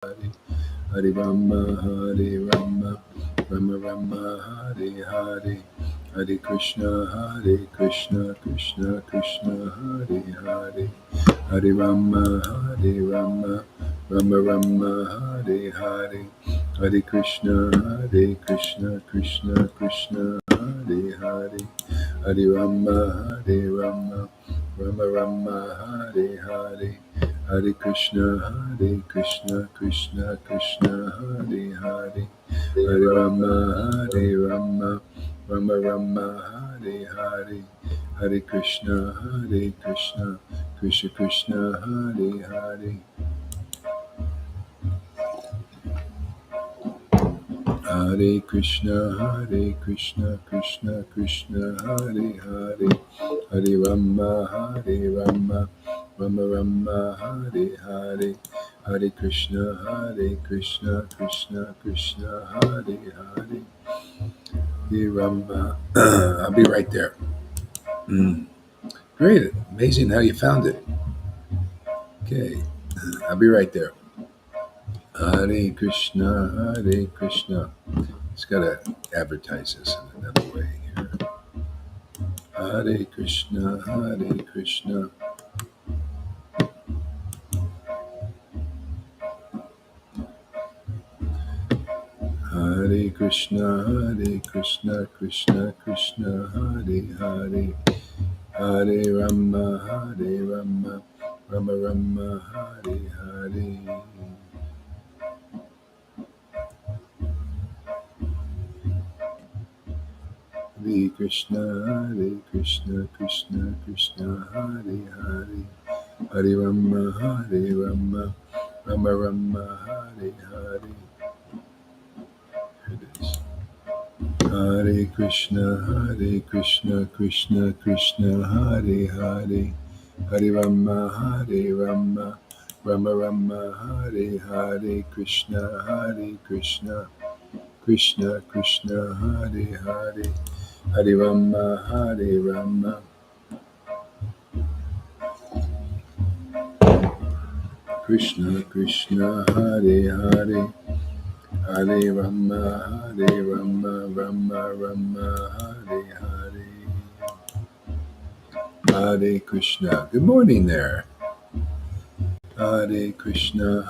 Hare Rama, Hare Rama, Rama Rama, Hare Hare, Hare Krishna, Krishna Krishna, Hare Hare, Hare Rama, Rama Rama, Hare Hare, Hare Krishna, Krishna Krishna, Hare Hare, Hare Rama, Rama Rama, Hare Hare, Hare Krishna, Krishna Krishna, Hare Hare, Hare Rama, Rama Rama, Hare Hare, Hare Krishna, Krishna Krishna, Hare Hare, Hare Krishna, Krishna Krishna, Hare Hare, Hare Rama, Rama Rama, Hare Hare, Hare Krishna, Krishna Krishna, Hare Hare, Hare Rama. I'll be right there. Great, amazing how you found it. Okay, I'll be right there. Hare Krishna, Hare Krishna. It's got to advertise this in another way here. Hare Krishna, Hare Krishna. Hare Krishna, Krishna Krishna, Hare Hare, Hare Rama, Rama Rama, Hare Hare. Hare Krishna, Krishna Krishna, Hare Hare, Hare Rama, Rama Rama, Hare Hare. Here it is. Hare Krishna, Krishna Krishna, Hare Hare, Hare Rama, Rama Rama, Hare Hare, Krishna, Krishna Krishna, Hare Hare, Hare Rama, Krishna Krishna, Hare Hare, Hare Rama, Rama Rama, Hare Hare, Hare Krishna. Good morning there. Hare Krishna,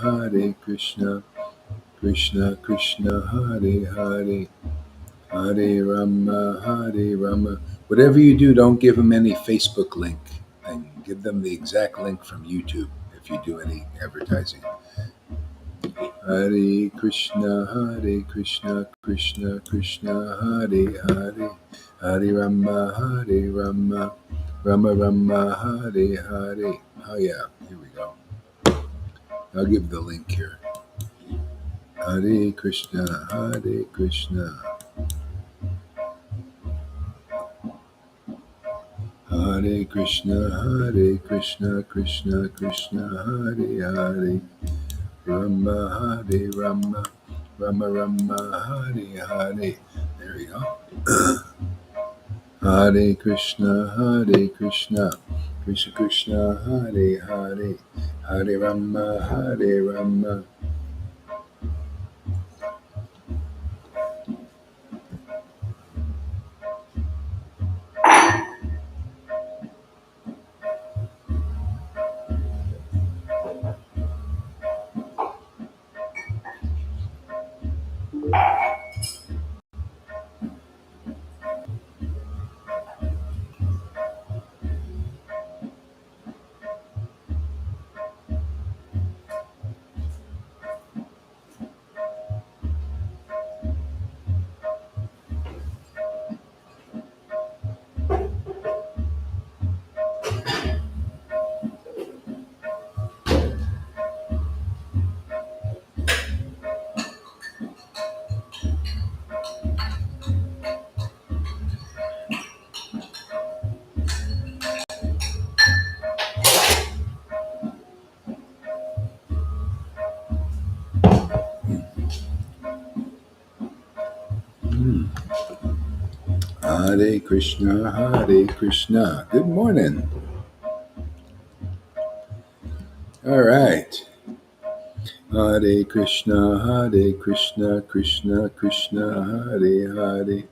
Krishna Krishna, Hare Hare, Hare Rama. Whatever you do, don't give them any Facebook link, and give them the exact link from YouTube if you do any advertising. Hare Krishna, Krishna Krishna, Hare Hare, Hare Rama, Rama Rama, Hare Hare. Oh yeah, here we go. I'll give the link here. Hare Krishna, Krishna. Hare Krishna, Krishna Krishna, Hare Hare, Rama, Rama Rama, Hare Hare. There we go. Hare Krishna, Krishna Krishna, Hare Hare, Hare Rama. Hare Krishna. Good morning. All right. Hare Krishna, Krishna Krishna, Hare Hare,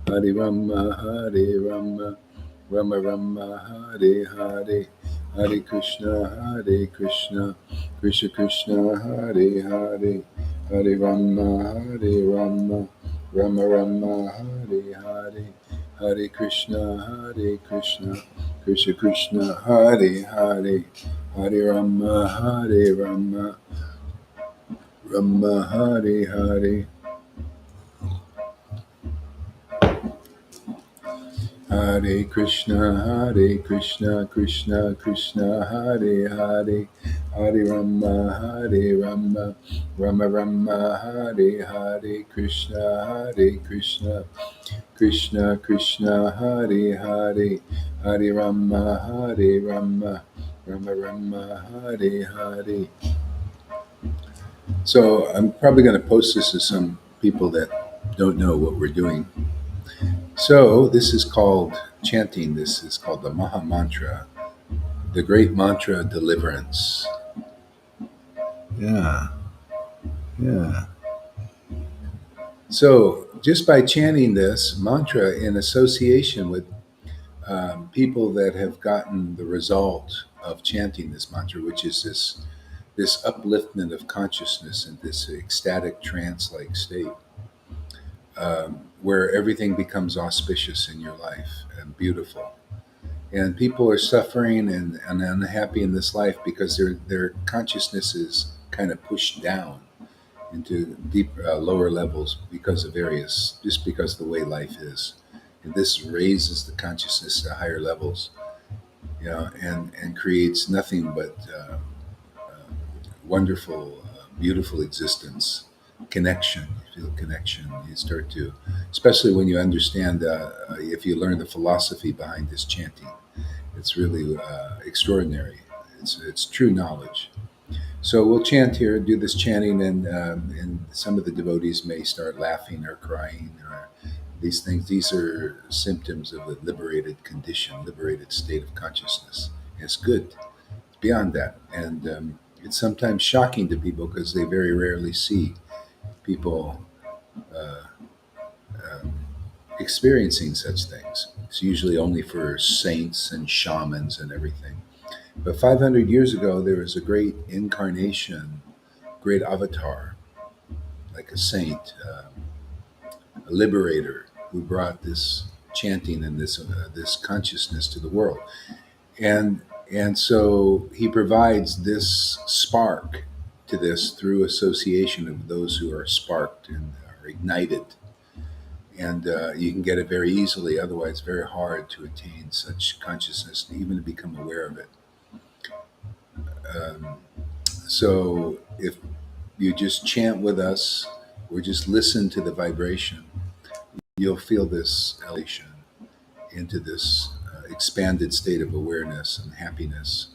Hare Rama, Rama Rama, Hare Hare, Hare Krishna, Krishna Krishna, Hare Hare, Hare Rama, Rama Rama, Hare Hare, Hare Krishna, Krishna Krishna, Hare Hare, Hare Rama, Rama Hare Hare, Hare Krishna, Krishna Krishna, Hare Hare, Hare Rama, Rama Rama, Hare Hare, Krishna, Krishna Krishna, Hare Hare, Hare Rama, Rama Rama, Hare Hare. So I'm probably going to post this to some people that don't know what we're doing. So this is called chanting. This is called the Maha Mantra, the great mantra of deliverance. Yeah, yeah. So just by chanting this mantra in association with people that have gotten the result of chanting this mantra, which is this upliftment of consciousness and this ecstatic trance-like state, where everything becomes auspicious in your life and beautiful. And people are suffering and unhappy in this life because their consciousness is kind of pushed down into deep lower levels because of just because of the way life is. And this raises the consciousness to higher levels, and creates nothing but wonderful, beautiful existence, connection. You feel connection. You start to, especially when you understand, if you learn the philosophy behind this chanting, it's really extraordinary. It's true knowledge. So we'll chant here, do this chanting, and some of the devotees may start laughing or crying or these things. These are symptoms of a liberated condition, liberated state of consciousness. It's good. It's beyond that, and it's sometimes shocking to people because they very rarely see people uh, um, experiencing such things. It's usually only for saints and shamans and everything. But 500 years ago, there was a great incarnation, great avatar, like a saint, a liberator who brought this chanting and this consciousness to the world. And and so he provides this spark to this through association of those who are sparked and are ignited. And you can get it very easily. Otherwise, very hard to attain such consciousness, even to become aware of it. Um, So if you just chant with us or just listen to the vibration, you'll feel this elevation into this expanded state of awareness and happiness.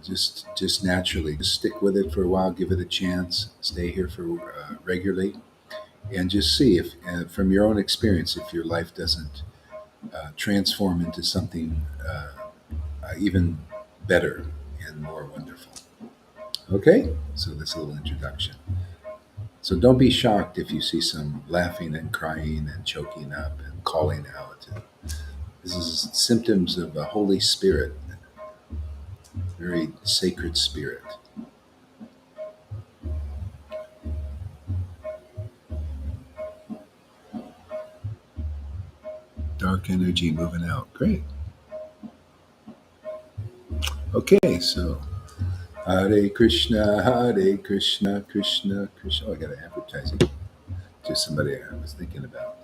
Just naturally, just stick with it for a while, give it a chance, stay here for regularly, and just see if, from your own experience, if your life doesn't transform into something even better and more wonderful. Okay, so that's a little introduction. So don't be shocked if you see some laughing and crying and choking up and calling out. This is symptoms of a Holy Spirit, very sacred spirit. Dark energy moving out. Great. Okay, so Hare Krishna, Krishna Krishna. Oh, I got an advertising to somebody I was thinking about.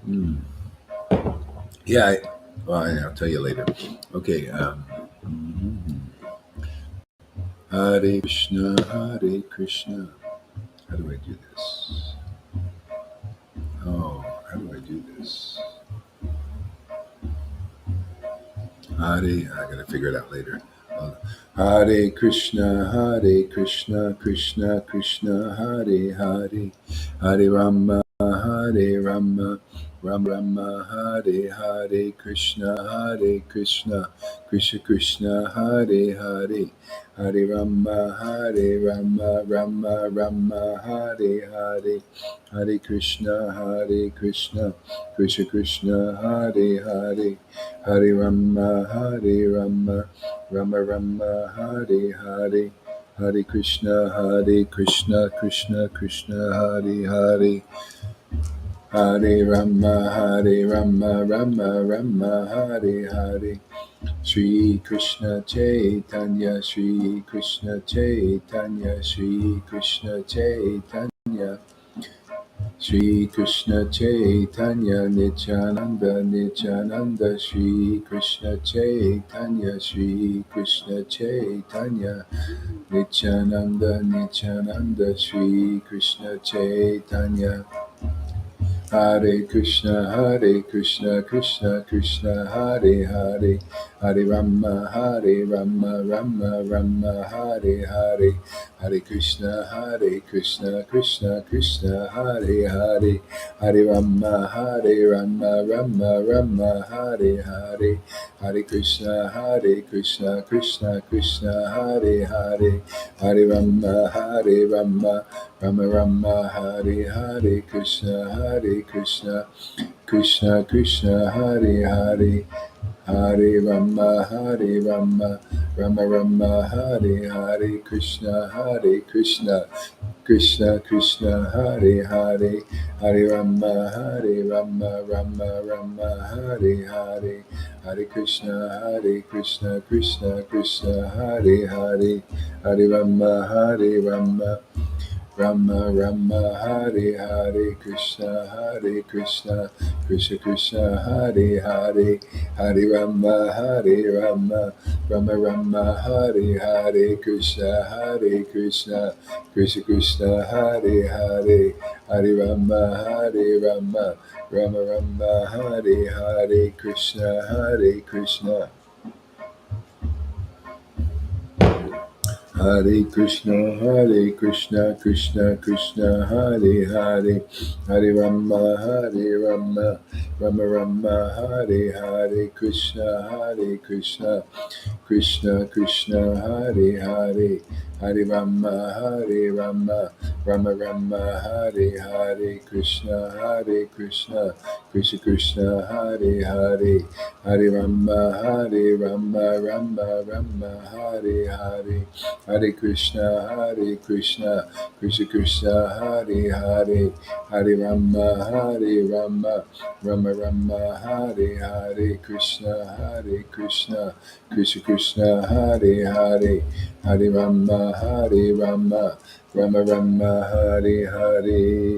Hmm. Yeah, well, I'll tell you later. Okay. Hare Krishna, Hare Krishna. How do I do this? Oh, how do I do this? Hare, I gotta figure it out later. Hare Krishna, Krishna Krishna, Hare Hare, Hare Rama. Hare Rama, Rama Rama Hare Hare, Krishna Hare Krishna, Krishna Krishna Hare Hare, Hare Rama Hare Rama, Rama Rama Hare Hare, Hare Krishna, Krishna Krishna Hare Hare, Hare Rama, Rama Rama Hare Hare, Hare Krishna, Krishna Krishna Hare Hare, Hare Rama, Rama Rama Hare Hare, Shri Krishna Chaitanya, Shri Krishna Chaitanya, Shri Krishna Chaitanya, Shri Krishna Chaitanya, Nityananda, Nityananda, Shri Krishna Chaitanya, Shri Krishna Chaitanya, Nityananda, Nityananda, Shri Krishna Chaitanya. Hare Krishna, Krishna Krishna, Hare Hare, Hare Rama, Rama Rama, Hare Hare, Hare Krishna, Krishna Krishna, Hare Hare, Hare Rama, Rama Rama, Hare Hare, Hare Krishna, Krishna Krishna, Hare Hare, Hare Rama, Rama Rama, Hare Hare, Krishna, Krishna Krishna, Hare Hare, Hare Rama, Rama Rama, Hare Hare, Krishna, Krishna Krishna, Hare Hare, Hare Rama, Rama Rama, Hare Hare, Hare Krishna, Krishna Krishna, Hare Hare, Hare Rama, Rama Rama, Hare Hare, Krishna, Krishna Krishna, Hare Hare, Hare Rama, Rama Rama, Hare Hare, Krishna, Krishna Krishna, Hare Hare, Hare Rama, Rama Rama, Hare Hare, Krishna, Krishna. Hare Krishna, Krishna Krishna, Hare Hare, Hare Rama, Rama Rama, Hare Hare, Krishna, Krishna Krishna, Hare Hare, Hare Rama, Rama Rama, Hare Hare, Krishna, Krishna Krishna, Hare Hare, Hare Rama, Rama Rama, Hare Hare, Hare Krishna, Krishna Krishna, Hare Hare, Hare Rama, Rama Rama, Hare Hare, Krishna, Krishna Krishna, Hare Hare, Hare Rama, Rama Rama, Hare Hare,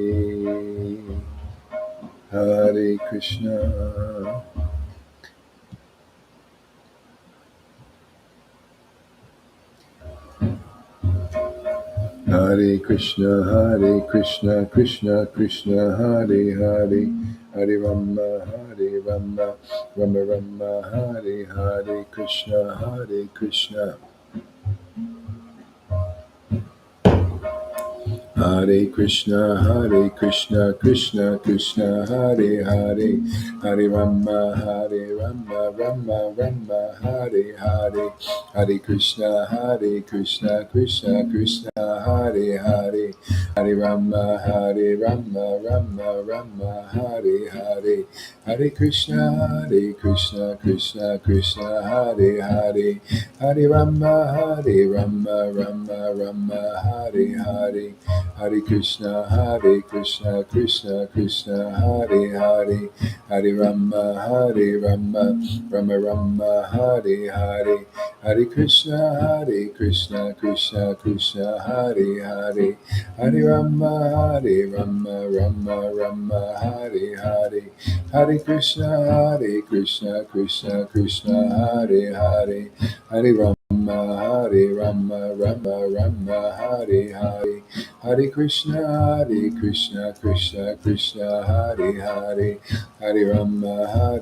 Hare Krishna. Hare Krishna, Krishna Krishna, Hare Hare, Hare Rama, Rama Rama, Hare Hare, Krishna. Hare Krishna, Krishna Krishna, Hare Hare, Hare Rama, Rama Rama, Hare Hare, Hare Krishna, Krishna Krishna, Hare Hare, Hare Rama, Rama, Hare Hare, Hare Krishna, Krishna, Hare Hare, Hare Rama, Rama, Hare Hare, Hare Krishna, Krishna, Hare Hare, Hare Rama, Rama, Hare Hare, Hare Krishna, Krishna, Hare Hare, Hare Rama, Rama, Hare Hare, Hare Krishna, Krishna, Hare Hare, Hare Rama. Hare Rama, Rama Rama, Hare Hare, Hare Krishna, Krishna Krishna, Hare Hare, Hare Rama,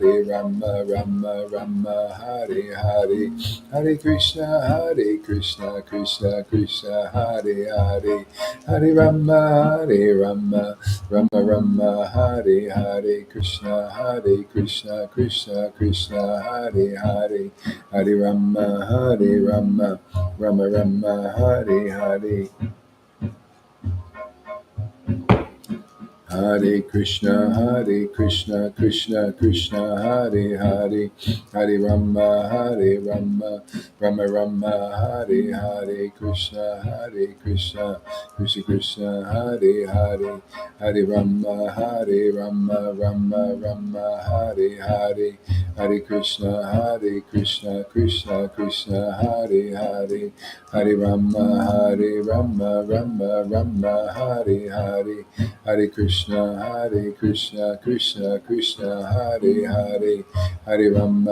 Rama Rama, Hare Hare, Hare Krishna, Krishna Krishna, Hare Hare, Hare Rama, Rama Rama, Hare Hare, Krishna Krishna, Hare Hare, Hare Rama, Rama Rama, Hare Hare. Hare Krishna, Krishna Krishna, Hare Hare, Hare Rama, Rama Rama, Hare Hare, Krishna, Krishna, Hare Hare, Hare Rama, Rama, Hare Hare, Hare Krishna, Krishna, Hare Hare, Hare Rama, Rama, Hare Hare, Hare Krishna, Krishna, Hare Hare, Hare Rama,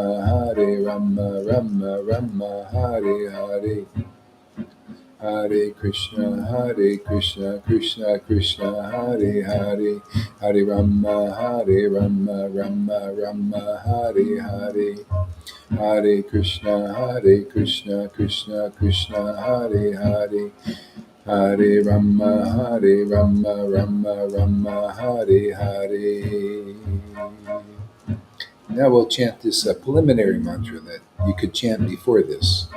Rama, Hare Hare, Hare Krishna, Krishna, Hare Hare, Hare Rama, Rama, Hare Hare, Hare Krishna, Krishna, Hare Hare, Hare Rama, Rama, Hare Hare. Now we'll chant this preliminary mantra that you could chant before this.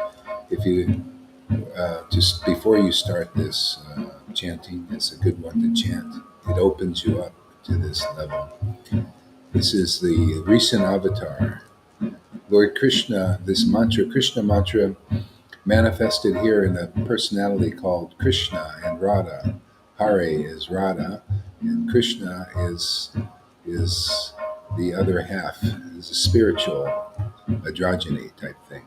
If you just before you start this chanting, it's a good one to chant. It opens you up to this level. This is the recent avatar, Lord Krishna. This mantra, Krishna mantra, manifested here in a personality called Krishna and Radha. Hare is Radha, and Krishna is the other half. Is a spiritual androgyny type thing.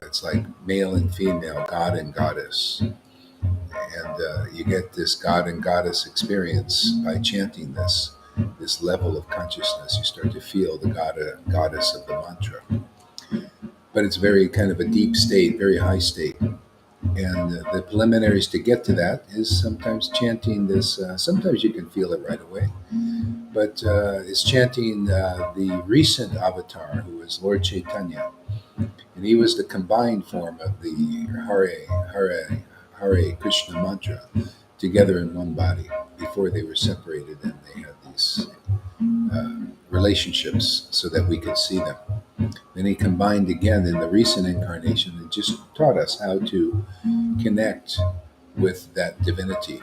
It's like male and female, God and goddess, and you get this God and goddess experience by chanting this level of consciousness. You start to feel the God and goddess of the mantra. But it's very kind of a deep state, very high state. And the preliminaries to get to that is sometimes chanting this. Sometimes you can feel it right away, but it's chanting the recent avatar, who is Lord Caitanya. And he was the combined form of the Hare Krishna mantra together in one body before they were separated, and they had these relationships so that we could see them. Then he combined again in the recent incarnation and just taught us how to connect with that divinity.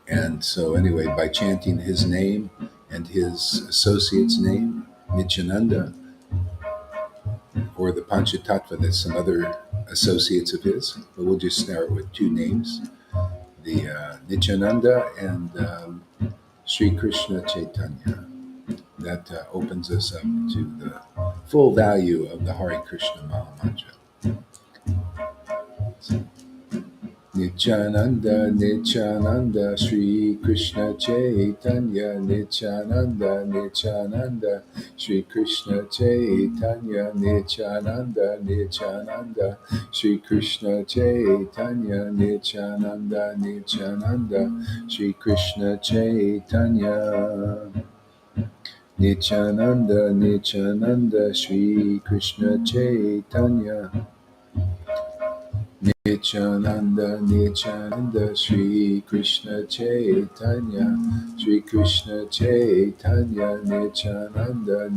And so anyway, by chanting his name and his associate's name, Nityananda, or the Panchatattva, that's some other associates of his, but we'll just start with two names, the Nityananda and Sri Krishna Chaitanya. That opens us up to the full value of the Hare Krishna Maha Mantra. Nityananda, Sri Krishna Chaitanya, Nityananda, Sri Krishna Chaitanya, Nityananda, Sri Krishna Chaitanya, Nityananda, Sri Krishna Chaitanya. Nityananda, Sri Krishna Chaitanya. Nityananda, Sri Krishna Chaitanya, Sri Krishna Chaitanya, Nityananda,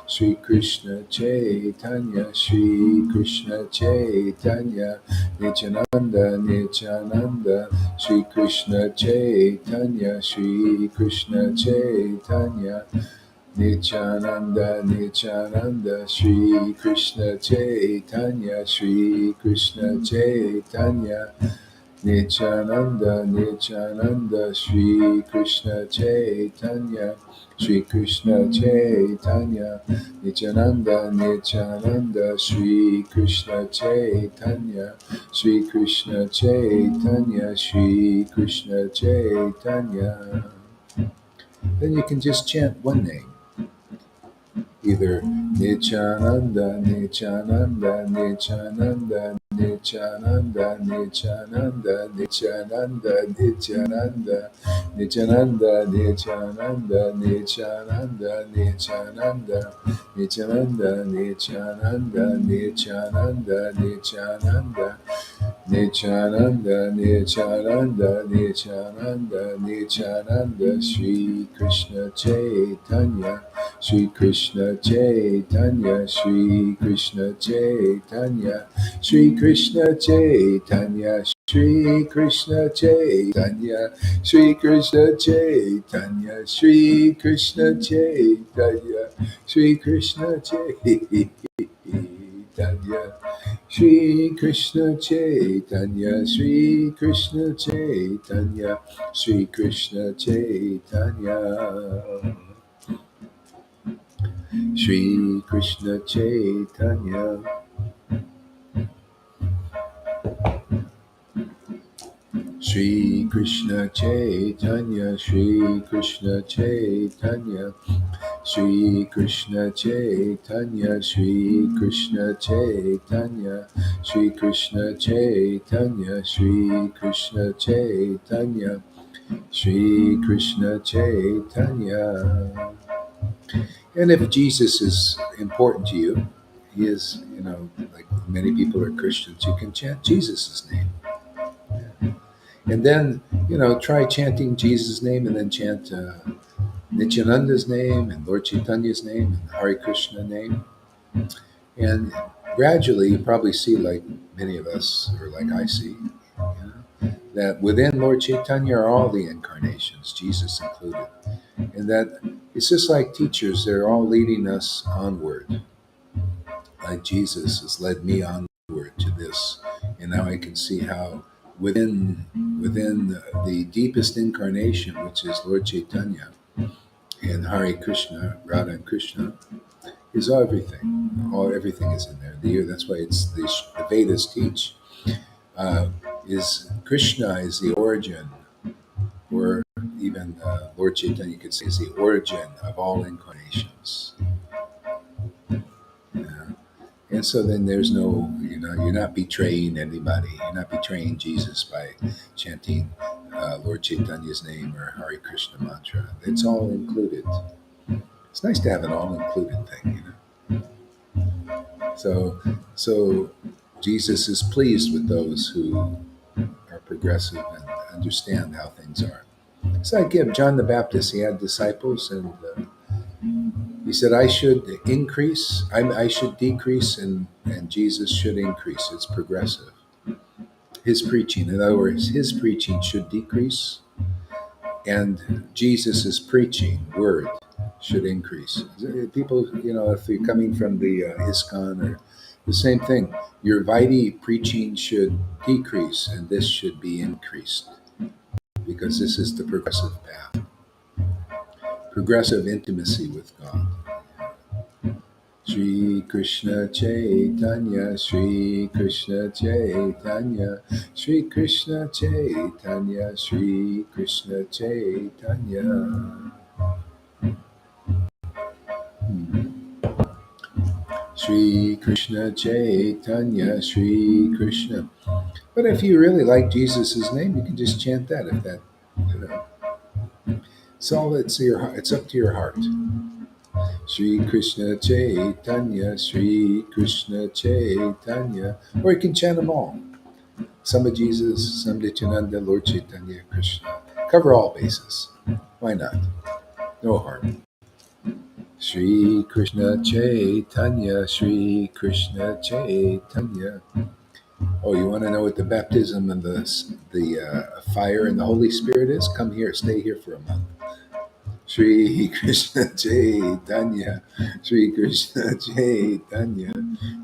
Sri Krishna Chaitanya, Sri Krishna Chaitanya, Nityananda, Sri Krishna Chaitanya, Sri Krishna Chaitanya. Nityananda, Sri Krishna Chaitanya, Sri Krishna Chaitanya. Nityananda, Sri Krishna Chaitanya, Sri Krishna Chaitanya. Nityananda, Sri Krishna Chaitanya, Sri Krishna Chaitanya, Sri Krishna Chaitanya. Then you can just chant one name. either Nityananda, Nityananda, Nityananda, Nityananda, Nityananda, Nityananda, Nityananda, Nityananda, Nityananda, Nityananda, Nityananda, Nityananda, Nityananda, Nityananda, Nityananda, Nityananda, Nityananda, Nityananda, Nityananda, Shri Krishna Chaitanya, Shri Krishna Chaitanya, Shri Krishna Chaitanya, Shri Krishna Chaitanya, Shri Krishna Chaitanya, Shri Krishna Chaitanya, Shri Krishna Chaitanya, Shri Krishna Chaitanya. Shri Krishna Chaitanya, Shri Krishna Chaitanya, Shri Krishna Chaitanya, Shri Krishna Chaitanya, Shri Krishna Chaitanya, Shri Krishna Chaitanya, Shri Krishna Chaitanya, Shri Krishna Chaitanya, Shri Krishna Chaitanya, Shri Krishna Chaitanya, Shri Krishna Chaitanya. And if Jesus is important to you, he is, like many people are Christians, you can chant Jesus' name. And then, try chanting Jesus' name and then chant Nityananda's name and Lord Caitanya's name and Hare Krishna name. And gradually, you probably see, like many of us, or like I see, that within Lord Caitanya are all the incarnations, Jesus included. And that it's just like teachers, they're all leading us onward. Like Jesus has led me onward to this. And now I can see how within the deepest incarnation, which is Lord Caitanya and Hare Krishna, Radha and Krishna, is everything. Everything is in there. That's why it's the Vedas teach is Krishna is the origin, or even Lord Chaitanya, you could say, is the origin of all incarnations. Yeah. And so then there's no, you're not betraying anybody. You're not betraying Jesus by chanting Lord Chaitanya's name or Hare Krishna mantra. It's all included. It's nice to have an all-included thing, So Jesus is pleased with those who are progressive and understand how things are. So I give John the Baptist, he had disciples, and he said, I should increase, I should decrease, and Jesus should increase. It's progressive. His preaching, in other words, his preaching should decrease, and Jesus's preaching, word, should increase. People, if you're coming from the ISKCON or the same thing, your Vaidhi preaching should decrease, and this should be increased, because this is the progressive path, progressive intimacy with God. Shri Krishna Chaitanya, Shri Krishna Chaitanya, Shri Krishna Chaitanya, Shri Krishna Chaitanya. Shri Krishna Chaitanya, Shri Krishna. But if you really like Jesus' name, you can just chant that. If that, it's all it's up to your heart. Shri Krishna Chaitanya, Shri Krishna Chaitanya. Or you can chant them all. Some of Jesus, some Nityananda, Lord Caitanya, Krishna. Cover all bases. Why not? No harm. Shri Krishna Chaitanya, Shri Krishna Chaitanya. Oh, you want to know what the baptism and the fire and the Holy Spirit is? Come here, stay here for a month. Shri Krishna Chaitanya, Shri Krishna Chaitanya,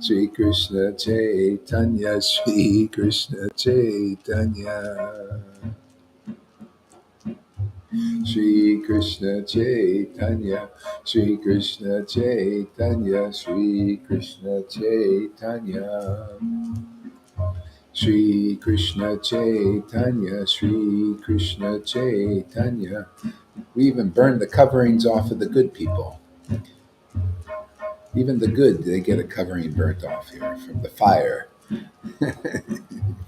Shri Krishna Chaitanya, Shri Krishna Chaitanya. Shri Krishna Chaitanya, Shri Krishna Chaitanya, Shri Krishna Chaitanya. Shri Krishna Chaitanya, Shri Krishna Chaitanya. We even burned the coverings off of the good people. Even the good, they get a covering burnt off here from the fire.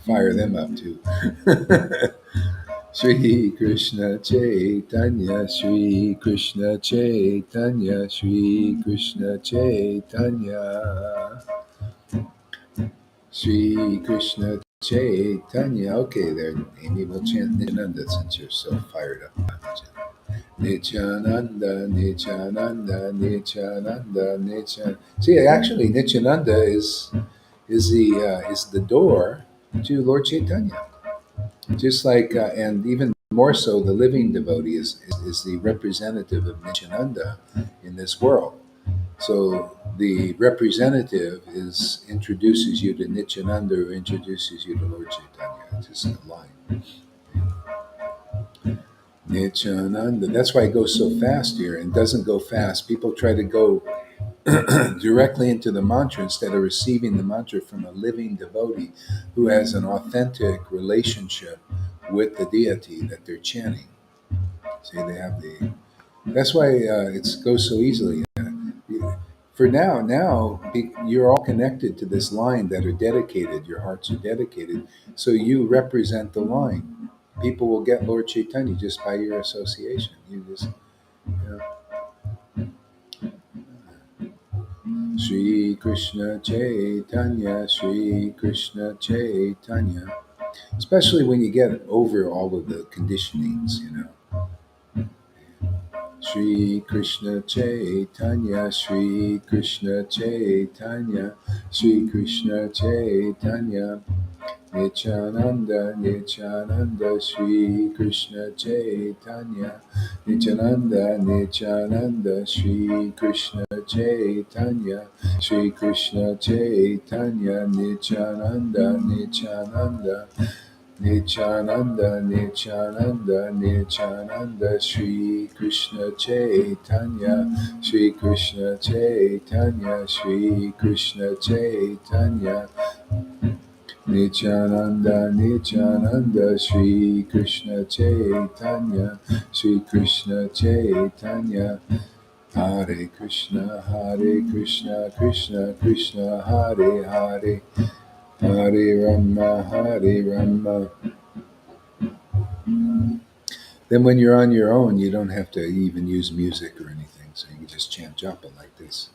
Fire them up too. Shri Krishna Chaitanya, Shri Krishna Chaitanya, Shri Krishna Chaitanya, Shri Krishna Chaitanya. Okay, there, Amy, we'll chant Nityananda since you're so fired up about it. Nityananda, Nityananda, Nityananda, Nityananda. See, actually, Nityananda is the door to Lord Chaitanya. Just like, and even more so, the living devotee is the representative of Nityananda in this world. So the representative introduces you to Nityananda, who introduces you to Lord Chaitanya. It's just a line. Nityananda. That's why it goes so fast here and doesn't go fast. People try to go directly into the mantra instead of receiving the mantra from a living devotee who has an authentic relationship with the deity that they're chanting. See, they have the. That's why it goes so easily. For you're all connected to this line that are dedicated. Your hearts are dedicated, so you represent the line. People will get Lord Chaitanya just by your association. You just, you know, Shri Krishna Chaitanya, Shri Krishna Chaitanya. Especially when you get over all of the conditionings, you know. Shri Krishna Chaitanya, Shri Krishna Chaitanya, Shri Krishna Chaitanya, Nityananda, Nityananda, Shri Krishna Chaitanya, Nityananda, Nityananda, Shri Krishna Chaitanya, Shri Krishna Chaitanya, Nityananda, Nityananda, Nityananda, Nityananda, Nityananda, Shri Krishna Chaitanya, Shri Krishna Chaitanya, Shri Krishna Chaitanya, Nityananda, Nityananda, Shri Krishna Chaitanya, Shri Krishna Chaitanya, Hare Krishna, Hare Krishna, Krishna Krishna, Hare Hare, Hare Rama, Hare Rama. Then when you're on your own, you don't have to even use music or anything. So you can just chant japa like this.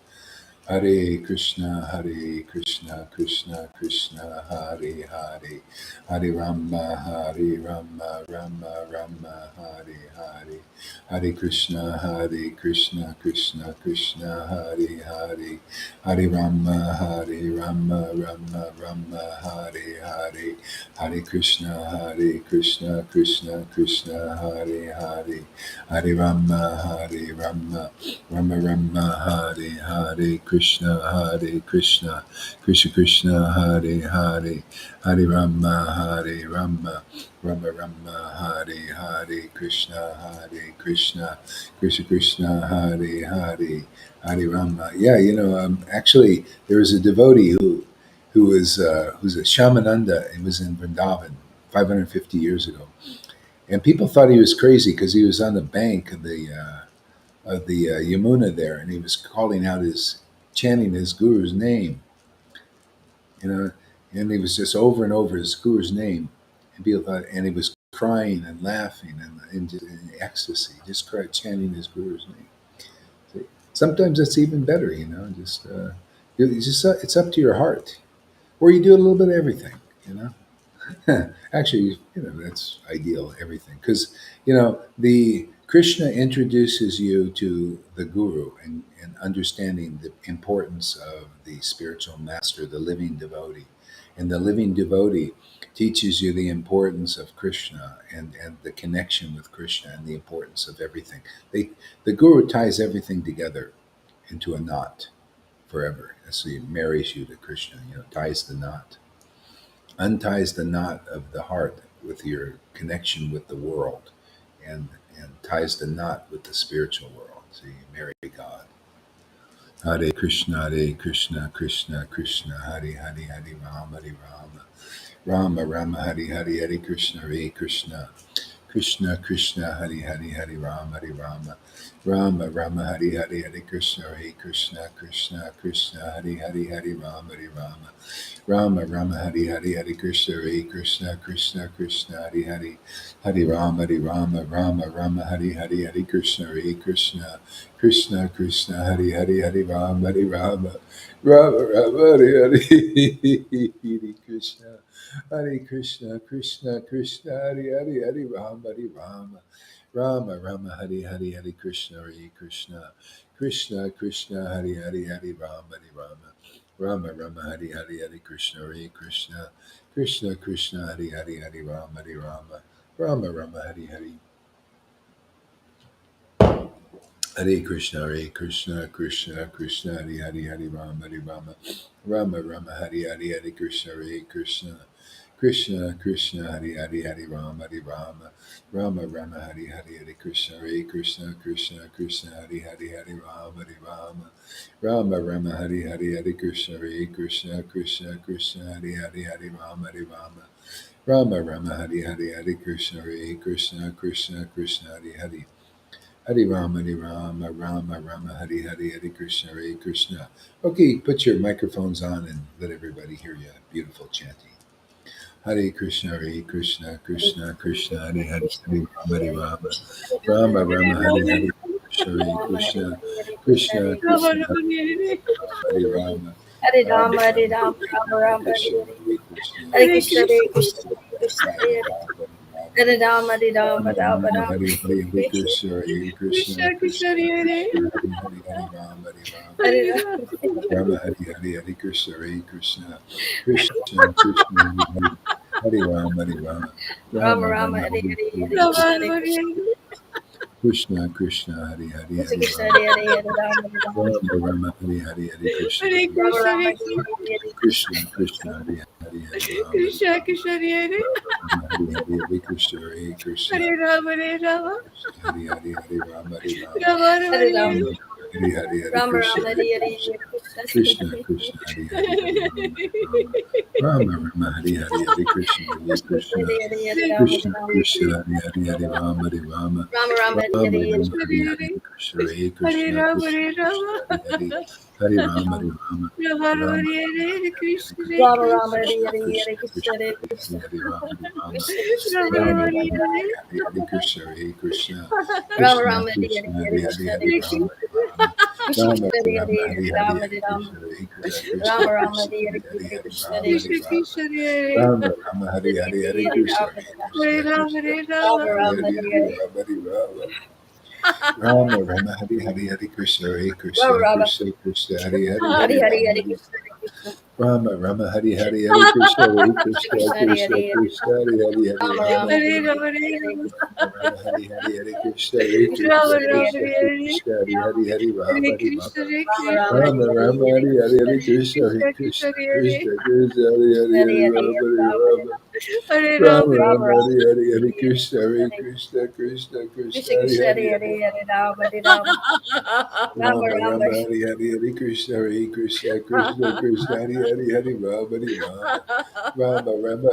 Hare Krishna, Hare Krishna, Krishna Krishna, Hare Hare, Hare Rama, Hare Rama, Rama Rama, Hare Hare, Hare Krishna, Hare Krishna, Krishna Krishna, Hare Hare, Hare Rama, Hare Rama, Rama Rama, Hare Hare, Hare Krishna, Hare Krishna, Krishna Krishna, Hare Hare, Hare Rama, Hare Rama, Rama Rama, Hare Hare, Krishna, Hare Krishna, Krishna Krishna, Hare Hare, Hare Rama, Hare Rama, Rama Rama, Hare Hare, Krishna, Hare Krishna, Krishna Krishna, Hare Hare, Hare Rama. Yeah, actually, there was a devotee who's a Shamananda and was in Vrindavan 550 years ago, and people thought he was crazy because he was on the bank of the Yamuna there, and he was calling out chanting his guru's name, you know, and he was just over and over his guru's name, and people thought, and he was crying and laughing and in ecstasy, just chanting his guru's name. See, sometimes it's even better, just it's up to your heart, or you do a little bit of everything, you know. Actually, that's ideal, everything. Because, the Krishna introduces you to the guru and understanding the importance of the spiritual master, the living devotee. And the living devotee teaches you the importance of Krishna and the connection with Krishna and the importance of everything. The guru ties everything together into a knot forever. So he marries you to Krishna, ties the knot, unties the knot of the heart with your connection with the world, and ties the knot with the spiritual world. So you marry God. Hare Krishna, Hare Krishna, Krishna Krishna, Hare Hare, Hare Rama, Hare Rama, Rama Rama, Hare Hare, Hare Krishna, Krishna Krishna Hari Hari Hari Rama Rama Rama Hari Hari Hari Krishna Hari Krishna Krishna Krishna Hari Hari Hari Rama Rama Rama Hari Hari Hari Krishna Hari Krishna Krishna Krishna Hari Hari Hari Rama Rama Hari Hari Hari Krishna Hari Krishna Krishna Krishna Hari Hari Hari Rama Rama Hari Hari Krishna Hare Krishna, Krishna Krishna, Hare Rama, Rama, Hare Krishna, Hare Krishna, Krishna Krishna, Hare Rama, Hare Krishna, Hare Krishna, Krishna Krishna, Hare Rama, Hare Krishna, Krishna Krishna, Hare Rama, Hare Krishna, Hare Krishna. Krishna Krishna Hare Rama Hare Krishna Krishna Krishna Hare Rama Hare Krishna Krishna Krishna Hare Rama Hare Krishna Krishna Rama Hare Krishna. Okay, put your microphones on and let everybody hear you. Beautiful chanting. Hare Krishna, Krishna Krishna, Hare Rama, Hare Krishna, Krishna Krishna, Hare Rama, Hare Rama, Hare Rama, Rama Rama, Krishna, Hare Krishna, Hare Krishna, Krishna Hare Rama, Hare Rama, Rama Rama, Hare Krishna, Hare Krishna, Krishna, Hare Rama, Hare Rama, Rama Hare Krishna, Hare Krishna, Krishna Krishna, Hare Rama, Rama Rama Rama, Hare Hare Hare, Hare Hare Krishna, Hare Krishna, Krishna Hare Hare Krishna Hare Krishna, Hare Hare, Hare Rama, Hare Rama, Rama Hare Krishna Hare Rama Krishna, Rama, Hare Hare Hare, Krishna Hare Rama Krishna, Krishna, Hare Hare Krishna Hare Krishna Hare Rama, Hare Rama, Hare Rama Rama Rama, Hare Rama, Hare Rama Krishna Rama, Hare Hare, Hare Krishna, Krishna Krishna Hare Rama Krishna Hare Hare, Hare Rama, Hare Krishna Rama, Krishna Hare Rama Rama Rama, Hare Rama Hare, Hare Rama Krishna, Hare Hare Krishna Rama, Krishna Hare Krishna Rama, Hare Rama Rama Rama, Rama Hare Krishna, Hare Rama Rama, Krishna, Hare Krishna Hare, Krishna Hare Krishna, Krishna Hare Krishna, Hare Rama Krishna Krishna, Rama Hare Rama, Rama Hare, Hare Krishna Hare Krishna Rama Krishna Rama, Hare Hare, Krishna Hare Hare Krishna, Hare Rama Krishna, Krishna Rama Krishna, Hare Rama Hare, Hare Hare Rama, Hare Hare Rama, Krishna Krishna Rama Rama, Krishna Hare Hare, Hare Hare Hare Krishna, Hare Rama Krishna, Krishna, Krishna, Hare Rama Rama Hare Hare Hare Hare Hare, Krishna Rama, Hare Hare Rama, Hare Krishna Rama, Krishna Hare Rama Rama, Hare Rama, Hare Hare Hare, Rama Rama Hare Krishna Hare Rama Krishna Rama, Krishna Krishna Hare Hare Hare Hare Hare, Hare Rama Krishna, Hare Krishna, Rama Rama Hare Hare Krishna Hare Krishna Krishna Krishna, Hare Krishna Hare, Krishna Hare Hare Hare Rama Rama Rama, Hare Hare Rama, Hare, Hare Hare Rama, Krishna, Rama Hare Hare Krishna Hare Krishna Krishna Rama Krishna, Hare Rama, Krishna Hare, Hare Krishna Hare Hare Hare Hare Rama Hare Krishna, Rama Hare Rama Krishna, Rama, Rama Hare Hare, Rama Hare Hare Krishna, Hare Krishna Hare Krishna, Krishna, Krishna Hare Krishna Krishna Hare Hare Hare Hare Hare, Rama Hare Hare Rama, Rama Hare Rama Rama, Rama Rama Rama, Hare Hare Hare Hare Hare, Krishna Hare Hare Krishna Krishna Krishna Krishna Hare Krishna, Hare Hare Hare Hare, Hare Rama, Hare Rama, Rama Rama Rama, Rama Hare Hare Hare Krishna Hare Krishna Krishna Krishna Hare Hare Hare Rama Hare Rama Rama Rama Hare Hare Hare Krishna Hare Krishna Krishna Krishna Hare Rama Krishna, Rama, Krishna Krishna Hare Hare Hare Rama Hare Rama Hare Rama Rama Rama Hare Hare Hare Krishna Hare Krishna Krishna Krishna Hare Hare Hare Rama Hare Rama Hare Krishna, Hare Rama Krishna, Rama, Hare Krishna Krishna, Krishna, Hare Krishna Krishna, Rama Hare Hare,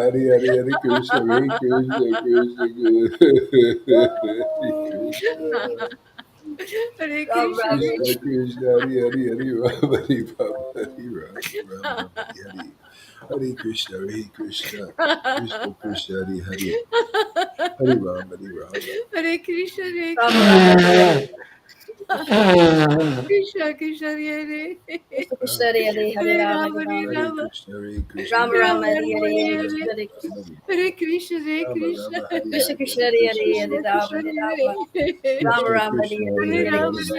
Hare Hare Rama, Rama, Hare Hare Rama, Hare Rama, Krishna Hare Krishna Rama Rama Rama, Krishna Hare Rama, Hare, Krishna Hare Hare Krishna, Hare Hare Krishna Hare Krishna, Hare Rama Krishna, Rama Hare Krishna Hare Krishna, Hare Hare Krishna Hare, Krishna, Hare Hare Rama, Krishna, Hare Hare Rama, Rama Krishna Rama, Krishna Hare Hare Hare, Hare Hare Hare Rama, Krishna, Hare Hare Hare Rama, Rama Hare Rama Hare Krishna Hare Krishna, Rama, Krishna Hare Hare Hare, Krishna Hare Hare Rama, Krishna Krishna Hare Hare Rama Hare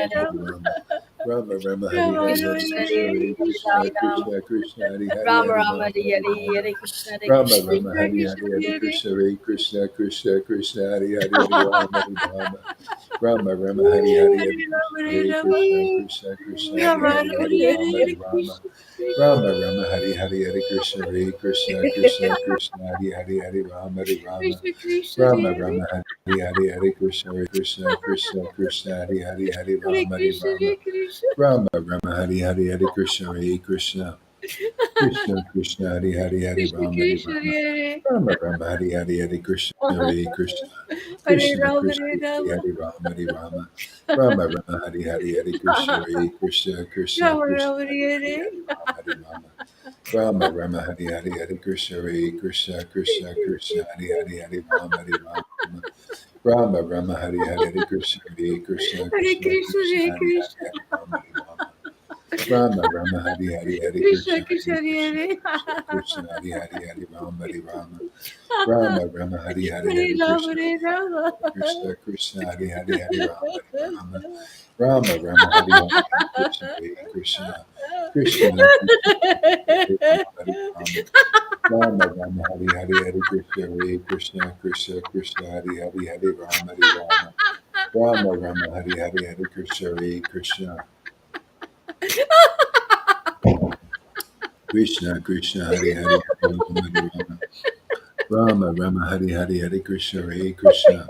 Rama, Rama Hare Hare Hare, Rama Hare Krishna, Hare Rama Krishna, Rama Krishna, Hare Krishna, Hare Hare Hare Krishna Hare Krishna Krishna Krishna Hare Hare Hare Rama Hare Rama Rama Rama Hare Hare Hare Hare Rama, Krishna Hare Hare Rama, Krishna Krishna Krishna Hare Rama Hare Rama, Hare Hare Rama Hare Hare Rama Krishna, Hare Rama Rama Hare Hare Hare Krishna Hare Krishna Krishna Krishna Hare Hare Hare Rama Hare Rama Krishna, Krishna, Rama Hare Rama Hare Hare Hare Krishna Hare Krishna Krishna Krishna Hare Hare Hare Hare Rama Hare Krishna, Rama Hare Krishna, Rama Rama Hare Hare Hare Krishna Hare Krishna Krishna Krishna Hare Hare Hare Krishna, Rama Hare Krishna, Rama Hare Rama Rama Hare Hare Hare Krishna Hare Krishna Hare Krishna Rama, Krishna Hare Hare Rama. Hare Rama Hare Rama Rama Rama Hare Hare Hare Krishna Hare Krishna Krishna Rama Krishna Rama, Hare Hare Hare. Hare Rama Hare Rama Rama Rama Hare Hare Hare Krishna Hare Krishna Krishna Krishna Hare Hare Hare Rama Hare Rama Rama Rama Hare Hare Hare Krishna Hare Krishna Hare Krishna Krishna, Krishna Hare Hare Hare Krishna. Hare Rama Hare Rama Rama Rama Hare Hare Hare Krishna Krishna Krishna, Hare Krishna Hare Krishna Krishna Hare. Hare Hare Hare Rama Hare Rama Rama Rama Hare Hare Hare Hare Rama, Krishna Hare Rama. Hare Krishna Krishna Hare Hare Hare Rama Hare Rama Rama Rama Hare Hare Hare Krishna Hare Krishna Krishna Krishna Hare Rama Hare Rama Rama Rama Hare Hare Hare Krishna Hare Krishna Krishna Krishna Hare Hare Hare Rama Hare Rama Rama Rama Hare Hare Hare Krishna Hare Krishna Krishna Krishna Hare Hare Hare Rama Hare Rama Rama Rama Hare Hare Hare Krishna Hare Krishna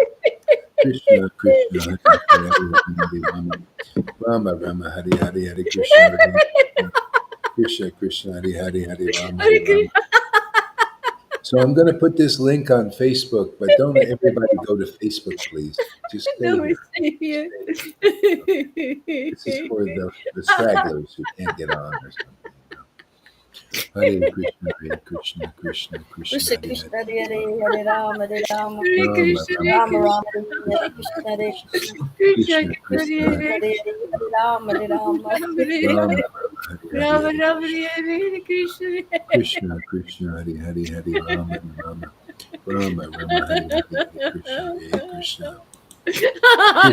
Krishna Krishna Hare Hare Hare Rama Hare Rama Rama Rama Hare Hare Hare Krishna Hare Krishna Krishna Krishna Hare Hare Hare Rama Hare Hare Rama. Krishna. So I'm going to put this link on Facebook, but don't everybody go to Facebook, please. Just stay No, we here. stay here. Stay here. This is for the stragglers who can't get on or something. Hare Krishna, Hare Krishna, Krishna Krishna, Krishna Hare Hare, Krishna Hare Hare Hare Rama Hare Rama Hare Rama Krishna, Rama Hare Rama Hare Krishna. Rama Hare Hare Krishna Hare Krishna Krishna Krishna Krishna, Krishna Krishna Hare Hare Hare Hare, Hare Hare Rama Hare Rama Rama, Hare Rama Rama. Rama Hare Hare Rama Hare Rama, Krishna Hare Hare Krishna. Krishna Krishna Hare Hare Hare Rama Hare Rama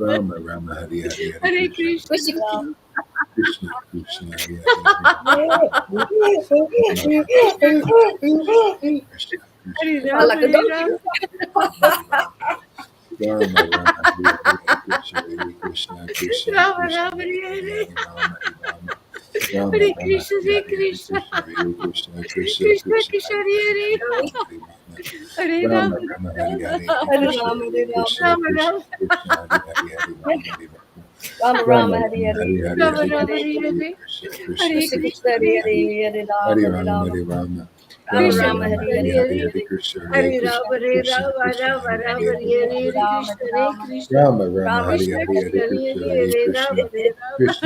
Rama Rama Hare Hare Hare Krishna Hare Krishna Krishna Krishna Hare Hare Hare Rama Hare Rama Rama Rama Hare Hare Hare Hare Krishna Krishna. Krishna Krishna Krishna Krishna Hare Hare Hare Rama Rama Rama Krishna Hare Krishna Rama, like a Krishna Hare donkey. Rama. Hare Rama Rama Rama Hare Hare Hare Krishna Krishna Rama Krishna Rama, Hare Hare Hare. Hare Rama Hare Rama Rama Hare Rama Krishna, Hare Hare Hare Hare Krishna. Krishna Krishna Krishna Krishna Krishna, Hare Hare Hare Hare. Hare Rama Hare Rama Hare Rama Rama, Rama Hare Hare Hare Hare Rama. Hare Krishna Rama Hare Rama Krishna Rama Krishna Rama. Krishna Hare Hare Hare Rama Hare Rama Rama Rama Rama Hare Rama Hare Hare Hare Rama Hare Krishna Rama,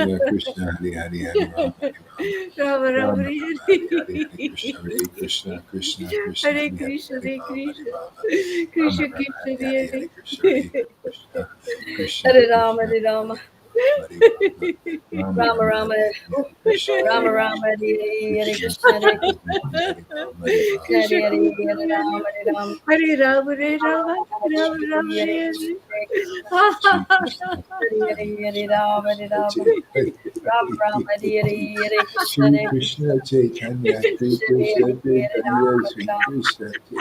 Hare Hare Krishna Krishna Hare. Krishna Hare Krishna Krishna Krishna Krishna Krishna, Hare Hare Hare Hare Hare Hare Hare Rama Hare Rama Rama Hare Rama Rama Krishna Rama Rama Rama Hare Krishna, Hare Hare Hare Hare Hare. Hare Krishna Krishna Hare Hare Krishna Rama, Krishna Hare Krishna Rama, Krishna Rama Hare Rama, Hare Hare Hare Hare Hare Rama Hare Rama Krishna, Hare Hare Rama Krishna. Rama Rama Rama Hare Krishna Hare Rama Krishna, Hare Hare Krishna Hare Hare Krishna Rama, Hare Rama. Krishna Krishna Hare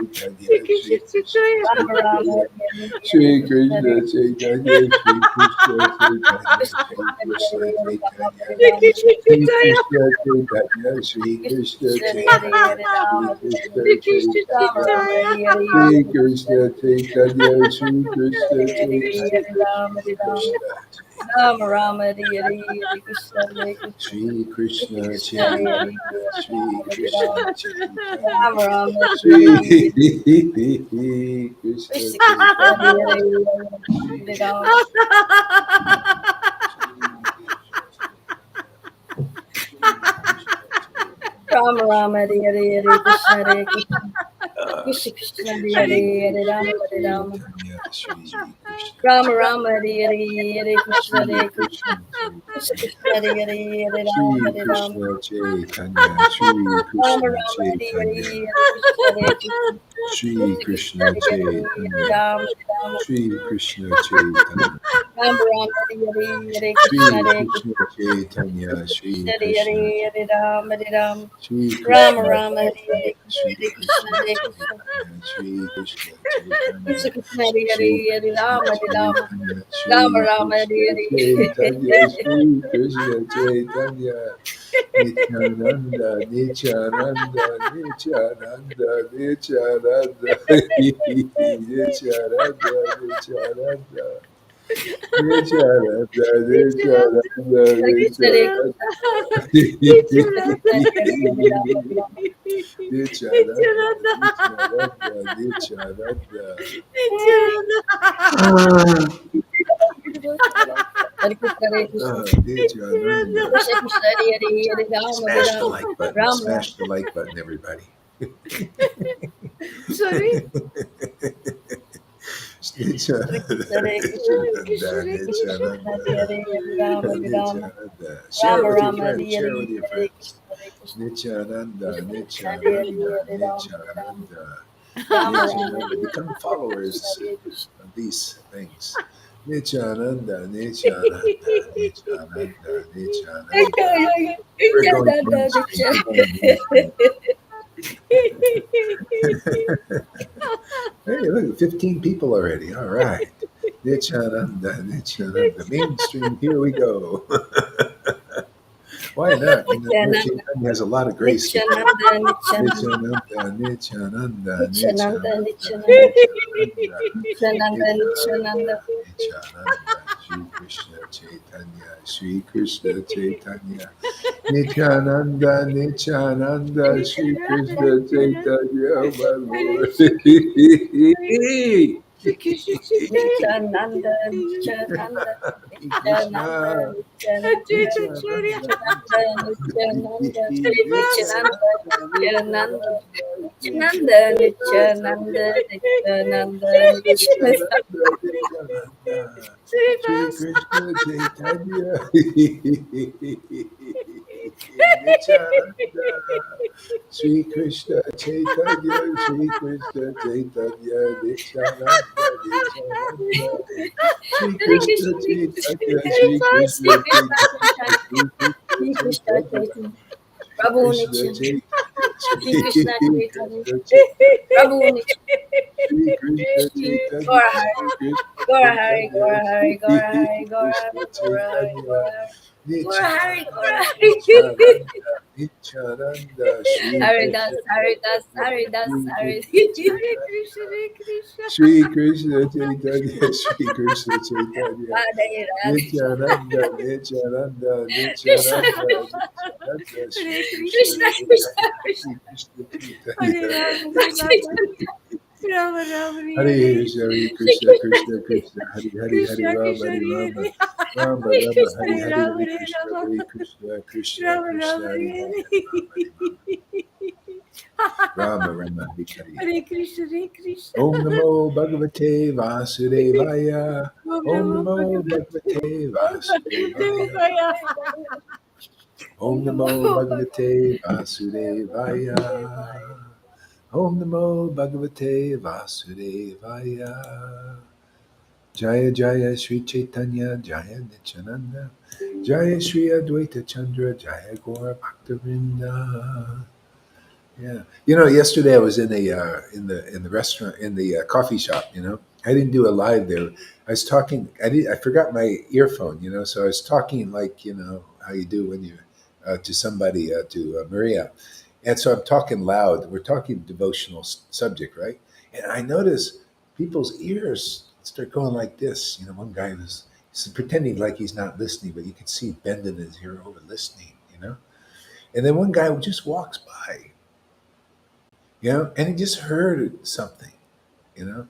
Hare Hare Rama Hare Rama Rama Rama, Rama Hare Rama Hare Hare Hare Krishna Hare. Hare Krishna Krishna Krishna Hare Hare Krishna, Hare Hare Rama Hare Krishna. Rama Rama Krishna Rama Krishna, Hare Hare Hare Hare Krishna Hare Krishna Krishna Hare Rama Krishna Hare Rama Hare Rama Rama Rama Rama Rama Hare Hare Hare Krishna Rama Hare Rama Krishna Hare Krishna Krishna Hare Krishna Krishna Hare Hare Rama Hare Rama Krishna Krishna, Hare Krishna, Hare Hare Rama Hare Rama Hare Rama, Hare Rama Rama, Rama Rama Hare Rama, Hare Hare Krishna Hare Krishna Shri Krishna Hare Chaitanya Hare Shri Rama Hare Krishna Rama Rama Rama Hare Hare Krishna Shri Hare Krishna Krishna Chaitanya Shri Krishna Krishna Hare Chaitanya Rama Hare Shri Rama Krishna Chaitanya Krishna, Shri Krishna Rama Rama Chaitanya Hare Shri Krishna Hare Krishna Chaitanya Shri Krishna Chaitanya Krishna Shri Hare Krishna Rama Chaitanya Hare Rama Shri Krishna Chaitanya Shri Krishna Krishna Chaitanya Hare Shri Rama Hare Rama Krishna Rama Chaitanya Rama Shri Hare Krishna Krishna Chaitanya Shri Krishna Hare Chaitanya Rama Shri Hare Rama Krishna Rama Chaitanya Rama Hare Krishna Hare Krishna Shri Krishna Krishna Hare Chaitanya Shri Rama Hare Krishna Rama Chaitanya Rama Rama Shri Hare Krishna Krishna Chaitanya Hare Rama Rama Rama Hare Krishna Hare Krishna Krishna Krishna Hare Rama Hare Rama Chaitanya Shri Krishna Rama Rama Chaitanya Hare Krishna Shri Hare Krishna Krishna Krishna Chaitanya Krishna Hare Rama Shri Hare Rama Krishna Chaitanya Shri Rama Krishna Rama Chaitanya Hare Krishna Hare Krishna Shri Krishna Krishna Krishna Hare Chaitanya Rama Hare Rama Shri Krishna Chaitanya Rama Rama Hare Krishna Shri Hare Krishna Krishna Chaitanya Krishna Shri Krishna Krishna Hare Rama Hare Rama Shri Rama Krishna Rama Chaitanya Shri Hare Krishna Krishna Hare Krishna Chaitanya Shri Krishna Chaitanya Krishna Krishna Hare Shri Hare Krishna Rama Hare Rama Chaitanya Rama Shri Rama Krishna Chaitanya Shri Krishna Chaitanya Nityananda Nityananda Nityananda Nityananda Nityananda Nityananda Nityananda, Nityananda, Nityananda, Hare Krishna, Hare Nityananda. Krishna, Nityananda, Krishna Hare Hare, Rama Rama. Nityananda, Nityananda, Nityananda, Nityananda. Nityananda. Ah, Hare Krishna, Hare Krishna, Nityananda. Krishna Krishna, Hare Hare, Hare Rama, Hare Smash the Rama, like button. Rama Rama. Smash the like button, everybody. Sorry? Hare Nityananda, Krishna, Hare Krishna, Nityananda, Krishna, Krishna Krishna. Krishna, Nityananda. Hare Hare, Hare Rama, Hare Rama, Nityananda. Share it Rama with your Rama, Hare friends. Share it Hare, with your Hare friends. Krishna, Hare Krishna, Nityananda, Krishna Krishna, Hare Nityananda, Hare, Hare Rama, Hare Rama, Nityananda. Rama Rama, Nityananda. Hare Become Hare, Hare Krishna, followers Hare Krishna. of these things. Nityananda, Nityananda, Nityananda, Nityananda. We're going mainstream. We're going mainstream. Hey, look, 15 people already. All right. Nityananda, Nityananda. Mainstream, here we go. Why not? You know, Lord Nityananda, Caitanya has a lot of grace with it. Nityananda, Nityananda, Nityananda, Nityananda, Nityananda, Nityananda, Nityananda, Nityananda, Nityananda, Nityananda, Nityananda. Nityananda, Shri Krishna Chaitanya, Shri Krishna Chaitanya, Nityananda, Nityananda, Shri Nityananda, Krishna Chaitanya, oh my Hare Lord. Krishna, Krishna Chaitanya, Nityananda, Nityananda, Hare Nityananda, Krishna, Advaita Nityananda, Acharya, Nityananda, Nityananda, Srivasa, Nityananda, Nityananda, Nityananda, Nityananda, Nityananda, Nityananda. Shri Srivasa, Krishna Chaitanya, Nityananda, Shri Krishna Chaitanya, Shri Krishna Chaitanya, Nityananda, Nityananda, Shri Hare Krishna Krishna, Hare Krishna, Chaitanya, Shri Srivasa, Krishna Hare Krishna, Chaitanya, Chaitanya, Shri Krishna Shri Krishna Chaitanya, Chaitanya, Shri Prabhu Krishna Nityan, Chaitanya, Shri Shri Krishna Chaitanya, Krishna Chaitanya, Prabhu Nityan, Shri Krishna Shri Chaitanya, Gaura Hari, Shri Krishna Gaura Hari, Chaitanya, Gaura Hari, Gaura Shri Hari, Gaura Krishna Hari, Gaura Hari, Chaitanya, Gaura Hari, Gaura Hari, Nityananda, Gaura Hari. Nityananda, Nityananda, Shri Haridas, Krishna Haridas, Chaitanya, Haridas, Shri Krishna Haridas. Hare Chaitanya, Krishna, Hare Krishna, Shri Krishna Chaitanya, Shri Krishna Chaitanya, Radhe Radhe. Nityananda, Nityananda, Krishna, Nityananda, Nityananda, Shri Hare Krishna Krishna, Krishna, Chaitanya, Krishna, Krishna. Shri Krishna Hare Chaitanya. Rama, Hare Rama, Rama Rama, Hare Hare Krishna, Hare Shri Krishna, Krishna, Krishna Krishna, Hare Hare, Hare Krishna, Rama, Krishna, Hare Rama, Hare Rama Shri Rama, Krishna, Hare Hare Hare, Rama, Hare Hare Krishna, Rama, Hare Krishna, Krishna Rama Rama, Krishna, Hare Hare Hare, Hare. Rama Rama, Hare Hare. Hare Krishna, Hare Krishna. Om Namo Bhagavate Vasudevaya. Om Om Namo Namo Bhagavate Bhagavate Vasudevaya. Devaya. Om Om Namo Namo Bhagavate Vasudevaya. Om Namo Bhagavate Vasudevaya. Jaya Jaya Sri Chaitanya Jaya Nityananda Jaya Sri Advaita Chandra Jaya Gaura Bhaktivinoda. Yeah, you know, yesterday I was in the restaurant in the coffee shop. You know, I didn't do a live there. I was talking. I forgot my earphone. You know, so I was talking like you know how you do when you to somebody to Maria, and so I'm talking loud. We're talking devotional subject, right? And I notice people's ears start going like this. You know, one guy was pretending like he's not listening, but you can see bending his ear over listening. You know, and then one guy just walks by, you know, and he just heard something, you know.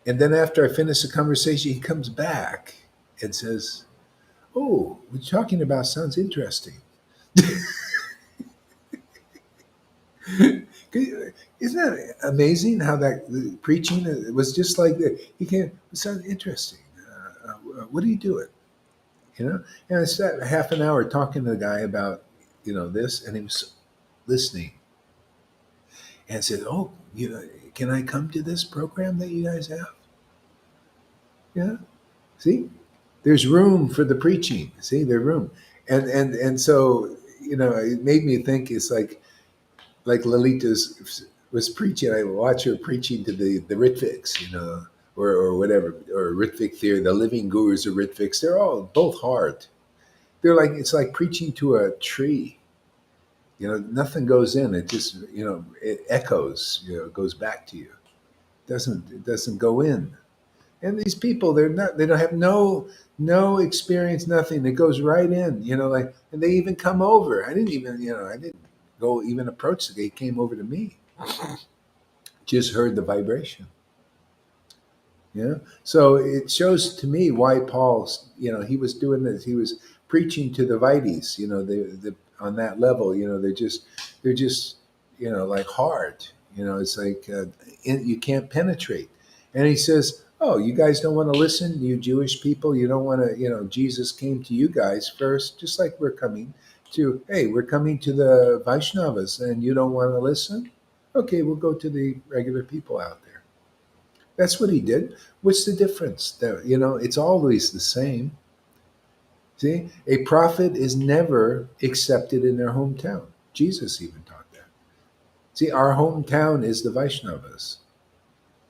And then after I finish the conversation, he comes back and says, "Oh, what you're talking about sounds interesting." Isn't that amazing how that the preaching was just like that? He came, it sounds interesting. What are you doing? You know? And I sat half an hour talking to the guy about, you know, this, and he was listening and said, "Oh, you know, can I come to this program that you guys have?" Yeah. See, there's room for the preaching. See, there's room, and so you know, it made me think. It's like Lalita's was preaching. I watch her preaching to the Ritviks, you know, or whatever, or Ritvik theory. The living gurus of Ritviks. They're all both hard. They're like it's like preaching to a tree. You know, nothing goes in. It just you know it echoes. You know, it goes back to you. It doesn't go in. And these people, they don't have no experience, nothing. It goes right in, like, and they even come over. I didn't go even approach the gate. Came over to me. Just heard the vibration. Yeah. So it shows to me why Paul, he was doing this. He was preaching to the Vites, on that level, they're just, like hard, it's like, you can't penetrate. And he says, oh, you guys don't want to listen, you Jewish people, you don't want to, Jesus came to you guys first, just like we're coming to the Vaishnavas and you don't want to listen. Okay, we'll go to the regular people out there. That's what he did. What's the difference? It's always the same. See, a prophet is never accepted in their hometown. Jesus even taught that. See, our hometown is the Vaishnavas.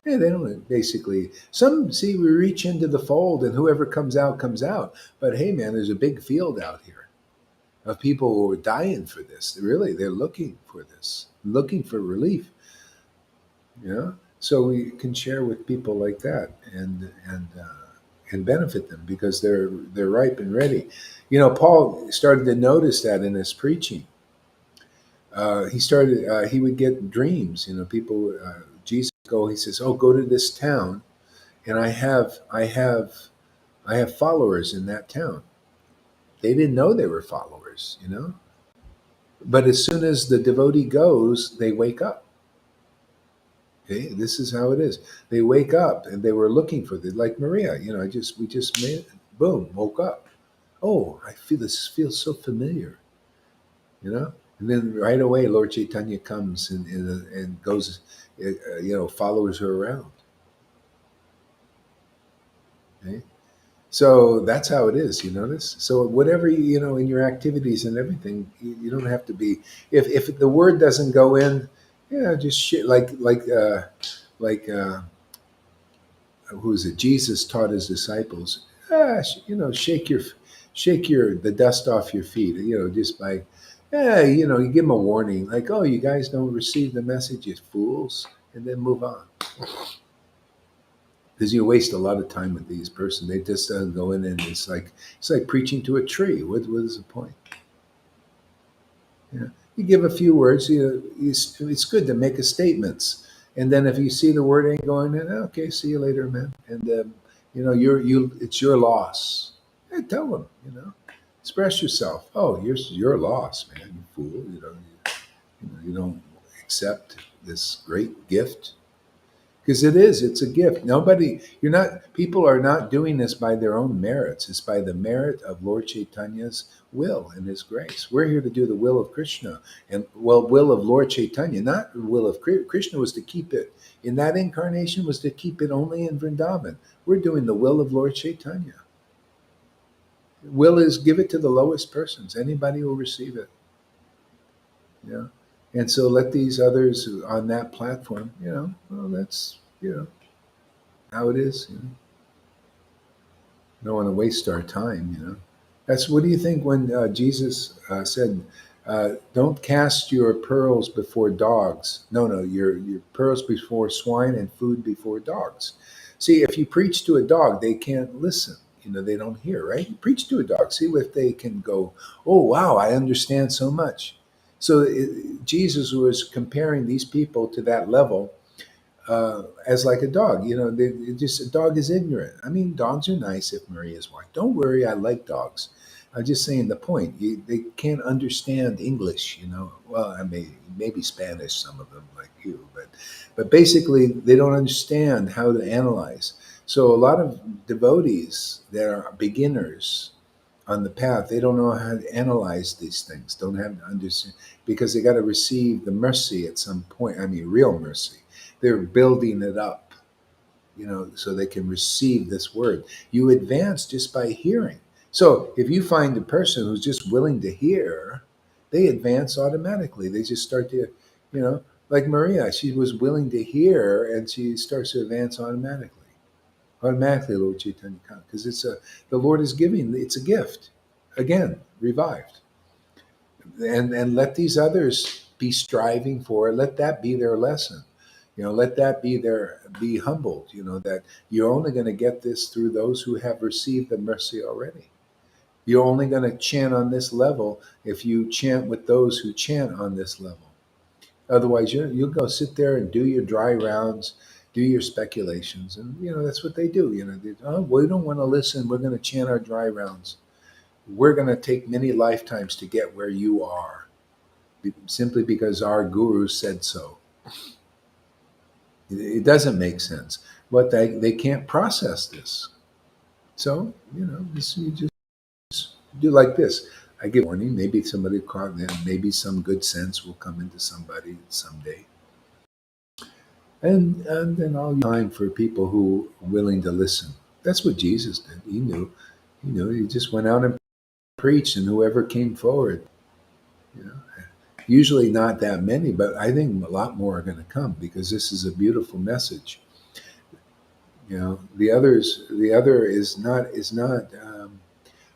Yeah, they don't basically. Some see we reach into the fold, and whoever comes out comes out. But hey, man, there's a big field out here of people who are dying for this. They're looking for this, looking for relief. So we can share with people like that and benefit them because they're ripe and ready. Paul started to notice that in his preaching. He would get dreams. People. Jesus go. He says, "Oh, go to this town, and I have followers in that town." They didn't know they were followers. But as soon as the devotee goes, they wake up. Okay, this is how it is. They wake up and they were looking for like Maria. We just made it. Boom, woke up. Oh, I feel this feels so familiar. And then right away, Lord Caitanya comes and goes, follows her around. Okay? So that's how it is. You notice. So whatever in your activities and everything, you don't have to be. If the word doesn't go in, just shit like who is it? Jesus taught his disciples, shake the dust off your feet, just by, you give them a warning, like, oh, you guys don't receive the message, you fools, and then move on. Because you waste a lot of time with these persons. They just go in and it's like preaching to a tree. What is the point? You give a few words. It's good to make a statements, and then if you see the word ain't going, then okay, see you later, man. And it's your loss. Hey, tell them, express yourself. Oh, your loss, man. You fool. You don't accept this great gift. Because it's a gift. People are not doing this by their own merits. It's by the merit of Lord Chaitanya's will and his grace. We're here to do the will of Krishna and will of Lord Chaitanya, not the will of Krishna was to keep it. In that incarnation was to keep it only in Vrindavan. We're doing the will of Lord Chaitanya. Will is give it to the lowest persons. Anybody will receive it. And so let these others on that platform, well, that's, how it is. Don't want to waste our time. That's what do you think when Jesus said, "Don't cast your pearls before dogs." No, your pearls before swine and food before dogs. See, if you preach to a dog, they can't listen. They don't hear, right? You preach to a dog, see if they can go, "Oh, wow, I understand so much." So Jesus was comparing these people to that level as like a dog. A dog is ignorant. I mean, dogs are nice if Maria's white. Don't worry, I like dogs. I'm just saying the point. They can't understand English. Well, I mean, maybe Spanish. Some of them, like you, but basically, they don't understand how to analyze. So a lot of devotees that are beginners on the path, they don't know how to analyze these things. Don't have to understand because they got to receive the mercy at some point. I mean, real mercy. They're building it up, so they can receive this word. You advance just by hearing. So if you find a person who's just willing to hear, they advance automatically. They just start to, like Maria, she was willing to hear and she starts to advance automatically. Automatically, Lord Chaitanya comes because the Lord is giving. It's a gift, again, revived, and let these others be striving for it. Let that be their lesson. Let that be humbled, that you're only going to get this through those who have received the mercy already. You're only going to chant on this level if you chant with those who chant on this level. Otherwise, you'll go sit there and do your dry rounds, do your speculations, and that's what they do. Oh, we don't want to listen. We're going to chant our dry rounds. We're going to take many lifetimes to get where you are, simply because our guru said so. It doesn't make sense, but they can't process this. So you just do like this. I give warning. Maybe somebody caught them. Maybe some good sense will come into somebody someday. And then I'll use time for people who are willing to listen. That's what Jesus did. He knew. He just went out and preached, and whoever came forward, you know, usually not that many, but I think a lot more are going to come because this is a beautiful message. The other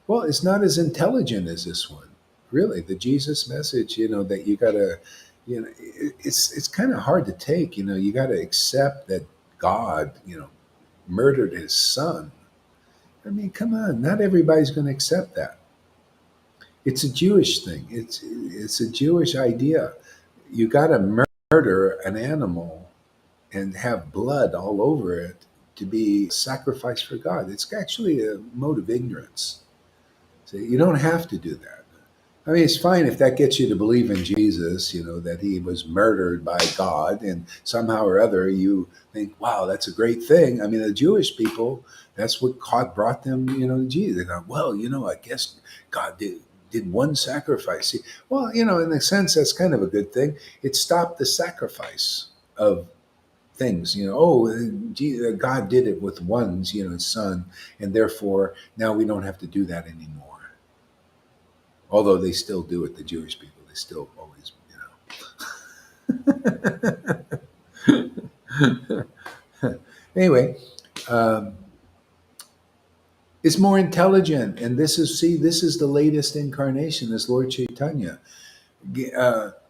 well, it's not as intelligent as this one. Really, the Jesus message, that you gotta, it's kind of hard to take. You got to accept that God, murdered his son. I mean, come on, not everybody's going to accept that. It's a Jewish thing. It's a Jewish idea. You got to murder an animal and have blood all over it to be sacrificed for God. It's actually a mode of ignorance. So you don't have to do that. I mean, it's fine if that gets you to believe in Jesus, that he was murdered by God, and somehow or other you think, wow, that's a great thing. I mean, the Jewish people, that's what God brought them, to Jesus. They go, well, I guess God did one sacrifice. Well, in a sense, that's kind of a good thing. It stopped the sacrifice of things. God did it with one's, his son, and therefore now we don't have to do that anymore. Although they still do it, the Jewish people, they still always, Anyway, um, it's more intelligent, and this is the latest incarnation, this Lord Caitanya,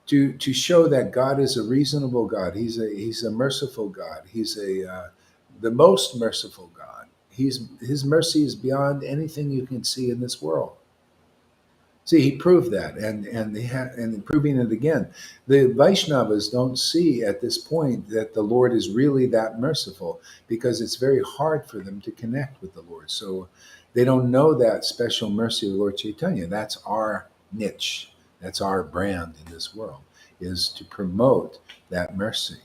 to show that God is a reasonable God. He's a merciful God. He's the most merciful God. His mercy is beyond anything you can see in this world. See, he proved that, and proving it again. The Vaishnavas don't see at this point that the Lord is really that merciful because it's very hard for them to connect with the Lord. So they don't know that special mercy of Lord Chaitanya. That's our niche. That's our brand in this world, is to promote that mercy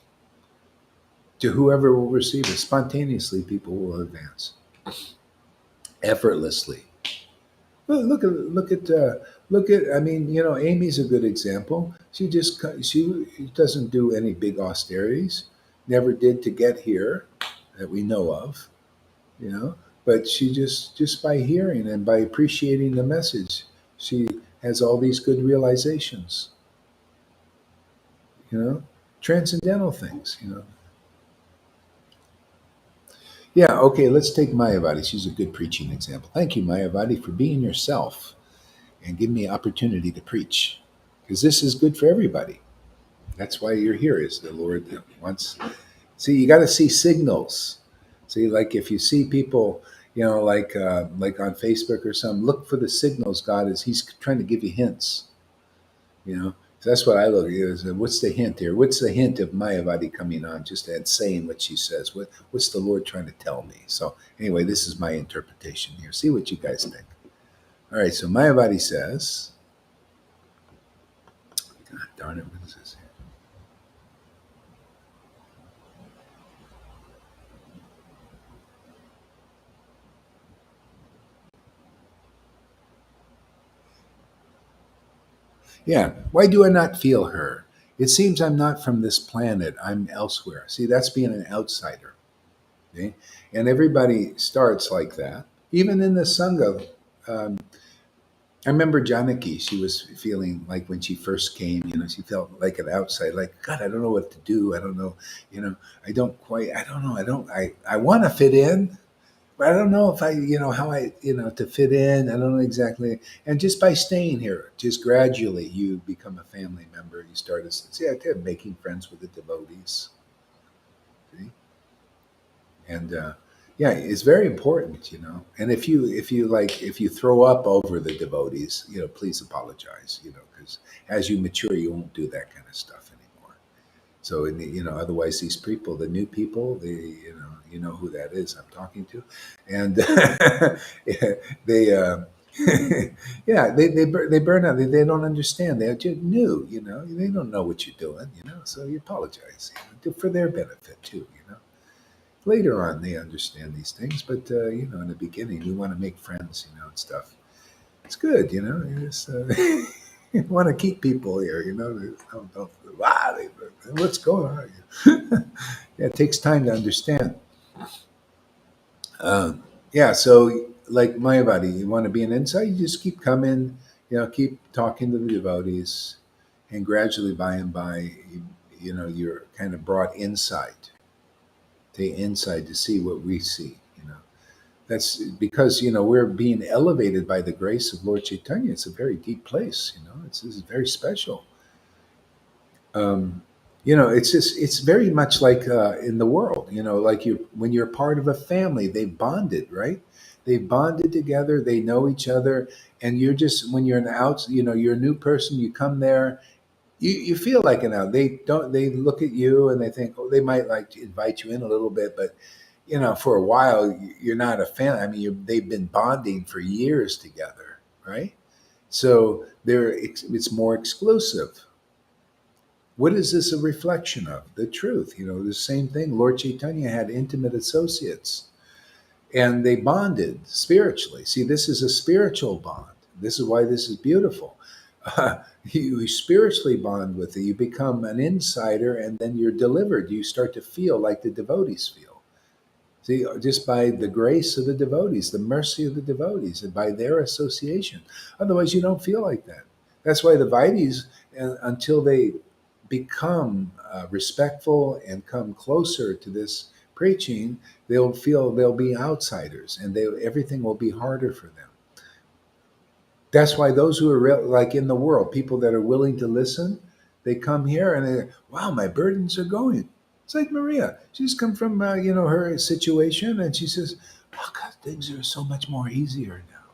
to whoever will receive it. Spontaneously, people will advance effortlessly. Well, look at. I mean, Amy's a good example. She doesn't do any big austerities. Never did to get here, that we know of. You know, but she just by hearing and by appreciating the message, she has all these good realizations. You know, transcendental things. Yeah. Okay. Let's take Mayavadi. She's a good preaching example. Thank you, Mayavadi, for being yourself and give me an opportunity to preach, because this is good for everybody. That's why you're here, is the Lord that wants. See, you got to see signals. See, like if you see people, like on Facebook or something, look for the signals. God is He's trying to give you hints. So that's what I look at. Is what's the hint here? What's the hint of Mayavadi coming on, just and saying what she says? What's the Lord trying to tell me? So anyway, this is my interpretation here. See what you guys think. All right. So Mayavadi says, God darn it, what is this here? Yeah. Why do I not feel her? It seems I'm not from this planet. I'm elsewhere. See, that's being an outsider. Okay? And everybody starts like that. Even in the Sangha, um, I remember Janaki, she was feeling like when she first came, she felt like an outside, like, God, I don't know what to do. I don't know, I don't know. I want to fit in, but I don't know if how to fit in. I don't know exactly. And just by staying here, just gradually you become a family member. You start to see, making friends with the devotees. See? And yeah, it's very important, and if you throw up over the devotees, please apologize, because as you mature you won't do that kind of stuff anymore. So otherwise these people, the new people, you know who that is I'm talking to, and they yeah, they burn out. They don't understand. They're just new, they don't know what you're doing, so you apologize, for their benefit too. Later on they understand these things, but in the beginning you want to make friends, and stuff. It's good, you just you want to keep people here, don't wow, what's going on here? Yeah, it takes time to understand. Yeah, so like Mayavadi, you want to be an insight, you just keep coming, keep talking to the devotees, and gradually by and by you're kind of brought insight to see what we see. That's because we're being elevated by the grace of Lord Chaitanya. It's a very deep place. This is very special. Um, it's very much like in the world. Like when you're part of a family, they bonded, right? They bonded together. They know each other, and you're just when you're an out. You're a new person. You come there. You feel like an out. They don't. They look at you and they think, oh, they might like to invite you in a little bit, but for a while, you're not a fan. I mean, they've been bonding for years together, right? So it's more exclusive. What is this a reflection of? The truth. The same thing. Lord Chaitanya had intimate associates, and they bonded spiritually. See, this is a spiritual bond. This is why this is beautiful. You spiritually bond with it. You become an insider, and then you're delivered. You start to feel like the devotees feel. See, just by the grace of the devotees, the mercy of the devotees, and by their association. Otherwise, you don't feel like that. That's why the Vaidis, until they become respectful and come closer to this preaching, they'll feel they'll be outsiders, and everything will be harder for them. That's why those who are like in the world, people that are willing to listen, they come here and they, wow, my burdens are going. It's like Maria. She's come from her situation, and she says, "Oh God, things are so much more easier now."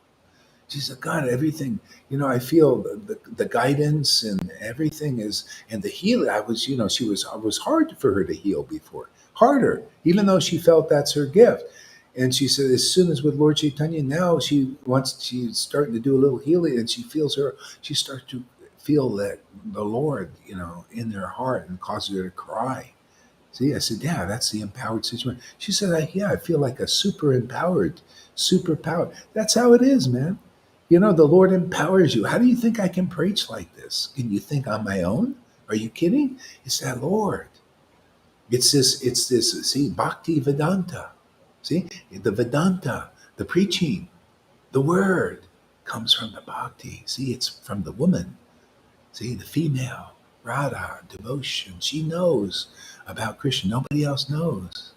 She said, "God, everything, I feel the guidance and everything is, and the healing. I was, it was hard for her to heal before, harder, even though she felt that's her gift." And she said, as soon as with Lord Chaitanya, now she's starting to do a little healing, and she starts to feel that the Lord, in her heart, and causes her to cry. See, I said, yeah, that's the empowered situation. She said, yeah, I feel like a super empowered, super powered. That's how it is, man. The Lord empowers you. How do you think I can preach like this? Can you think on my own? Are you kidding? It's that Lord. It's this, see, Bhakti Vedanta. See, the Vedanta, the preaching, the word comes from the Bhakti. See, it's from the woman. See, the female, Radha, devotion. She knows about Krishna. Nobody else knows.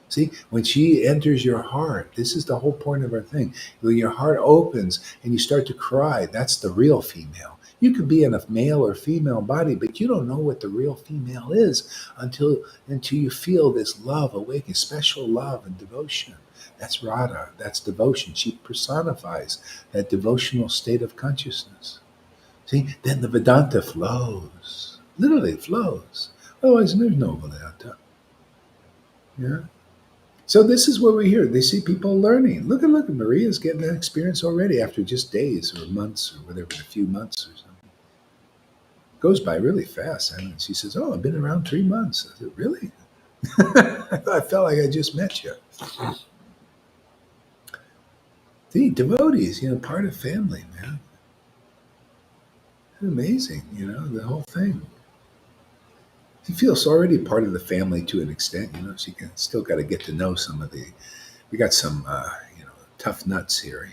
See, when she enters your heart, this is the whole point of our thing. When your heart opens and you start to cry, that's the real female. You could be in a male or female body, but you don't know what the real female is until you feel this love awaken, special love and devotion. That's Radha. That's devotion. She personifies that devotional state of consciousness. See, then the Vedanta flows. Literally flows. Otherwise, there's no Vedanta. Yeah. So this is what we hear. They see people learning. Look, Maria's getting that experience already after just days or months or whatever, a few months or something. It goes by really fast. I mean, she says, "Oh, I've been around 3 months." I said, "Really?" I felt like I just met you. The devotees, part of family, man. Amazing, the whole thing. She feels already part of the family to an extent. She can still got to get to know some of the. We got some, tough nuts here.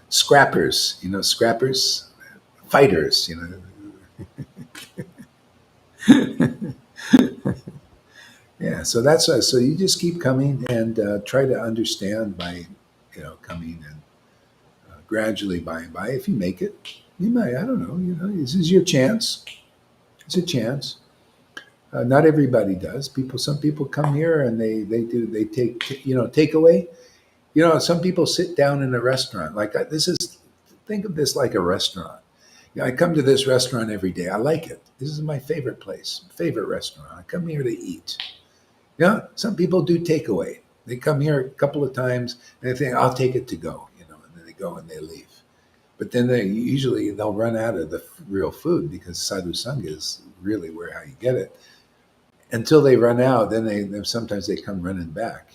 Scrappers, scrappers, fighters. Yeah. So that's so you just keep coming and try to understand by, coming and gradually by and by. If you make it, you might. I don't know. This is your chance. It's a chance. Not everybody does. Some people come here and they take takeaway. Some people sit down in a restaurant. Think of this like a restaurant. I come to this restaurant every day. I like it. This is my favorite place, favorite restaurant. I come here to eat. Yeah, some people do takeaway. They come here a couple of times and they think, I'll take it to go, and then they go and they leave. But then they'll run out of the real food because sadhu sangha is really where how you get it. Until they run out, then sometimes they come running back.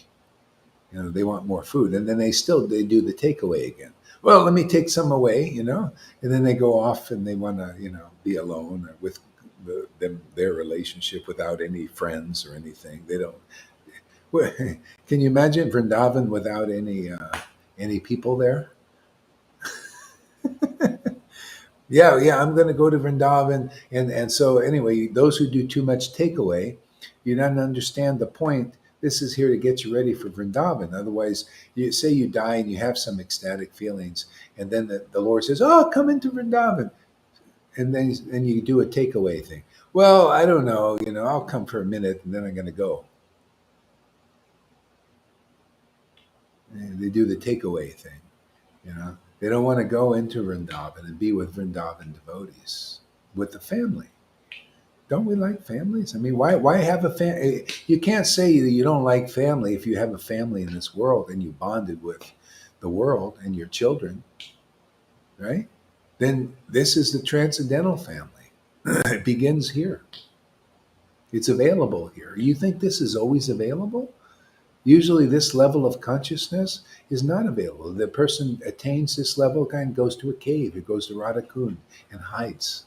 They want more food, and then they do the takeaway again. Well, let me take some away, and then they go off and they want to be alone or with their relationship without any friends or anything. They don't. Well, can you imagine Vrindavan without any people there? Yeah, yeah, I'm going to go to Vrindavan, and so anyway, those who do too much takeaway, you don't understand the point. This is here to get you ready for Vrindavan. Otherwise, you say you die and you have some ecstatic feelings, and then the Lord says, "Oh, come into Vrindavan," and you do a takeaway thing. Well, I don't know, I'll come for a minute and then I'm going to go. And they do the takeaway thing. They don't want to go into Vrindavan and be with Vrindavan devotees, with the family. Don't we like families? I mean, why have a family? You can't say that you don't like family if you have a family in this world and you bonded with the world and your children, right? Then this is the transcendental family. It begins here. It's available here. You think this is always available? Usually, this level of consciousness is not available. The person attains this level, kind of goes to a cave, it goes to Radhakund and hides.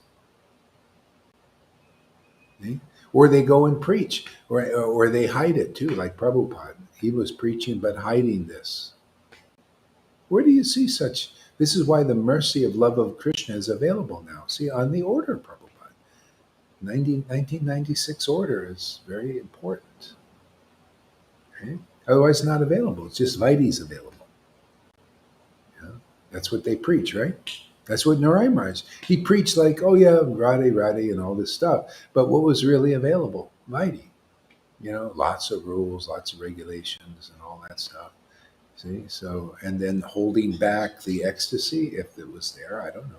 See? Or they go and preach, or they hide it too, like Prabhupada. He was preaching but hiding this. Where do you see such? This is why the mercy of love of Krishna is available now. See, on the order, Prabhupada. 1996 order is very important. Okay? Otherwise, not available. It's just Vaidi's available. Yeah? That's what they preach, right? That's what Narayan Maharaj. He preached like, oh yeah, Radhe, Radhe, and all this stuff. But what was really available? Vaidi. Lots of rules, lots of regulations, and all that stuff. See, so and then holding back the ecstasy if it was there. I don't know.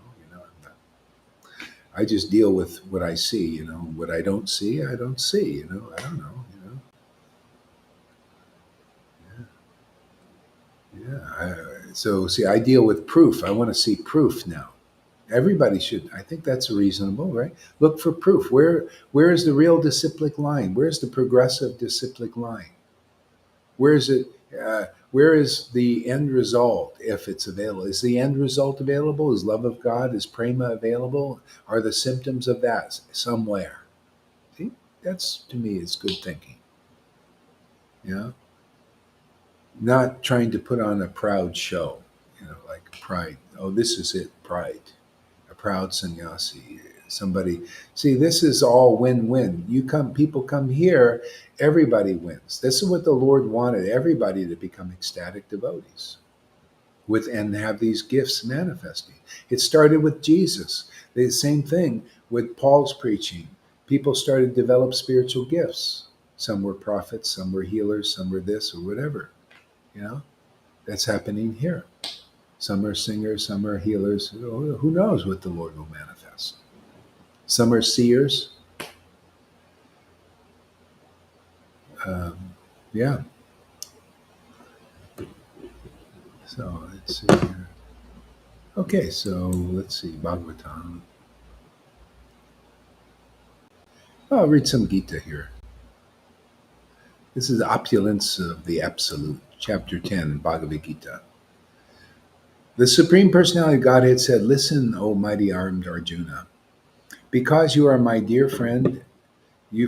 I just deal with what I see. What I don't see, I don't see. I don't know. Yeah. So see, I deal with proof. I want to see proof now. Everybody should. I think that's reasonable, right? Look for proof. Where is the real disciplic line? Where's the progressive disciplic line? Where is it? Where is the end result if it's available? Is the end result available? Is love of God? Is prema available? Are the symptoms of that somewhere? See, that's to me is good thinking. Yeah, not trying to put on a proud show. Like pride. Oh, this is it, pride. A proud sannyasi. Somebody see this is all win-win. People come here, everybody wins. This is what the Lord wanted, everybody to become ecstatic devotees with and have these gifts manifesting. It started with Jesus. The same thing with Paul's preaching. People started to develop spiritual gifts. Some were prophets, some were healers, some were this or whatever. That's happening here. Some are singers, some are healers. Who knows what the Lord will manifest? Some are seers. Yeah. So let's see here. Okay, so let's see. Bhagavatam. I'll read some Gita here. This is Opulence of the Absolute, Chapter 10, Bhagavad Gita. The Supreme Personality of Godhead said, "Listen, O mighty armed Arjuna. Because you are my dear friend,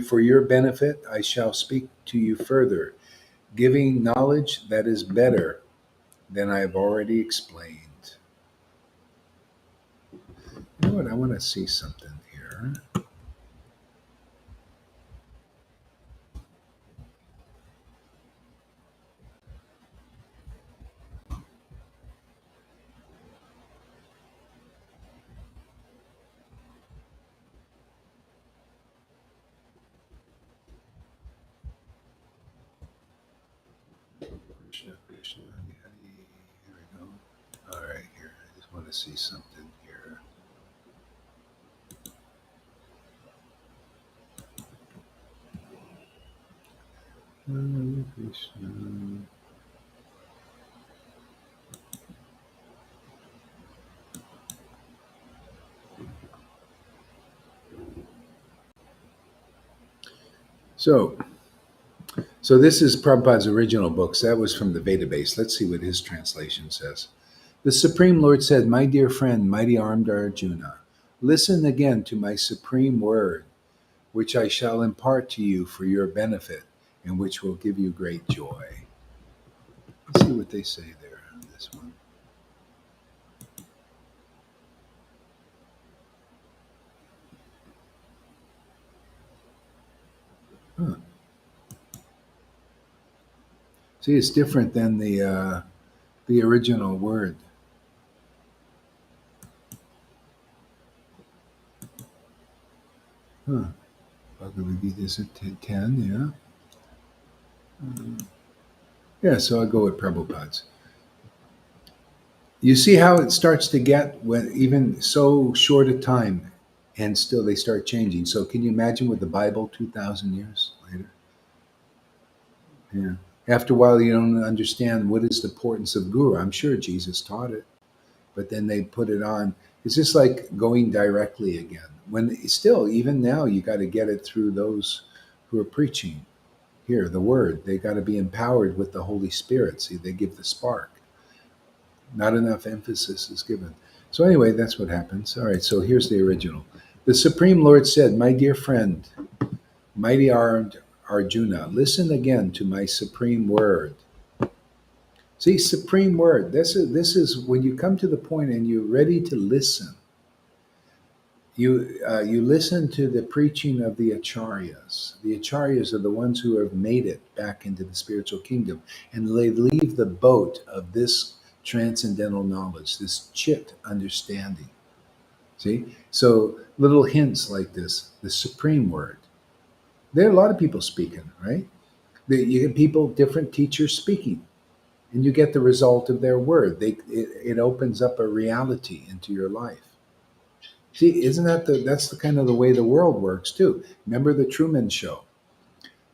for your benefit, I shall speak to you further, giving knowledge that is better than I have already explained." You know what? I want to see something here. see something here. Hare Krishna. So this is Prabhupada's original books. That was from the Vedabase. Let's see what his translation says. The Supreme Lord said, "My dear friend, mighty armed Arjuna, listen again to my supreme word, which I shall impart to you for your benefit, and which will give you great joy." Let's see what they say there on this one. Huh. See, it's different than the original word. Huh. Bhagavad Gita is at 10, yeah. Yeah, so I'll go with Prabhupada's. You see how it starts to get when even so short a time, and still they start changing. So can you imagine with the Bible 2,000 years later? Yeah. After a while, you don't understand what is the importance of guru. I'm sure Jesus taught it, but then they put it on. It's just like going directly again. When still, even now, you got to get it through those who are preaching here the word. They got to be empowered with the Holy Spirit. See, they give the spark. Not enough emphasis is given. So anyway, that's what happens. All right. So here's the original. The Supreme Lord said, "My dear friend, mighty armed Arjuna, listen again to my supreme word." See, supreme word. This is when you come to the point and you're ready to listen. You listen to the preaching of the acharyas. The acharyas are the ones who have made it back into the spiritual kingdom, and they leave the boat of this transcendental knowledge, this chit understanding. See, so little hints like this, the supreme word. There are a lot of people speaking, right? You get people, different teachers speaking, and you get the result of their word. It opens up a reality into your life. See, isn't that's the kind of the way the world works too? Remember the Truman Show?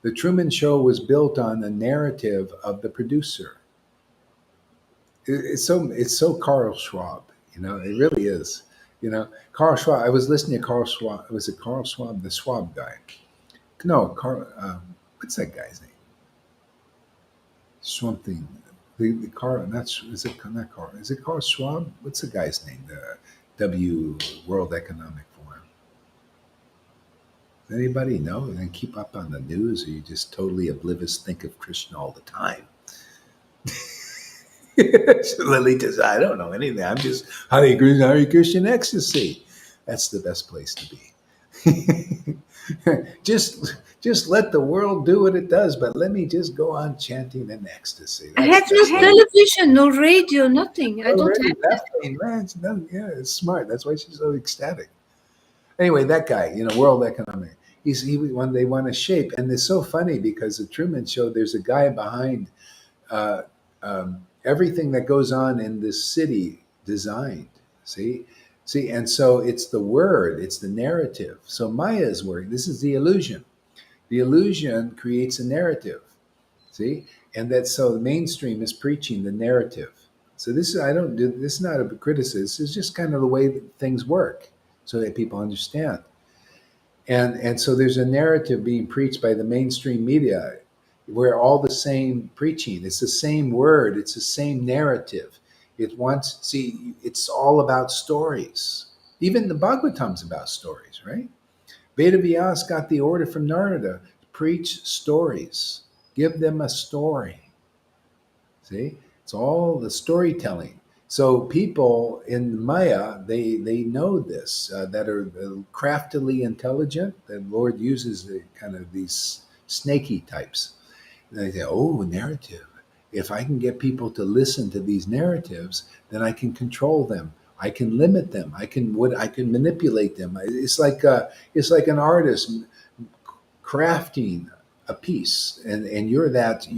The Truman Show was built on the narrative of the producer. It's so Carl Schwab, it really is. Carl Schwab. I was listening to Carl Schwab. Was it Carl Schwab, the Schwab guy? No, Carl. What's that guy's name? Something. The Carl. That's is it not Carl? Is it Carl Schwab? What's the guy's name? The World Economic Forum. Does anybody know? And then keep up on the news, or you just totally oblivious, think of Krishna all the time. Lily says, "I don't know anything. I'm just Hare Krishna ecstasy." That's the best place to be. just let the world do what it does, but let me just go on chanting in ecstasy. I have no television, no radio, nothing. I don't already have that. nothing. Man, yeah, it's smart. That's why she's so ecstatic. Anyway, that guy, World Economic. When they want to shape, and it's so funny because the Truman Show. There's a guy behind uh, everything that goes on in this city designed. See, and so it's the word, it's the narrative. So Maya is working. This is the illusion. The illusion creates a narrative. See, and that so the mainstream is preaching the narrative. So this is I don't do this is not a criticism. This is just kind of the way that things work, so that people understand. And so there's a narrative being preached by the mainstream media where all the same preaching, it's the same word, it's the same narrative. It's all about stories. Even the Bhagavatam's about stories, right? Veda Vyas got the order from Narada: preach stories, give them a story. See, it's all the storytelling. So people in Maya, they know this, that are craftily intelligent. The Lord uses the kind of these snaky types. And they say, "Oh, narrative. If I can get people to listen to these narratives, then I can control them. I can limit them. I can manipulate them. It's like an artist crafting a piece, and you're that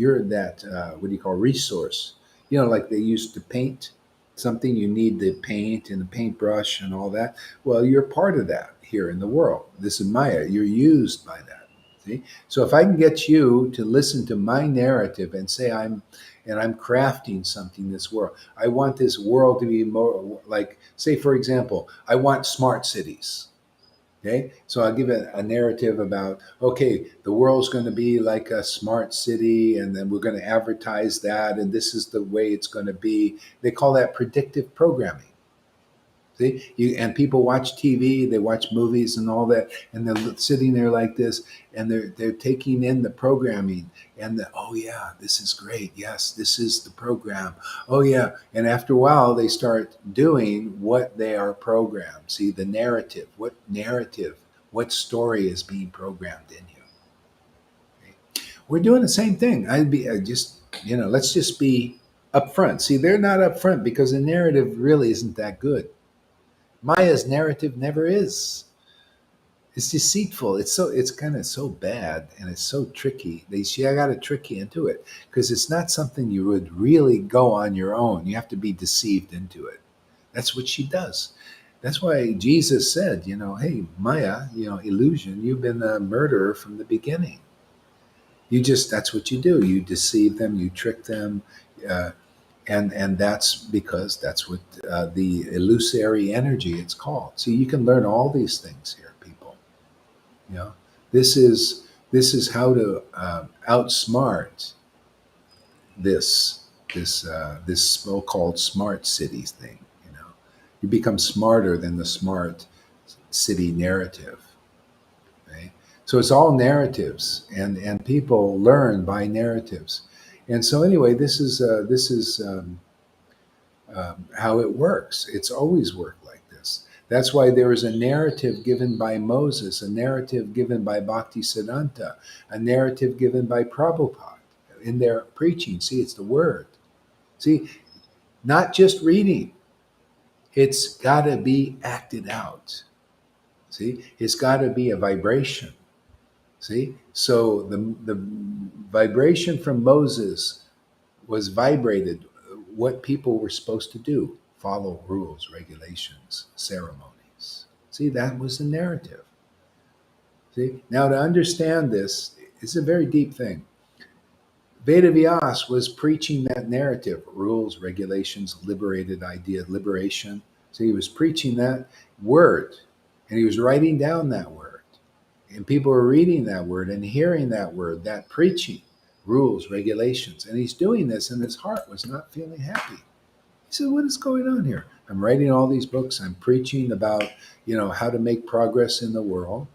what do you call resource, like they used to paint. something, you need the paint and the paintbrush and all that. Well, you're part of that here in the world. This is Maya. You're used by that. See? So if I can get you to listen to my narrative and say I'm crafting something in this world. I want this world to be more like, say, for example, I want smart cities. Okay, so I'll give a narrative about, okay, the world's going to be like a smart city, and then we're going to advertise that, and this is the way it's going to be. They call that predictive programming. See, and people watch TV, they watch movies and all that, and they're sitting there like this, and they're taking in the programming, and oh yeah, this is great. Yes, this is the program. Oh yeah, and after a while, they start doing what they are programmed. See, the narrative, what story is being programmed in you. Okay? We're doing the same thing. I just let's just be upfront. See, they're not upfront because the narrative really isn't that good. Maya's narrative never is. It's deceitful. It's kind of so bad and it's so tricky. She got to trick you into it because it's not something you would really go on your own. You have to be deceived into it. That's what she does. That's why Jesus said, hey, Maya, illusion, you've been a murderer from the beginning. That's what you do. You deceive them, you trick them. Uh, and that's because that's what the illusory energy it's called. So you can learn all these things here, people. You know, this is how to outsmart this so-called smart cities thing. You become smarter than the smart city narrative. Right? So it's all narratives, and people learn by narratives. And so anyway, this is how it works. It's always worked like this. That's why there is a narrative given by Moses, a narrative given by Bhaktisiddhanta, a narrative given by Prabhupada in their preaching. See, it's the word. See, not just reading. It's got to be acted out. See, it's got to be a vibration. See, so the vibration from Moses was vibrated what people were supposed to do, follow rules, regulations, ceremonies. See, that was the narrative. See, now to understand this is a very deep thing. Vedavyas was preaching that narrative, rules, regulations, liberated idea, liberation. So he was preaching that word, and he was writing down that word. And people were reading that word and hearing that word, that preaching, rules, regulations. And he's doing this, and his heart was not feeling happy. He said, what is going on here? I'm writing all these books. I'm preaching about, how to make progress in the world.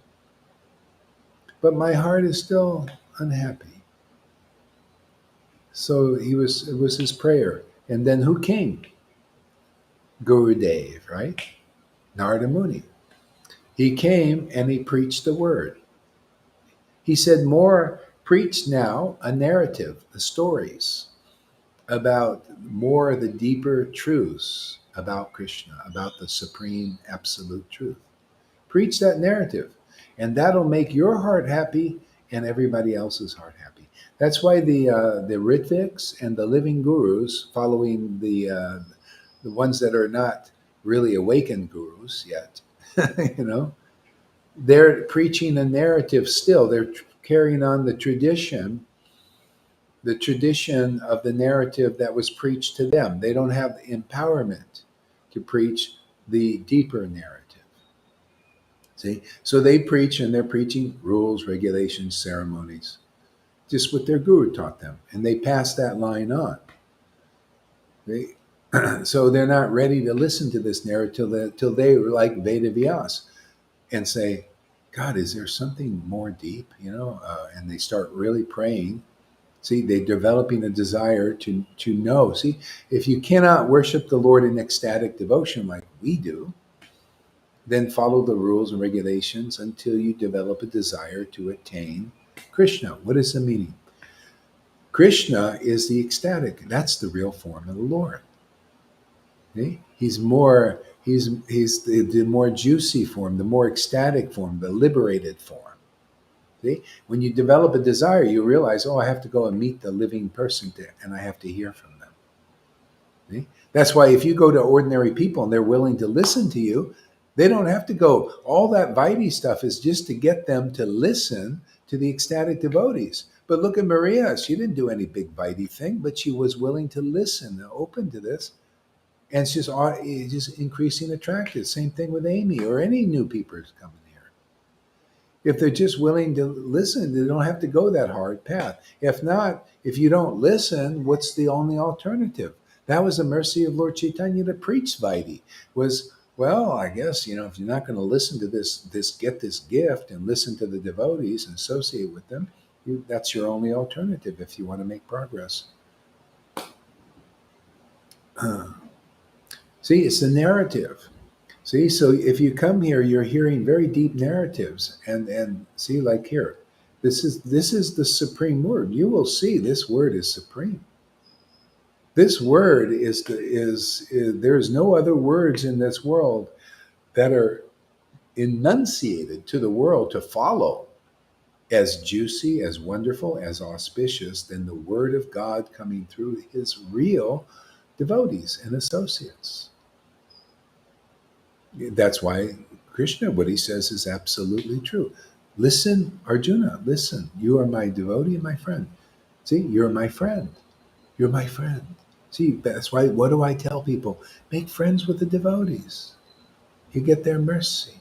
But my heart is still unhappy. So it was his prayer. And then who came? Gurudev, right? Narada Muni. He came and he preached the word. He said, more preach now a narrative, the stories about more the deeper truths about Krishna, about the supreme absolute truth. Preach that narrative, and that'll make your heart happy and everybody else's heart happy. That's why the Ritviks and the living gurus, following the ones that are not really awakened gurus yet, you know, they're preaching a narrative still. They're carrying on the tradition of the narrative that was preached to them. They don't have the empowerment to preach the deeper narrative. See? So they preach, and they're preaching rules, regulations, ceremonies, just what their guru taught them. And they pass that line on. So they're not ready to listen to this narrative till they were like Veda Vyas and say, God, is there something more deep? And they start really praying. See, they're developing a desire to know. See, if you cannot worship the Lord in ecstatic devotion like we do, then follow the rules and regulations until you develop a desire to attain Krishna. What is the meaning? Krishna is the ecstatic. That's the real form of the Lord. See? He's the more juicy form, the more ecstatic form, the liberated form. See? When you develop a desire, you realize, I have to go and meet the living person and I have to hear from them. See? That's why if you go to ordinary people and they're willing to listen to you, they don't have to go. All that Vaidhi stuff is just to get them to listen to the ecstatic devotees. But look at Maria. She didn't do any big Vaidhi thing, but she was willing to listen, open to this. And it's just increasing attractive. Same thing with Amy or any new people coming here. If they're just willing to listen, they don't have to go that hard path. If not, if you don't listen, what's the only alternative? That was the mercy of Lord Caitanya to preach Vaidhi. Was, well, I guess, if you're not going to listen to this get this gift and listen to the devotees and associate with them, that's your only alternative if you want to make progress. See, it's the narrative. See, so if you come here, you're hearing very deep narratives, and see, like here, this is the supreme word. You will see this word is supreme. This word is there is no other words in this world that are enunciated to the world to follow as juicy, as wonderful, as auspicious than the word of God coming through his real devotees and associates. That's why Krishna, what he says is absolutely true. Listen, Arjuna, listen. You are my devotee and my friend. See, you're my friend. You're my friend. See, that's why, what do I tell people? Make friends with the devotees. You get their mercy.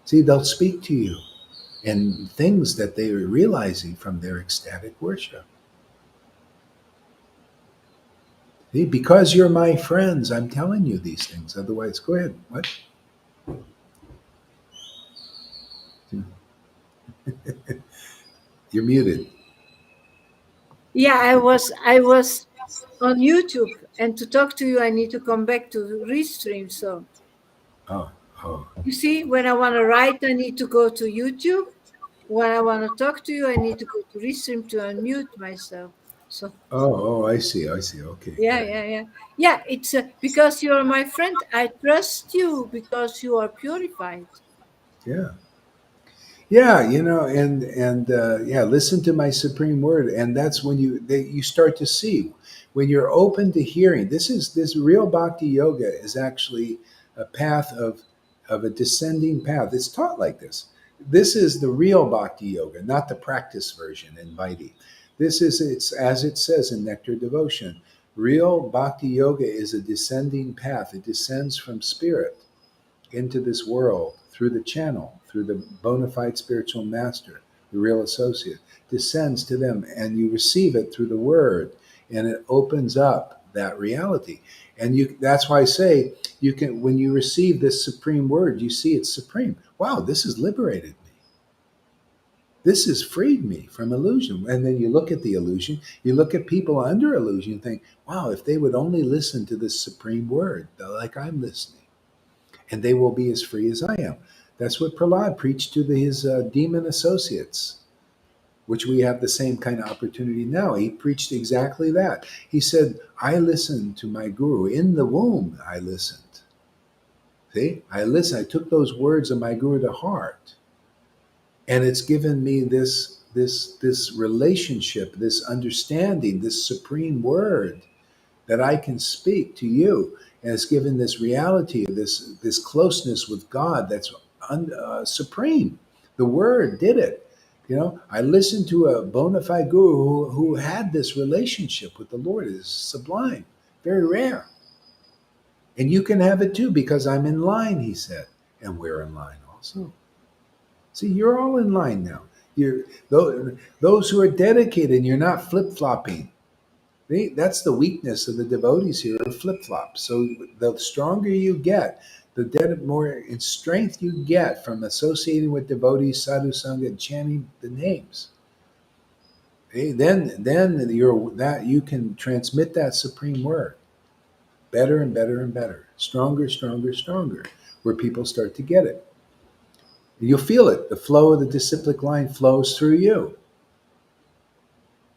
See, they'll speak to you and things that they are realizing from their ecstatic worship. See, because you're my friends, I'm telling you these things. Otherwise, go ahead. What? You're muted. Yeah, I was on YouTube, and to talk to you, I need to come back to the Restream. So Oh, oh, you see, when I want to write, I need to go to YouTube. When I want to talk to you, I need to go to Restream to unmute myself. So oh, I see. I see. Okay. yeah, yeah, yeah, yeah. It's because you are my friend. I trust you because you are purified. Yeah. Yeah, yeah, listen to my supreme word, and that's when you start to see when you're open to hearing. This real bhakti yoga is actually a path of a descending path. It's taught like this. This is the real bhakti yoga, not the practice version in Vaidhi. It's as it says in Nectar Devotion. Real bhakti yoga is a descending path. It descends from spirit into this world through the channel, through the bona fide spiritual master, the real associate, descends to them, and you receive it through the word, and it opens up that reality. And that's why I say you can, when you receive this supreme word, you see it's supreme. Wow, this has liberated me. This has freed me from illusion. And then you look at the illusion, you look at people under illusion and think, wow, if they would only listen to this supreme word, like I'm listening, and they will be as free as I am. That's what Prahlad preached to his demon associates, which we have the same kind of opportunity now. He preached exactly that. He said, I listened to my guru. In the womb, I listened. See, I listened. I took those words of my guru to heart. And it's given me this relationship, this understanding, this supreme word that I can speak to you, and it's given this reality of this closeness with God that's supreme. The Word did it. I listened to a bona fide guru who had this relationship with the Lord. It is sublime, very rare, and you can have it too because I'm in line. He said, and we're in line also. See, you're all in line now. You're those who are dedicated. And you're not flip flopping. That's the weakness of the devotees here, flip flop. So the stronger you get, more in strength you get from associating with devotees, sadhu sangha, and chanting the names. Then you can transmit that supreme word better and better and better, stronger, stronger, stronger, where people start to get it. You'll feel it. The flow of the disciplic line flows through you,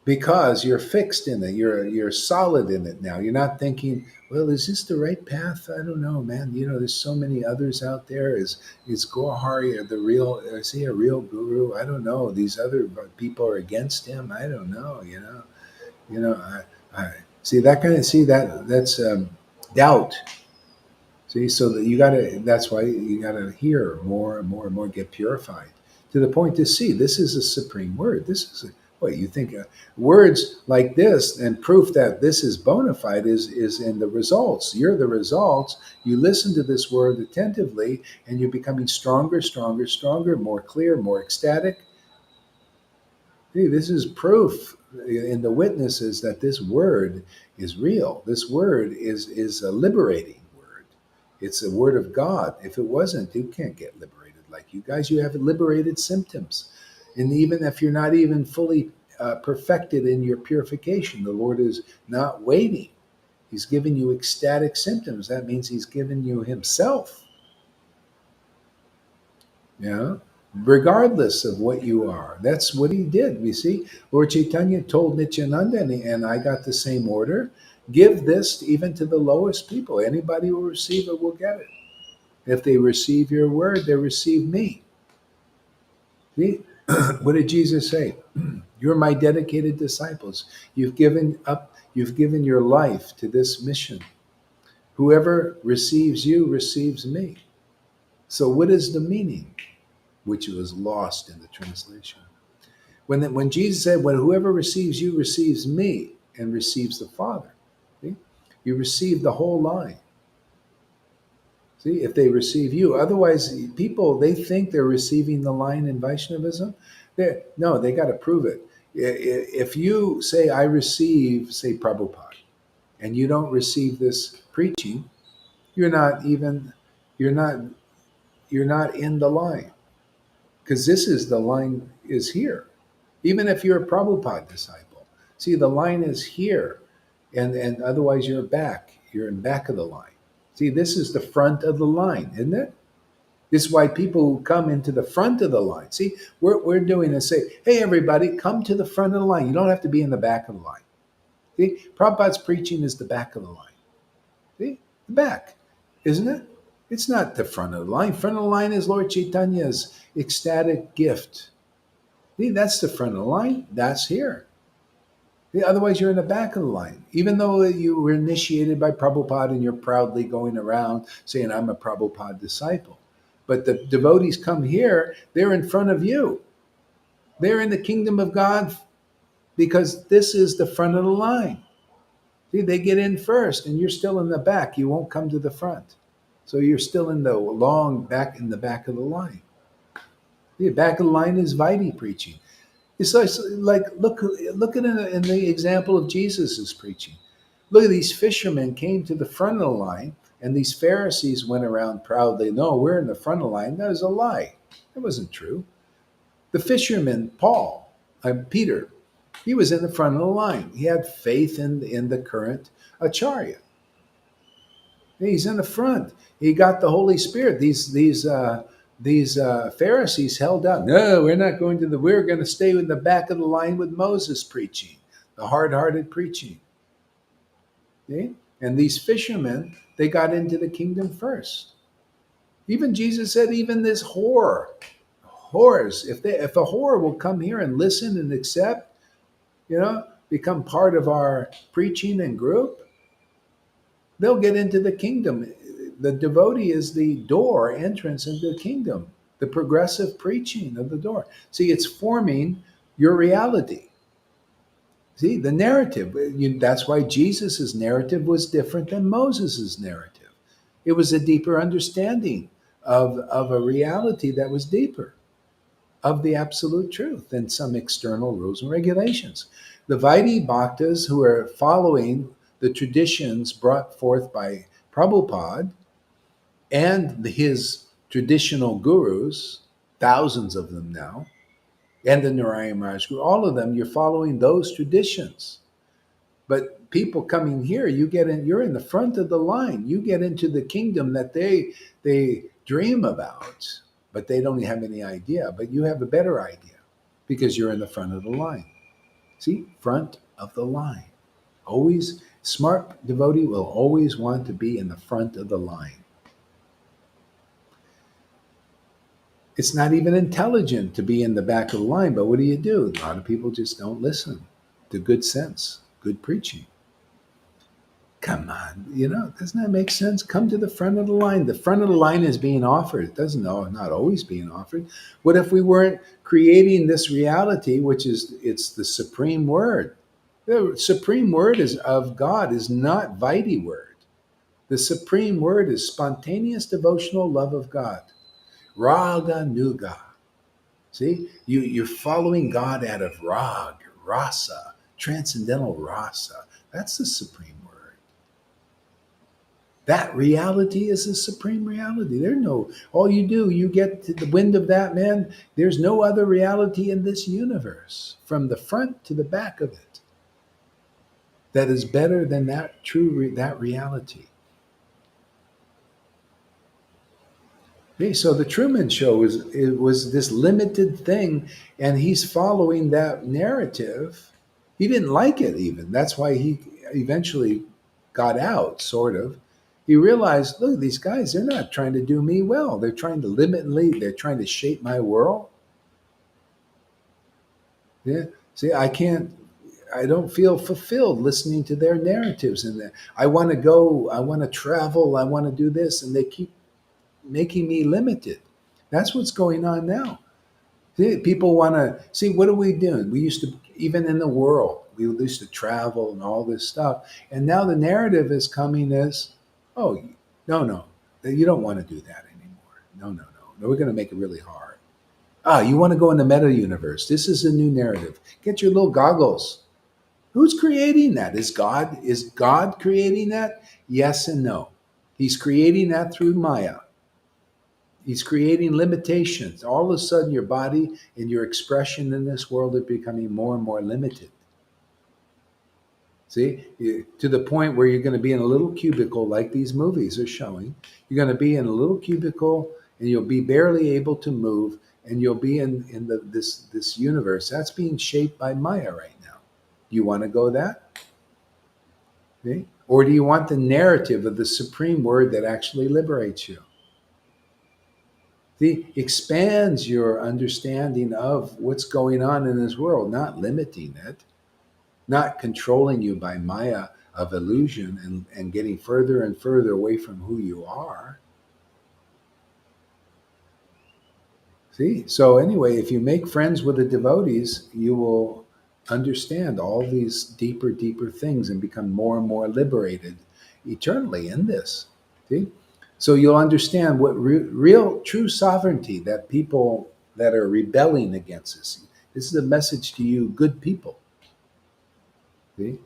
because you're fixed in it. You're solid in it now. You're not thinking, well, is this the right path? I don't know, man. There's so many others out there. Is Gohari the real? Is he a real guru? I don't know. These other people are against him. I don't know. See that kind of that's doubt. See, so that you gotta. That's why you gotta hear more and more and more. Get purified to the point to see this is a supreme word. This is what you think. Words like this and proof that this is bona fide is in the results. You're the results. You listen to this word attentively, and you're becoming stronger, stronger, stronger, more clear, more ecstatic. See, this is proof in the witnesses that this word is real. This word is a liberating word. It's a word of God. If it wasn't, you can't get liberated like you guys. You have liberated symptoms, and even if you're not even fully perfected in your purification, the Lord is not waiting. He's giving you ecstatic symptoms. That means He's given you Himself. Yeah, regardless of what you are. That's what He did. You see, Lord Chaitanya told Nityananda, and I got the same order: give this even to the lowest people. Anybody who will receive it will get it. If they receive your word, they receive me. See, what did Jesus say? You're my dedicated disciples. You've given up. You've given your life to this mission. Whoever receives you receives me. So, what is the meaning? Which was lost in the translation. When Jesus said, "When whoever receives you receives me and receives the Father," see? You receive the whole line. See, if they receive you, otherwise, people they think they're receiving the line in Vaishnavism. No, they got to prove it. If you say, "I receive," say Prabhupada, and you don't receive this preaching, you're not even, you're not, you're not in the line because this is the line is here. Even if you're a Prabhupada disciple. See, the line is here, and otherwise you're back. You're in back of the line. See, this is the front of the line, isn't it? This is why people who come into the front of the line. See, we're doing is say, hey, everybody, come to the front of the line. You don't have to be in the back of the line. See, Prabhupada's preaching is the back of the line. See, the back, isn't it? It's not the front of the line. Front of the line is Lord Chaitanya's ecstatic gift. See, that's the front of the line. That's here. Yeah, otherwise, you're in the back of the line. Even though you were initiated by Prabhupada and you're proudly going around saying, I'm a Prabhupada disciple. But the devotees come here, they're in front of you. They're in the kingdom of God because this is the front of the line. See, they get in first and you're still in the back. You won't come to the front. So you're still in the long back, in the back of the line. The back of the line is Vaidhi preaching. It's like look at it in the example of Jesus's preaching. Look at these fishermen came to the front of the line, and these Pharisees went around proudly. No, we're in the front of the line. That was a lie. That wasn't true. The fisherman Peter, he was in the front of the line. He had faith in the current acharya. He's in the front. He got the Holy Spirit. These Pharisees held out. No, we're not going to the. We're going to stay in the back of the line with Moses preaching, the hard-hearted preaching. See? And these fishermen, they got into the kingdom first. Even Jesus said, even this whores, if a whore will come here and listen and accept, become part of our preaching and group, they'll get into the kingdom. The devotee is the door entrance into the kingdom, the progressive preaching of the door. See, it's forming your reality. See, the narrative. That's why Jesus' narrative was different than Moses' narrative. It was a deeper understanding of a reality that was deeper, of the absolute truth than some external rules and regulations. The Vaidhi Bhaktas who are following the traditions brought forth by Prabhupada and his traditional gurus, thousands of them now, and the Narayan Maharaj Guru, all of them, you're following those traditions. But people coming here, you're in the front of the line. You get into the kingdom that they dream about, but they don't have any idea. But you have a better idea because you're in the front of the line. See, front of the line. Always, smart devotee will always want to be in the front of the line. It's not even intelligent to be in the back of the line, but what do? A lot of people just don't listen to good sense, good preaching. Come on, doesn't that make sense? Come to the front of the line. The front of the line is being offered. It doesn't know, not always being offered. What if we weren't creating this reality, which is it's the supreme word? The supreme word is of God is not Vidi word. The supreme word is spontaneous devotional love of God. Raga Nuga. See, you're following God out of rag, rasa, transcendental rasa. That's the supreme word. That reality is the supreme reality. There's no, all you do, you get to the wind of that, man. There's no other reality in this universe, from the front to the back of it, that is better than that that reality. Okay, so the Truman Show was this limited thing, and he's following that narrative. He didn't like it even. That's why he eventually got out, sort of. He realized, look, these guys, they're not trying to do me well. They're trying to limit me. They're trying to shape my world. Yeah. See, I don't feel fulfilled listening to their narratives. And I want to go, I want to travel, I want to do this. And they keep making me limited. That's what's going on now. People want to see, what are we doing? We used to, even in the world, we used to travel and all this stuff. And now the narrative is coming as, oh, no, you don't want to do that anymore. No, we're going to make it really hard. Ah, you want to go in the meta universe. This is a new narrative. Get your little goggles. Who's creating that? Is God creating that? Yes and no. He's creating that through Maya. He's creating limitations. All of a sudden, your body and your expression in this world are becoming more and more limited. See, to the point where you're going to be in a little cubicle, like these movies are showing. You're going to be in a little cubicle, and you'll be barely able to move, and you'll be in this universe that's being shaped by Maya right now. Do you want to go that? See? Or do you want the narrative of the supreme word that actually liberates you? Expands your understanding of what's going on in this world, not limiting it, not controlling you by Maya of illusion and getting further and further away from who you are. See? So, anyway, if you make friends with the devotees, you will understand all these deeper, deeper things and become more and more liberated eternally in this. See? So you'll understand what real, true sovereignty, that people that are rebelling against this. This is a message to you, good people. See,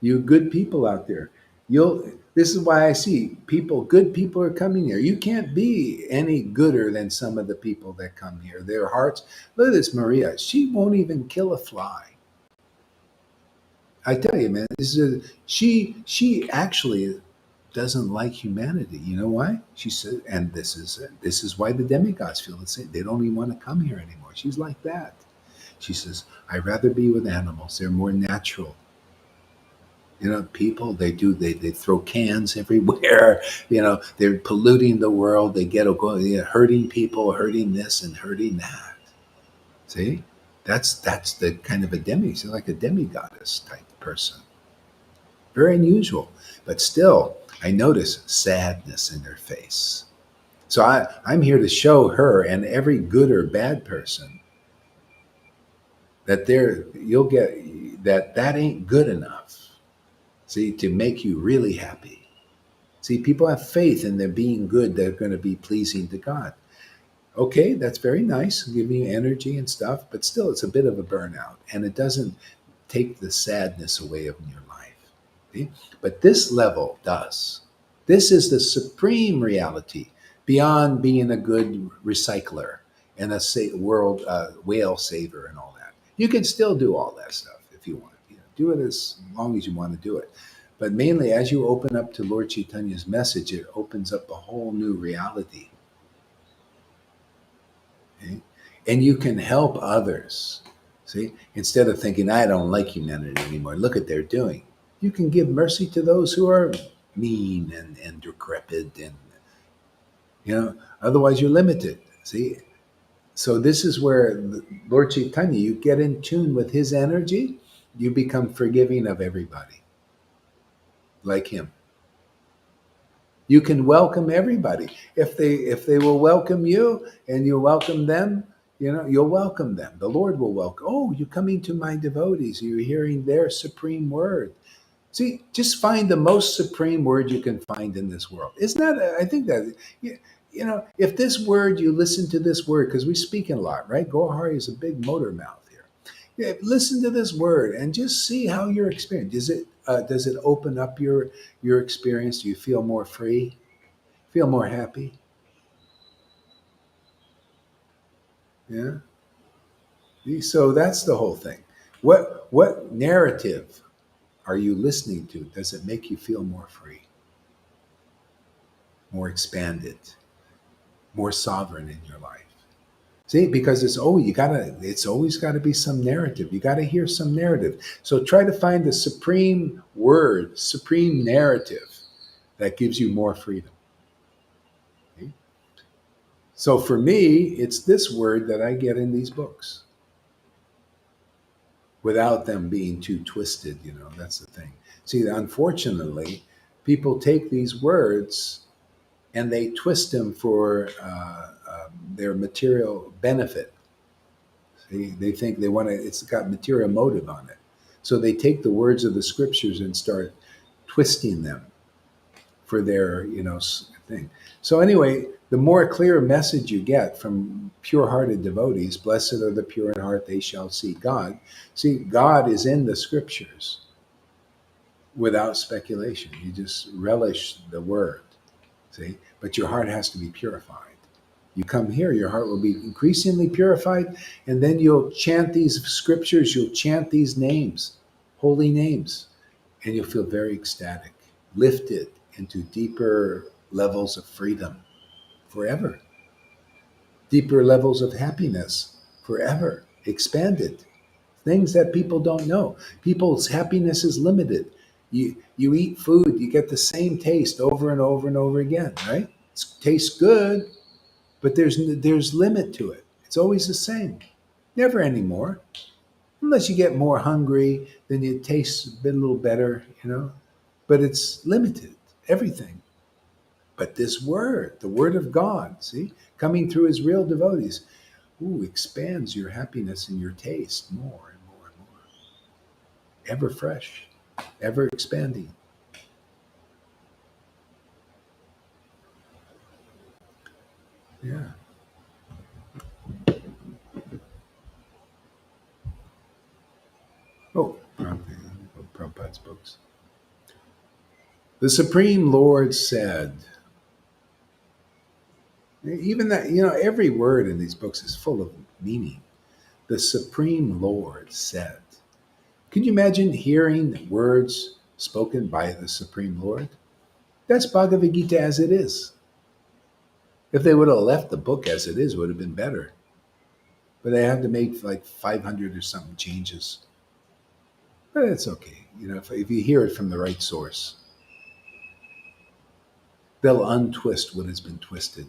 you good people out there. You'll. This is why I see people. Good people are coming here. You can't be any gooder than some of the people that come here. Their hearts. Look at this, Maria. She won't even kill a fly. I tell you, man. She actually doesn't like humanity. You know why? She said, and this is why the demigods feel the same. They don't even want to come here anymore. She's like that. She says, I'd rather be with animals. They're more natural. People, they throw cans everywhere. They're polluting the world. They get hurting people, hurting this and hurting that. See, that's the kind of a she's like a demigoddess type person. Very unusual, but still, I notice sadness in their face. So I'm here to show her and every good or bad person that you'll get that ain't good enough. See, to make you really happy. See, people have faith in their being good, they're going to be pleasing to God. Okay, that's very nice, giving you energy and stuff, but still it's a bit of a burnout, and it doesn't take the sadness away from your life. See? But this level does. This is the supreme reality beyond being a good recycler and a world whale saver and all that. You can still do all that stuff if you want. Do it as long as you want to do it. But mainly, as you open up to Lord Caitanya's message, it opens up a whole new reality. Okay? And you can help others. See, instead of thinking, I don't like humanity anymore, look at they're doing. You can give mercy to those who are mean and decrepit, and otherwise you're limited. See, so this is where Lord Caitanya, you get in tune with his energy, you become forgiving of everybody, like him. You can welcome everybody. If they will welcome you and you welcome them, you'll welcome them. The Lord will welcome. Oh, you're coming to my devotees. You're hearing their supreme word. See, just find the most supreme word you can find in this world. Isn't that? I think that if this word, you listen to this word, because we speak a lot, right? Gohari is a big motor mouth here. Yeah, listen to this word and just see how your experience. Does it open up your experience? Do you feel more free? Feel more happy? Yeah. So that's the whole thing. What narrative are you listening to? Does it make you feel more free, more expanded, more sovereign in your life? See, because it's always gotta be some narrative. You gotta hear some narrative. So try to find the supreme word, supreme narrative that gives you more freedom. Okay? So for me, it's this word that I get in these books without them being too twisted, that's the thing. See, unfortunately, people take these words and they twist them for their material benefit. They think they want to, it's got material motive on it. So they take the words of the scriptures and start twisting them for their, thing. So anyway, the more clear message you get from pure-hearted devotees, blessed are the pure in heart, they shall see God. See, God is in the scriptures without speculation. You just relish the word, see? But your heart has to be purified. You come here, your heart will be increasingly purified, and then you'll chant these scriptures, you'll chant these names, holy names, and you'll feel very ecstatic, lifted into deeper levels of freedom forever, deeper levels of happiness forever, expanded. Things that people don't know. People's happiness is limited. You eat food, you get the same taste over and over and over again, right? It tastes good, but there's limit to it. It's always the same, never anymore. Unless you get more hungry, then it tastes a little better, But it's limited. Everything. But this word, the word of God, see, coming through his real devotees, expands your happiness and your taste more and more and more. Ever fresh, ever expanding. Yeah. Oh, Prabhupada's books. The Supreme Lord said, even that, every word in these books is full of meaning. The Supreme Lord said. Can you imagine hearing words spoken by the Supreme Lord? That's Bhagavad Gita as it is. If they would have left the book as it is, it would have been better. But they had to make like 500 or something changes. But it's okay. If you hear it from the right source, they'll untwist what has been twisted.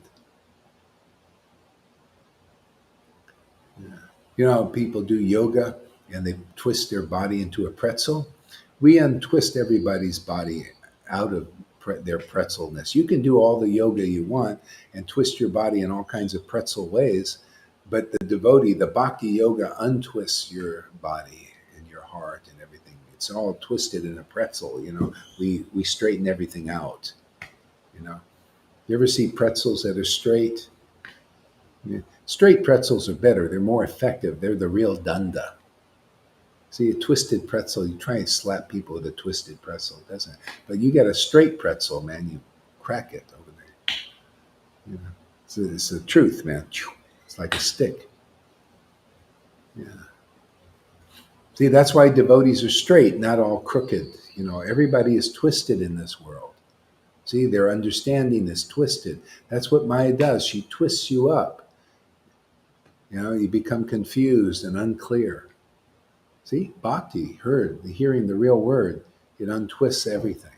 Yeah. People do yoga and they twist their body into a pretzel. We untwist everybody's body out of their pretzelness. You can do all the yoga you want and twist your body in all kinds of pretzel ways, but the devotee, the bhakti yoga untwists your body and your heart and everything. It's all twisted in a pretzel. We straighten everything out. You ever see pretzels that are straight? Yeah. Straight pretzels are better. They're more effective. They're the real danda. See, a twisted pretzel, you try and slap people with a twisted pretzel, it doesn't. But you get a straight pretzel, man, you crack it over there. It's the truth, man. It's like a stick. Yeah. See, that's why devotees are straight, not all crooked. Everybody is twisted in this world. See, their understanding is twisted. That's what Maya does. She twists you up. You become confused and unclear. See, bhakti, hearing the real word, it untwists everything.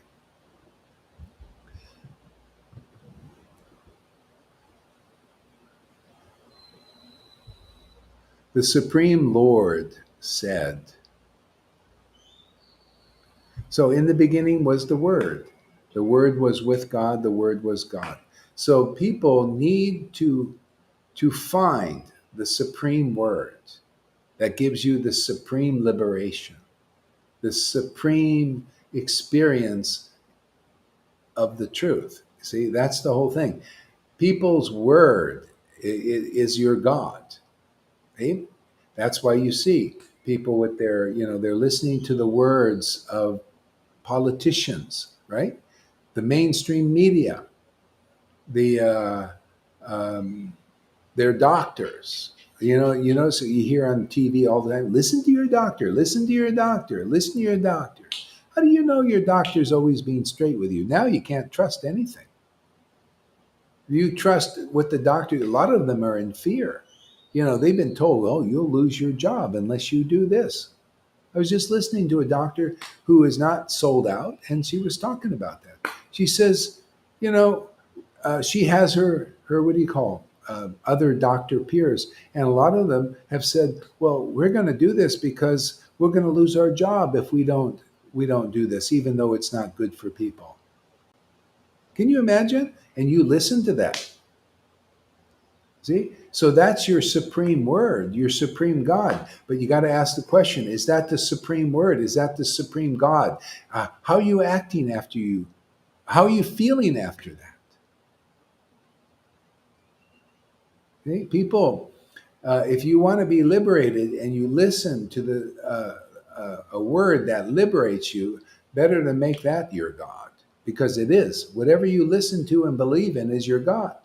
The Supreme Lord said, so in the beginning was the Word. The Word was with God. The Word was God. So people need to find the supreme word that gives you the supreme liberation, the supreme experience of the truth. See, that's the whole thing. People's word is your God. Right? That's why you see people with their, they're listening to the words of politicians, right? The mainstream media, the their doctors. So you hear on TV all the time, listen to your doctor, listen to your doctor, listen to your doctor. How do you know your doctor's always being straight with you? Now you can't trust anything. You trust what the doctor, a lot of them are in fear. They've been told, oh, you'll lose your job unless you do this. I was just listening to a doctor who is not sold out, and she was talking about that. She says, you know, she has her what do you call other doctor peers, and a lot of them have said, "Well, we're going to do this because we're going to lose our job if we don't do this, even though it's not good for people." Can you imagine? And you listen to that. See? So that's your supreme word, your supreme God. But you got to ask the question, is that the supreme word? Is that the supreme God? How are you acting after you? How are you feeling after that? See? People, if you want to be liberated and you listen to a word that liberates you, better to make that your God. Because it is. Whatever you listen to and believe in is your God.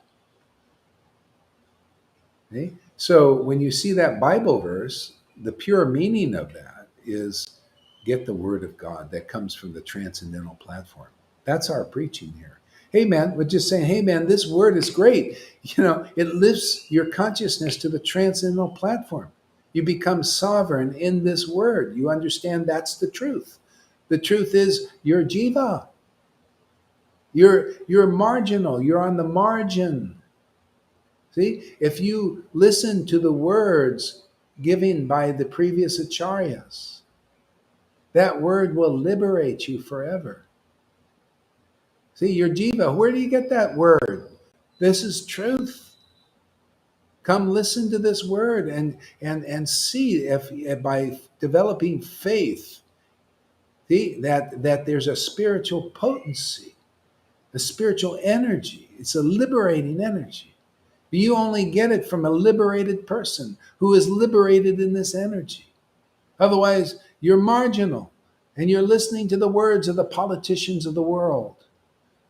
Okay? So when you see that Bible verse, the pure meaning of that is get the word of God that comes from the transcendental platform. That's our preaching here. Hey man, we're just saying, hey man, this word is great. It lifts your consciousness to the transcendental platform. You become sovereign in this word. You understand that's the truth. The truth is you're jiva. You're marginal. You're on the margin. See, if you listen to the words given by the previous acharyas, that word will liberate you forever. See, your jiva, where do you get that word? This is truth. Come listen to this word and see if by developing faith, see, that there's a spiritual potency, a spiritual energy. It's a liberating energy. You only get it from a liberated person who is liberated in this energy. Otherwise, you're marginal and you're listening to the words of the politicians of the world,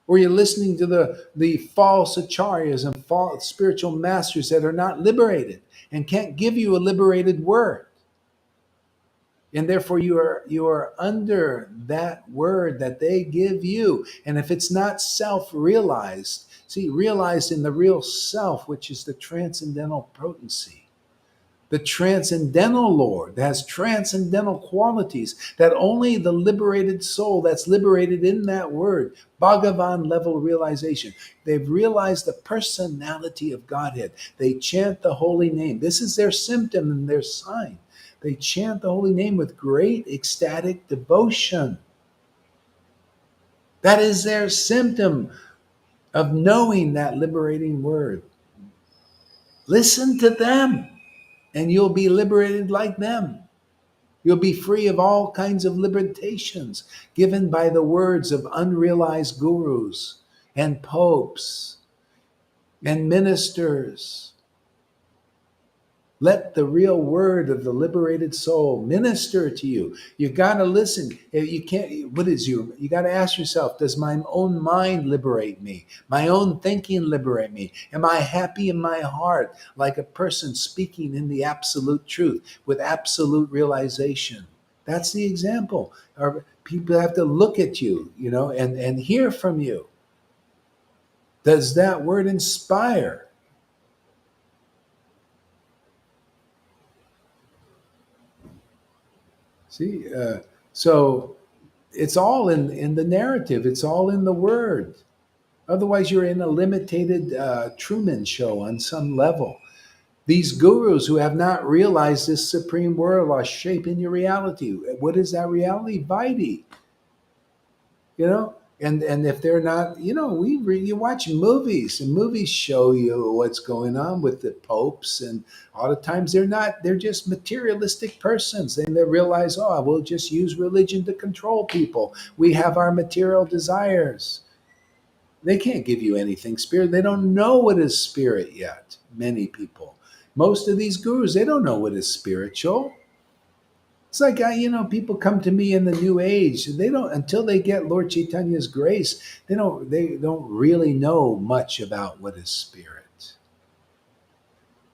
or you're listening to the false acharyas and false spiritual masters that are not liberated and can't give you a liberated word. And therefore you are under that word that they give you. And if it's not self-realized, see, realized in the real self, which is the transcendental potency, the transcendental Lord that has transcendental qualities that only the liberated soul that's liberated in that word, Bhagavan level realization. They've realized the personality of Godhead. They chant the holy name. This is their symptom and their sign. They chant the holy name with great ecstatic devotion. That is their symptom of knowing that liberating word. Listen to them, and you'll be liberated like them. You'll be free of all kinds of limitations given by the words of unrealized gurus and popes and ministers. Let the real word of the liberated soul minister to you. You got to listen. You can't, you got to ask yourself, does my own mind liberate me? My own thinking liberate me? Am I happy in my heart like a person speaking in the absolute truth with absolute realization? That's the example. People have to look at you, and hear from you. Does that word inspire? See, so it's all in the narrative. It's all in the word. Otherwise, you're in a limited Truman show on some level. These gurus who have not realized this supreme word are shaping your reality. What is that reality? Vaidhi. And if they're not, you watch movies, and movies show you what's going on with the popes, and a lot of times they're just materialistic persons, and they realize, oh, we'll just use religion to control people. We have our material desires. They can't give you anything spirit. They don't know what is spirit yet. Many people, most of these gurus, they don't know what is spiritual. It's like people come to me in the New Age. They don't, until they get Lord Chaitanya's grace. They don't really know much about what is spirit.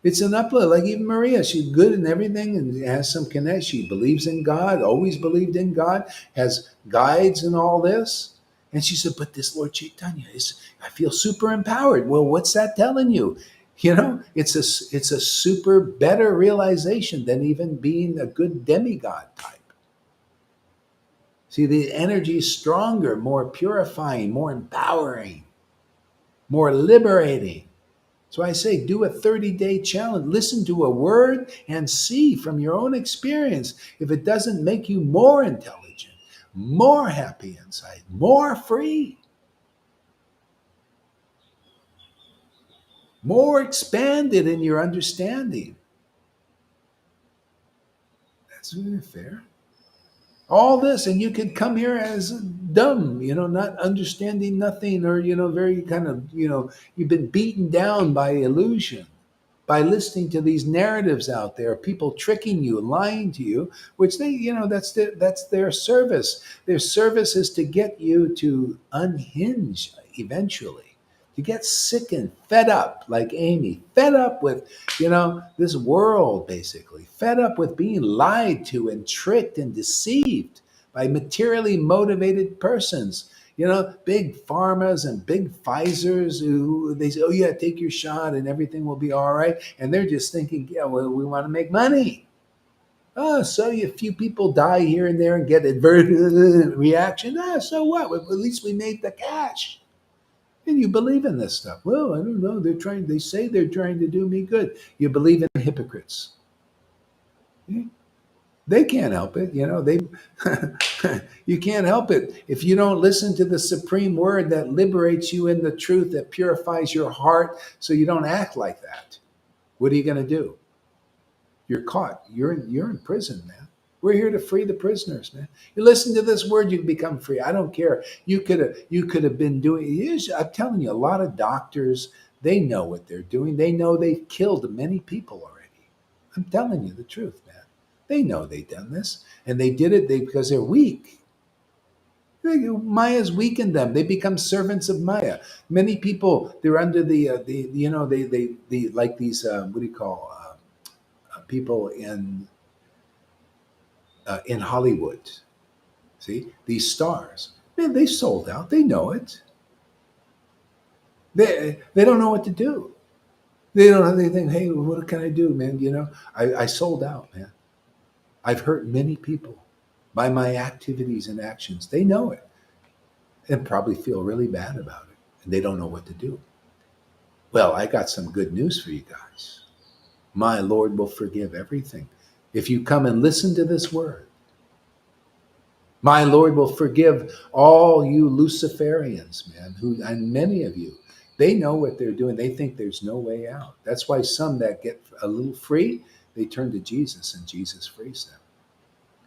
It's an uplift. Like even Maria, she's good in everything and has some connection. She believes in God, always believed in God, has guides and all this. And she said, "But this Lord Chaitanya I feel super empowered." Well, what's that telling you? It's a super better realization than even being a good demigod type. See, the energy is stronger, more purifying, more empowering, more liberating. So I say, do a 30-day challenge. Listen to a word and see from your own experience if it doesn't make you more intelligent, more happy inside, more free, more expanded in your understanding. That's really fair. All this, and you could come here as dumb, not understanding nothing, or very kind of, you've been beaten down by illusion, by listening to these narratives out there, people tricking you, lying to you, which that's their service. Their service is to get you to unhinge eventually, to get sick and fed up, like Amy, fed up with this world, basically fed up with being lied to and tricked and deceived by materially motivated persons. Big pharmas and big Pfizers who they say, "Oh yeah, take your shot and everything will be all right," and they're just thinking, "Yeah, well, we want to make money." Oh, so a few people die here and there and get adverse reaction. So what? Well, at least we made the cash. And you believe in this stuff. Well, I don't know. They say they're trying to do me good. You believe in hypocrites. They can't help it. They you can't help it. If you don't listen to the supreme word that liberates you in the truth, that purifies your heart so you don't act like that, what are you going to do? You're caught. You're in prison, man. We're here to free the prisoners, man. You listen to this word, you can become free. I don't care. You could have been doing. I'm telling you, a lot of doctors, they know what they're doing. They know they've killed many people already. I'm telling you the truth, man. They know they've done this, and they did it because they're weak. Maya's weakened them. They become servants of Maya. Many people, they're under they like these what do you call people in Hollywood. See, these stars, man, they sold out. They know it. They don't know what to do. They don't. They think, hey, what can I do, man? I sold out, man. I've hurt many people by my activities and actions. They know it and probably feel really bad about it, and they don't know what to do. Well, I got some good news for you guys. My Lord will forgive everything. If you come and listen to this word, my Lord will forgive all you Luciferians, man, and many of you. They know what they're doing. They think there's no way out. That's why some that get a little free, they turn to Jesus and Jesus frees them.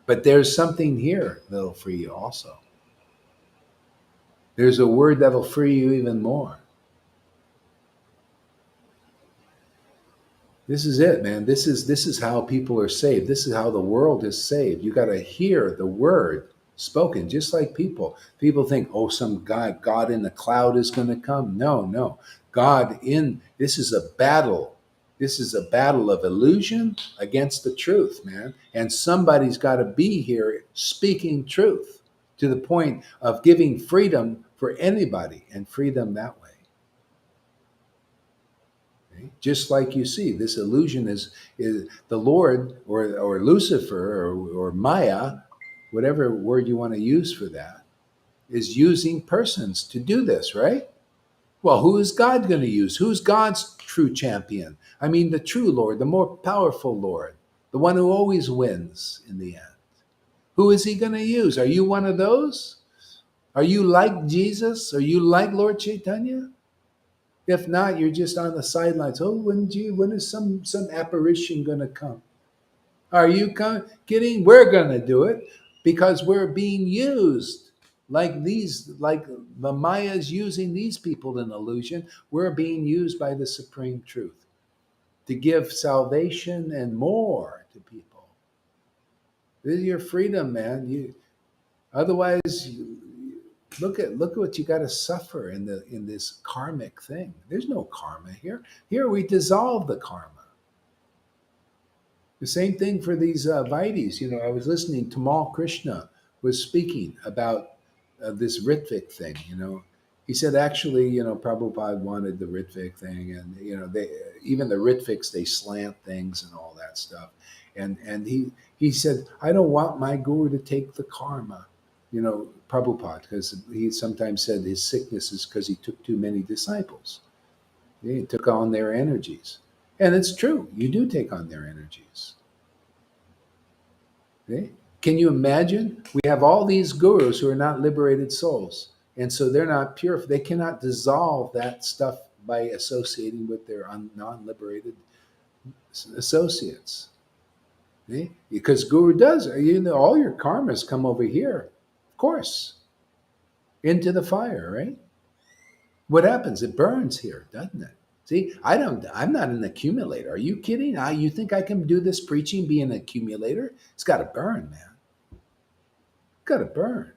But there's something here that'll free you also. There's a word that'll free you even more. This is it, man. This is how people are saved. This is how the world is saved. You got to hear the word spoken, just like people. People think, oh, some God in the cloud is going to come. No, no. This is a battle. This is a battle of illusion against the truth, man. And somebody's got to be here speaking truth to the point of giving freedom for anybody and free them that way. Okay? Just like you see, this illusion is the Lord or Lucifer or Maya, whatever word you want to use for that, is using persons to do this, right? Well, who is God going to use? Who's God's true champion? I mean, the true Lord, the more powerful Lord, the one who always wins in the end. Who is he going to use? Are you one of those? Are you like Jesus? Are you like Lord Caitanya? If not, you're just on the sidelines. Oh, when is some apparition going to come? Are you kidding? We're going to do it because we're being used like the Mayas using these people in illusion. We're being used by the Supreme Truth to give salvation and more to people. This is your freedom, man. Otherwise, look at what you got to suffer in this karmic thing. There's no karma here. Here we dissolve the karma. The same thing for these Vaidis. I was listening. Tamal Krishna was speaking about this Ritvik thing. He said actually, Prabhupada wanted the Ritvik thing, and they even the Ritviks they slant things and all that stuff. And he said, I don't want my guru to take the karma. Prabhupada, because he sometimes said his sickness is because he took too many disciples. He took on their energies. And it's true, you do take on their energies. Okay? Can you imagine? We have all these gurus who are not liberated souls. And so they're not pure. They cannot dissolve that stuff by associating with their non-liberated associates. Okay? Because guru does. All your karmas come over here. Of course. Into the fire, right? What happens? It burns here, doesn't it? See, I'm not an accumulator. Are you kidding? You think I can do this preaching, be an accumulator? It's got to burn, man. It's got to burn.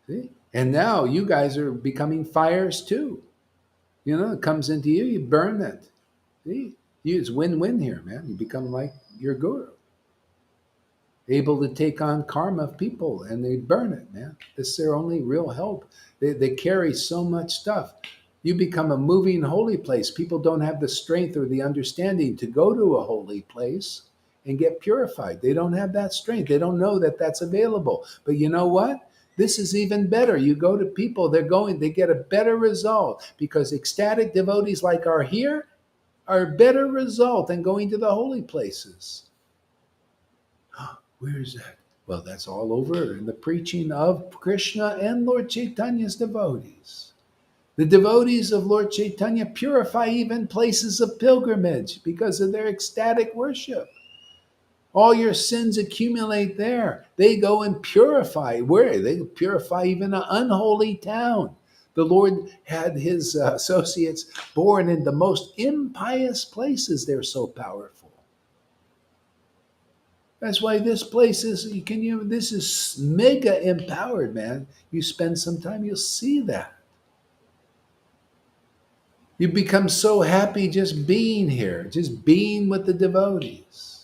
See? And now you guys are becoming fires too. It comes into you, you burn it. See? It's win-win here, man. You become like your guru. Able to take on karma of people and they burn it, man. It's their only real help. They carry so much stuff. You become a moving holy place. People don't have the strength or the understanding to go to a holy place and get purified. They don't have that strength. They don't know that that's available. But you know what? This is even better. You go to people, they get a better result because ecstatic devotees like are here are a better result than going to the holy places. Where is that? Well, that's all over in the preaching of Krishna and Lord Chaitanya's devotees. The devotees of Lord Caitanya purify even places of pilgrimage because of their ecstatic worship. All your sins accumulate there. They go and purify. Where? They purify even an unholy town. The Lord had his associates born in the most impious places. They're so powerful. That's why this place this is mega empowered, man. You spend some time, you'll see that. You become so happy just being here, just being with the devotees.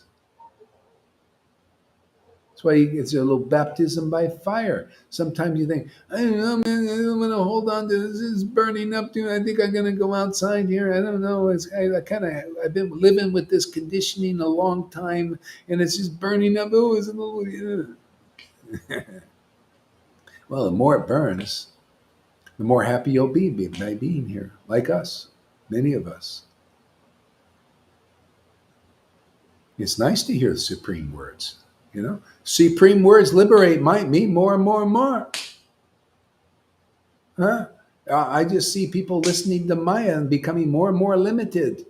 That's why it's a little baptism by fire. Sometimes you think, I don't know, man, I'm going to hold on to this. It's burning up. I think I'm going to go outside here. I don't know. I've been living with this conditioning a long time, and it's just burning up. Oh, it's a little. Well, the more it burns, the more happy you'll be by being here, like us, many of us. It's nice to hear the supreme words. Supreme words liberate me more and more and more. Huh? I just see people listening to Maya and becoming more and more limited.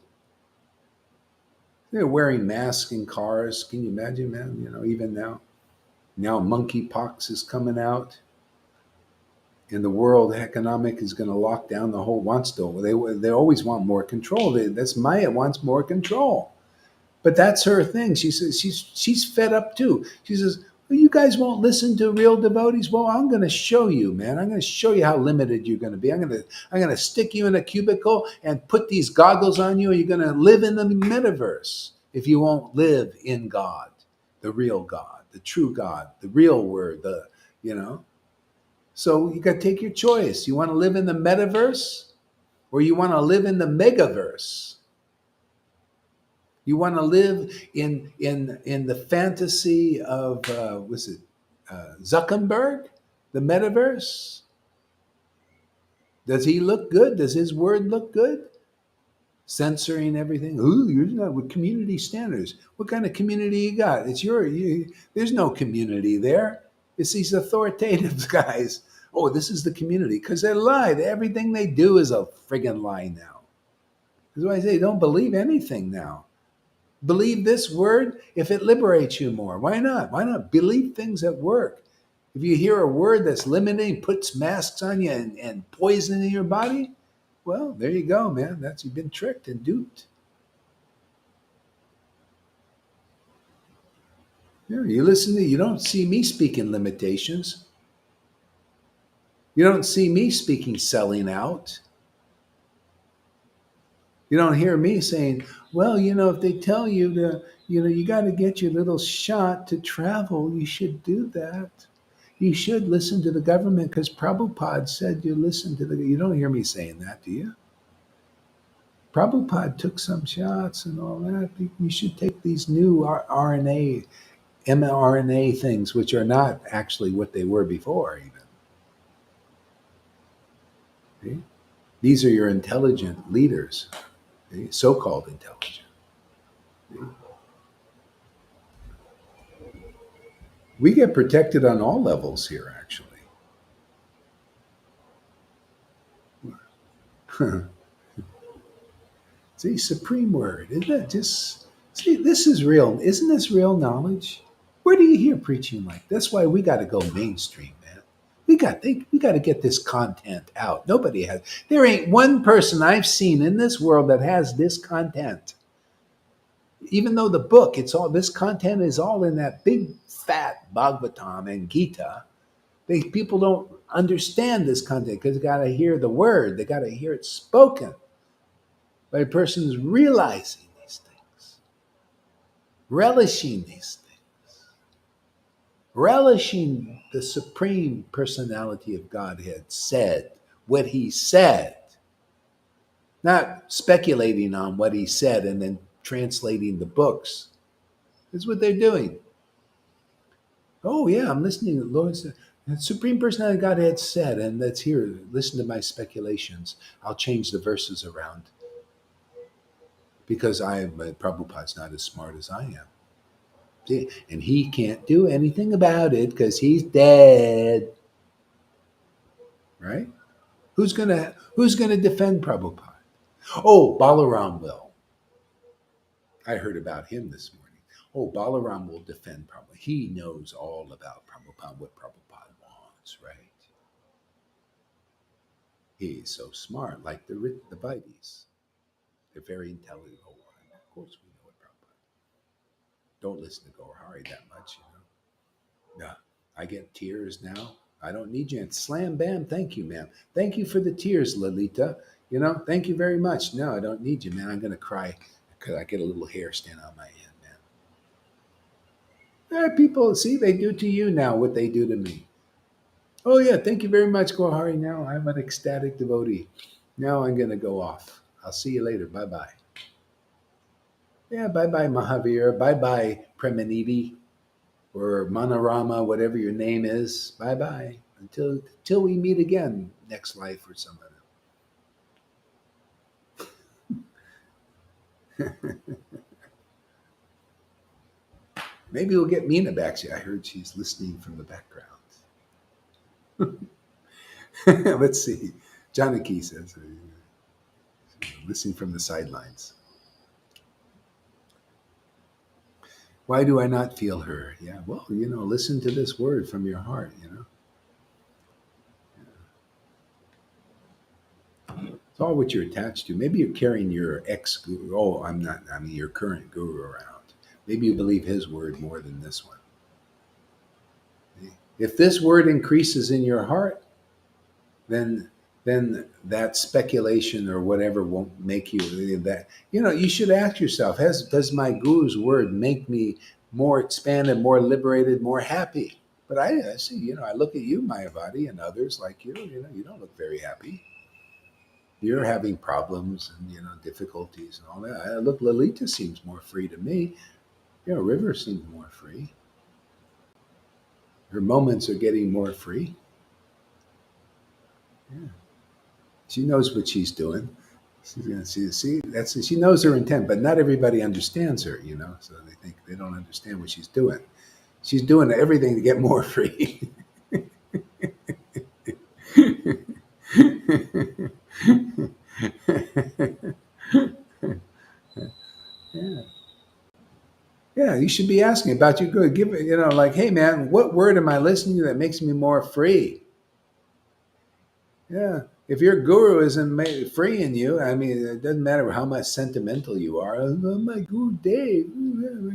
They're wearing masks in cars. Can you imagine, man? Even now monkeypox is coming out. And the World Economic is going to lock down the whole. They always want more control. That's Maya wants more control. But that's her thing. She says she's fed up too. She says, well, you guys won't listen to real devotees. Well, I'm going to show you, man. I'm going to show you how limited you're going to be. I'm going to stick you in a cubicle and put these goggles on you. And you're going to live in the metaverse if you won't live in God, the real God, the true God, the real word, So you got to take your choice. You want to live in the metaverse or you want to live in the megaverse? You want to live in the fantasy of Zuckerberg, the metaverse? Does he look good? Does his word look good? Censoring everything. Ooh, you're not with community standards. What kind of community you got? There's no community there. It's these authoritative guys. Oh, this is the community, because they lie. Everything they do is a friggin' lie now. That's why I say don't believe anything now. Believe this word if it liberates you more. Why not? Why not believe things that work? If you hear a word that's limiting, puts masks on you and poison in your body, well, there you go, man. That's you've been tricked and duped. Yeah, you listen to you don't see me speaking limitations. You don't see me speaking selling out. You don't hear me saying, well, if they tell you to, you got to get your little shot to travel, you should do that. You should listen to the government because Prabhupada said you listen to the. You don't hear me saying that, do you? Prabhupada took some shots and all that. You should take these new RNA, mRNA things, which are not actually what they were before, even. See? These are your intelligent leaders, see? So-called intelligent. See? We get protected on all levels here, actually. See, supreme word. Isn't that just, see, this is real. Isn't this real knowledge? Where do you hear preaching like this? That's why we got to go mainstream, man. We got to get this content out. Nobody has. There ain't one person I've seen in this world that has this content. Even though the book, it's all this content is all in that big fat Bhagavatam and Gita. People don't understand this content because they got to hear the word. They got to hear it spoken by a person who's realizing these things, relishing these things, relishing the supreme personality of Godhead said what he said, not speculating on what he said and then translating the books. That's what they're doing. Oh, yeah, I'm listening to the Lord. The Supreme Personality of Godhead said, and that's here. Listen to my speculations. I'll change the verses around because Prabhupada's not as smart as I am. See? And he can't do anything about it because he's dead. Right? Who's gonna defend Prabhupada? Oh, Balaram will. I heard about him this morning. Oh, Balaram will defend Prabhupada. He knows all about Prabhupada, what Prabhupada wants, right? He's so smart, like the Vaidis. They're very intelligent. Oh, of course we know what Prabhupada. Don't listen to Gaurahari that much, Yeah, I get tears now. I don't need you. And slam bam, thank you, ma'am. Thank you for the tears, Lalita. Thank you very much. No, I don't need you, man. I'm gonna cry because I get a little hair standing on my head, man. People, see, they do to you now what they do to me. Oh yeah, thank you very much, Gohari. Now I'm an ecstatic devotee. Now I'm gonna go off. I'll see you later. Bye bye. Yeah, bye bye, Mahavir. Bye bye, Premaniti or Manarama, whatever your name is. Bye bye. Until we meet again next life or something. Maybe we'll get Meena back. I heard she's listening from the background. Let's see. Janaki says, listening from the sidelines. Why do I not feel her? Yeah, well, listen to this word from your heart, It's all what you're attached to. Maybe you're carrying your ex-guru. Oh, I'm not. I mean, your current guru around. Maybe you believe his word more than this one. If this word increases in your heart, then that speculation or whatever won't make you that. You should ask yourself: does my guru's word make me more expanded, more liberated, more happy? But I see, I look at you, Mayavadi, and others like you. You don't look very happy. You're having problems and difficulties and all that. Look, Lalita seems more free to me. River seems more free. Her moments are getting more free. Yeah. She knows what she's doing. She's gonna see. She knows her intent, but not everybody understands her. So they think they don't understand what she's doing. She's doing everything to get more free. Yeah, you should be asking about your good. Give like, hey man, what word am I listening to that makes me more free? Yeah. If your guru isn't freeing you, I mean, it doesn't matter how much sentimental you are. Oh, my guru Dave.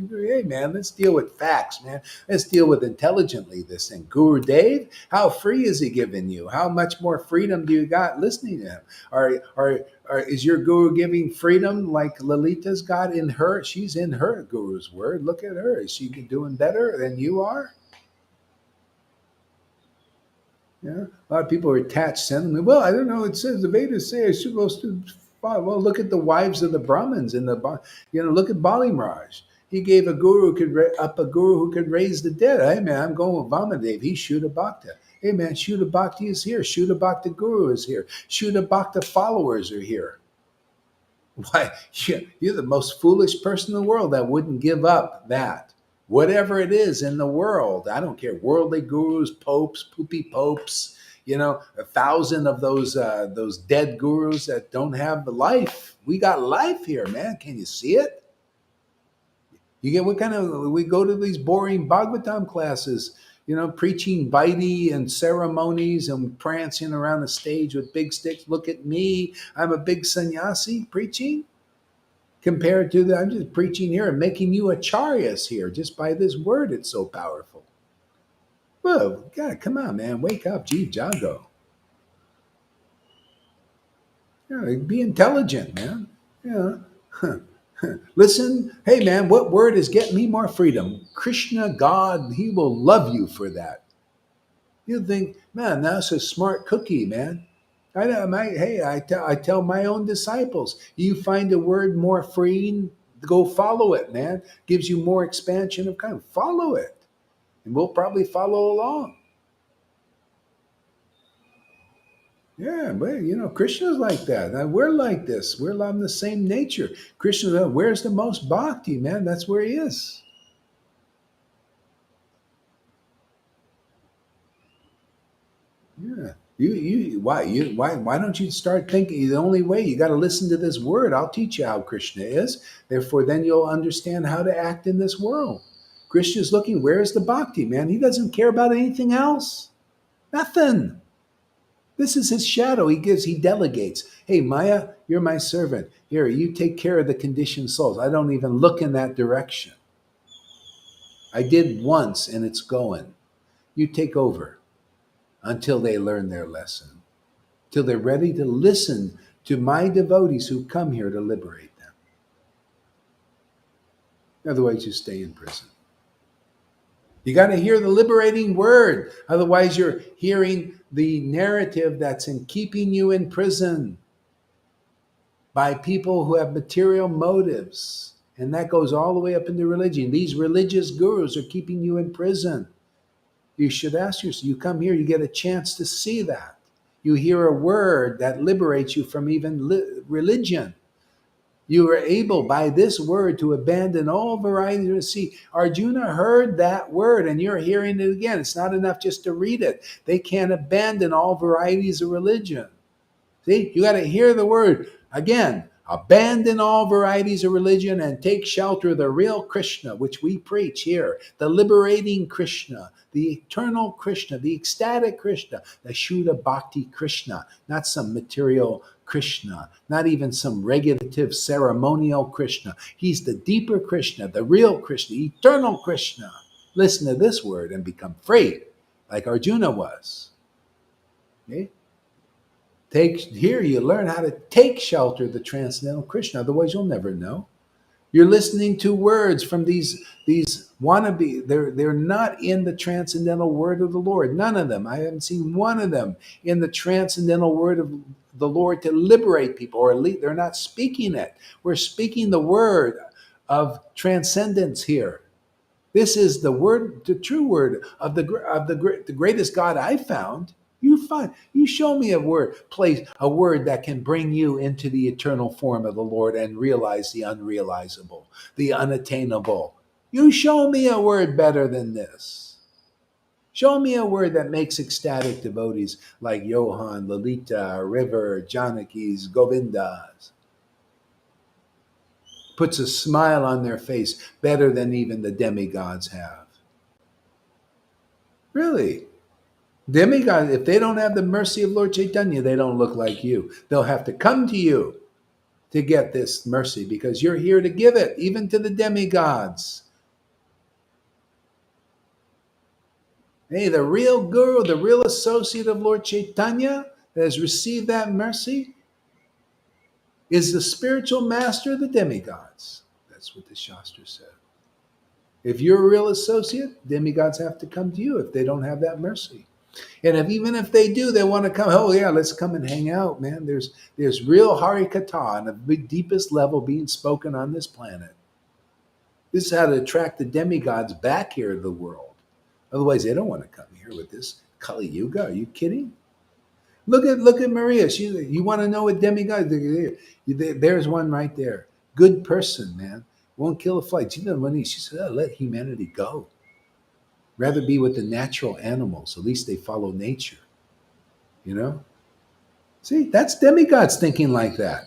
Hey, man, let's deal with facts, man. Let's deal with intelligently this thing. Guru Dave, how free is he giving you? How much more freedom do you got listening to him? Is your guru giving freedom like Lalita's got in her? She's in her guru's word. Look at her. Is she doing better than you are? Yeah, a lot of people are attached sentimentally. Well, I don't know. It says the Vedas say I'm supposed to follow. Well, look at the wives of the Brahmins in the, look at Bali Maharaj. He gave a guru up a guru who could raise the dead. Hey man, I'm going with Vamadev. He's Shuddha Bhakta. Hey man, Shuddha Bhakti is here. Shuddha Bhakta Guru is here. Shuddha Bhakta followers are here. Why? You're the most foolish person in the world that wouldn't give up that. Whatever it is in the world, I don't care. Worldly gurus, popes, poopy popes, 1,000 of those dead gurus that don't have the life. We got life here, man. Can you see it? You get what kind of we go to these boring Bhagavatam classes, preaching Vaidhi and ceremonies and prancing around the stage with big sticks. Look at me. I'm a big sannyasi preaching. Compared to I'm just preaching here and making you acharyas here just by this word. It's so powerful. Whoa, God, come on, man. Wake up, Jeev Jago. Be intelligent, man. Yeah. Listen, hey, man, what word is getting me more freedom? Krishna, God, he will love you for that. You think, man, that's a smart cookie, man. I tell my own disciples, you find a word more freeing, go follow it, man. Gives you more expansion of kind. Follow it, and we'll probably follow along. Yeah, but Krishna's like that. Now, we're like this. We're on the same nature. Krishna, where's the most bhakti, man? That's where he is. Yeah. Why don't you start thinking the only way you got to listen to this word? I'll teach you how Krishna is. Therefore, then you'll understand how to act in this world. Krishna's looking, where's the bhakti, man? He doesn't care about anything else. Nothing. This is his shadow. He delegates. Hey, Maya, you're my servant. Here, you take care of the conditioned souls. I don't even look in that direction. I did once and it's going. You take over until they learn their lesson, till they're ready to listen to my devotees who come here to liberate them. Otherwise, you stay in prison. You got to hear the liberating word. Otherwise, you're hearing the narrative that's in keeping you in prison by people who have material motives. And that goes all the way up into religion. These religious gurus are keeping you in prison. You should ask yourself, you come here, you get a chance to see that. You hear a word that liberates you from even religion. You are able by this word to abandon all varieties of see. Arjuna heard that word and you're hearing it again. It's not enough just to read it. They can't abandon all varieties of religion. See, you got to hear the word again. Abandon all varieties of religion and take shelter of the real Krishna, which we preach here. The liberating Krishna, the eternal Krishna, the ecstatic Krishna, the Shuddha Bhakti Krishna, not some material Krishna, not even some regulative ceremonial Krishna. He's the deeper Krishna, the real Krishna, eternal Krishna. Listen to this word and become free, like Arjuna was. Okay? Here you learn how to take shelter of the transcendental Krishna. Otherwise, you'll never know. You're listening to words from these wannabe. They're not in the transcendental word of the Lord. None of them. I haven't seen one of them in the transcendental word of the Lord to liberate people, or at least they're not speaking it. We're speaking the word of transcendence here. This is the word, the true word of the greatest God I found. You show me a word that can bring you into the eternal form of the Lord and realize the unrealizable, the unattainable. You show me a word better than this. Show me a word that makes ecstatic devotees like Johan, Lalita, River, Janakis, Govindas. puts a smile on their face better than even the demigods have. Really. Demigods, if they don't have the mercy of Lord Caitanya, they don't look like you. They'll have to come to you to get this mercy because you're here to give it, even to the demigods. Hey, the real guru, the real associate of Lord Caitanya that has received that mercy is the spiritual master of the demigods. That's what the Shastra said. If you're a real associate, demigods have to come to you if they don't have that mercy. And even if they do, they want to come. Oh yeah, let's come and hang out, man. There's real Hari Katha on the deepest level being spoken on this planet. This is how to attract the demigods back here to the world. Otherwise, they don't want to come here with this Kali Yuga. Are you kidding? Look at Maria. You want to know what demigod? There's one right there. Good person, man. Won't kill a fly. She doesn't want to. She said, oh, let humanity go. Rather be with the natural animals. At least they follow nature. You know? See, that's demigods thinking like that.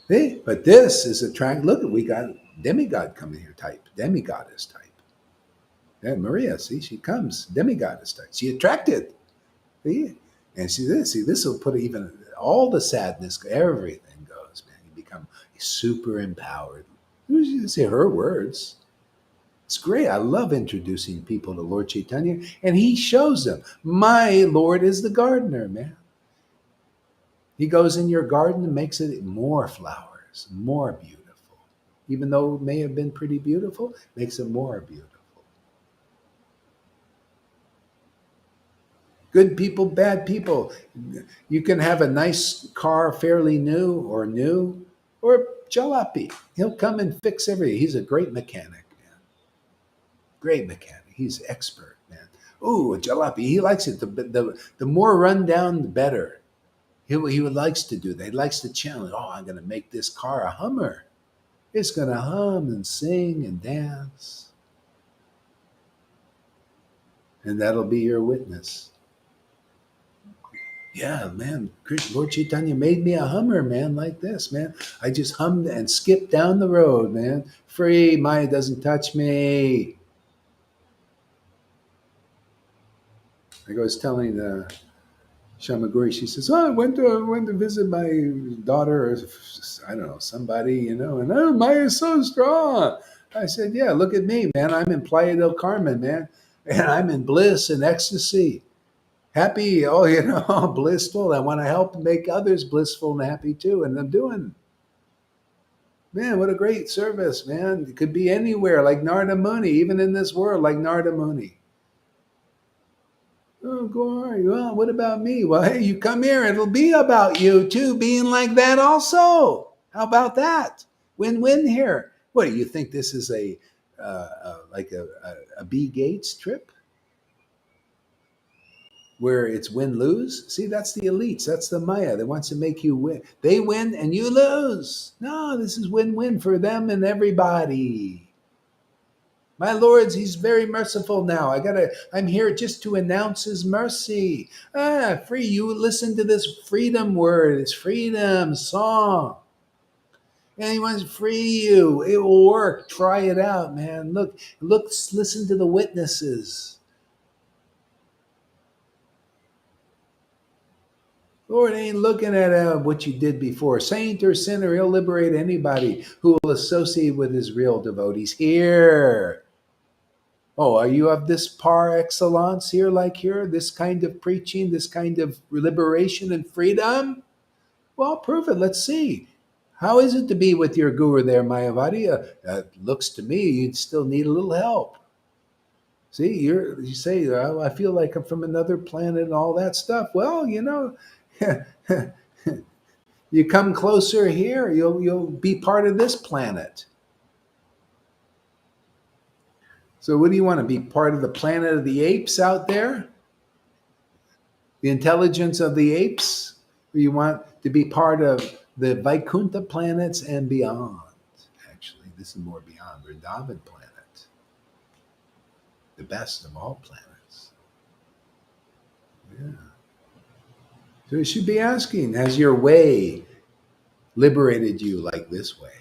See? But this is a track. Look, we got demigod coming here type. Demigoddess type. Yeah, Maria, see, she comes. Demigoddess type. She attracted. See? And see, this will put even all the sadness, everything goes, man. You become super empowered. You see her words. It's great. I love introducing people to Lord Caitanya, and he shows them. My Lord is the gardener, man. He goes in your garden and makes it more flowers, more beautiful. Even though it may have been pretty beautiful, makes it more beautiful. Good people, bad people. You can have a nice car, fairly new, or jalopy. He'll come and fix everything. He's a great mechanic. Great mechanic. He's expert, man. Ooh, a jalopy. He likes it. The more run down, the better. He likes to do that. He likes to challenge. Oh, I'm going to make this car a Hummer. It's going to hum and sing and dance. And that'll be your witness. Yeah, man. Lord Caitanya made me a Hummer, man, like this, man. I just hummed and skipped down the road, man. Free. Maya doesn't touch me. I was telling Shamaguri, she says, "Oh, I went to visit my daughter, or I don't know, somebody, and oh, Maya's so strong." I said, "Yeah, look at me, man. I'm in Playa del Carmen, man, and I'm in bliss and ecstasy, happy. Oh, blissful. I want to help make others blissful and happy too, and I'm doing." Man, what a great service, man. It could be anywhere, like Narada Muni, even in this world, like Narada Muni. Oh, glory. Well, what about me? Well, hey, you come here. It'll be about you too, being like that also. How about that? Win-win here. What do you think? This is like a B Gates trip where it's win-lose? See, that's the elites. That's the Maya that wants to make you win. They win and you lose. No, this is win-win for them and everybody. My lords, he's very merciful now. I'm here just to announce his mercy. Free. You listen to this freedom word, this freedom song. And he wants to free you. It will work. Try it out, man. Look, listen to the witnesses. Lord ain't looking at what you did before. Saint or sinner, he'll liberate anybody who will associate with his real devotees here. Oh, are you of this par excellence here, like here? This kind of preaching, this kind of liberation and freedom? Well, prove it. Let's see. How is it to be with your guru there, Mayavadi? Looks to me you'd still need a little help. See, you say, "Oh, I feel like I'm from another planet and all that stuff." Well, you come closer here, you'll be part of this planet. So what do you want to be part of the planet of the apes out there? The intelligence of the apes? Or you want to be part of the Vaikuntha planets and beyond? Actually, this is more beyond Vrindavan planet. The best of all planets. Yeah. So you should be asking, has your way liberated you like this way?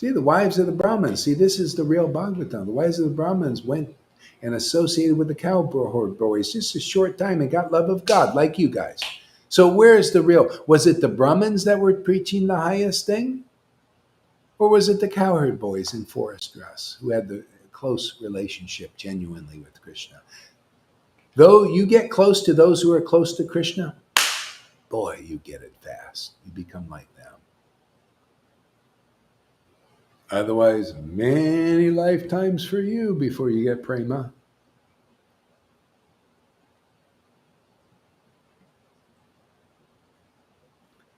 See, the wives of the Brahmins. See, this is the real Bhagavatam. The wives of the Brahmins went and associated with the cowherd boys just a short time and got love of God, like you guys. So where's the real? Was it the Brahmins that were preaching the highest thing? Or was it the cowherd boys in forest dress who had the close relationship genuinely with Krishna? Though you get close to those who are close to Krishna, boy, you get it fast. You become like them. Otherwise, many lifetimes for you before you get prema.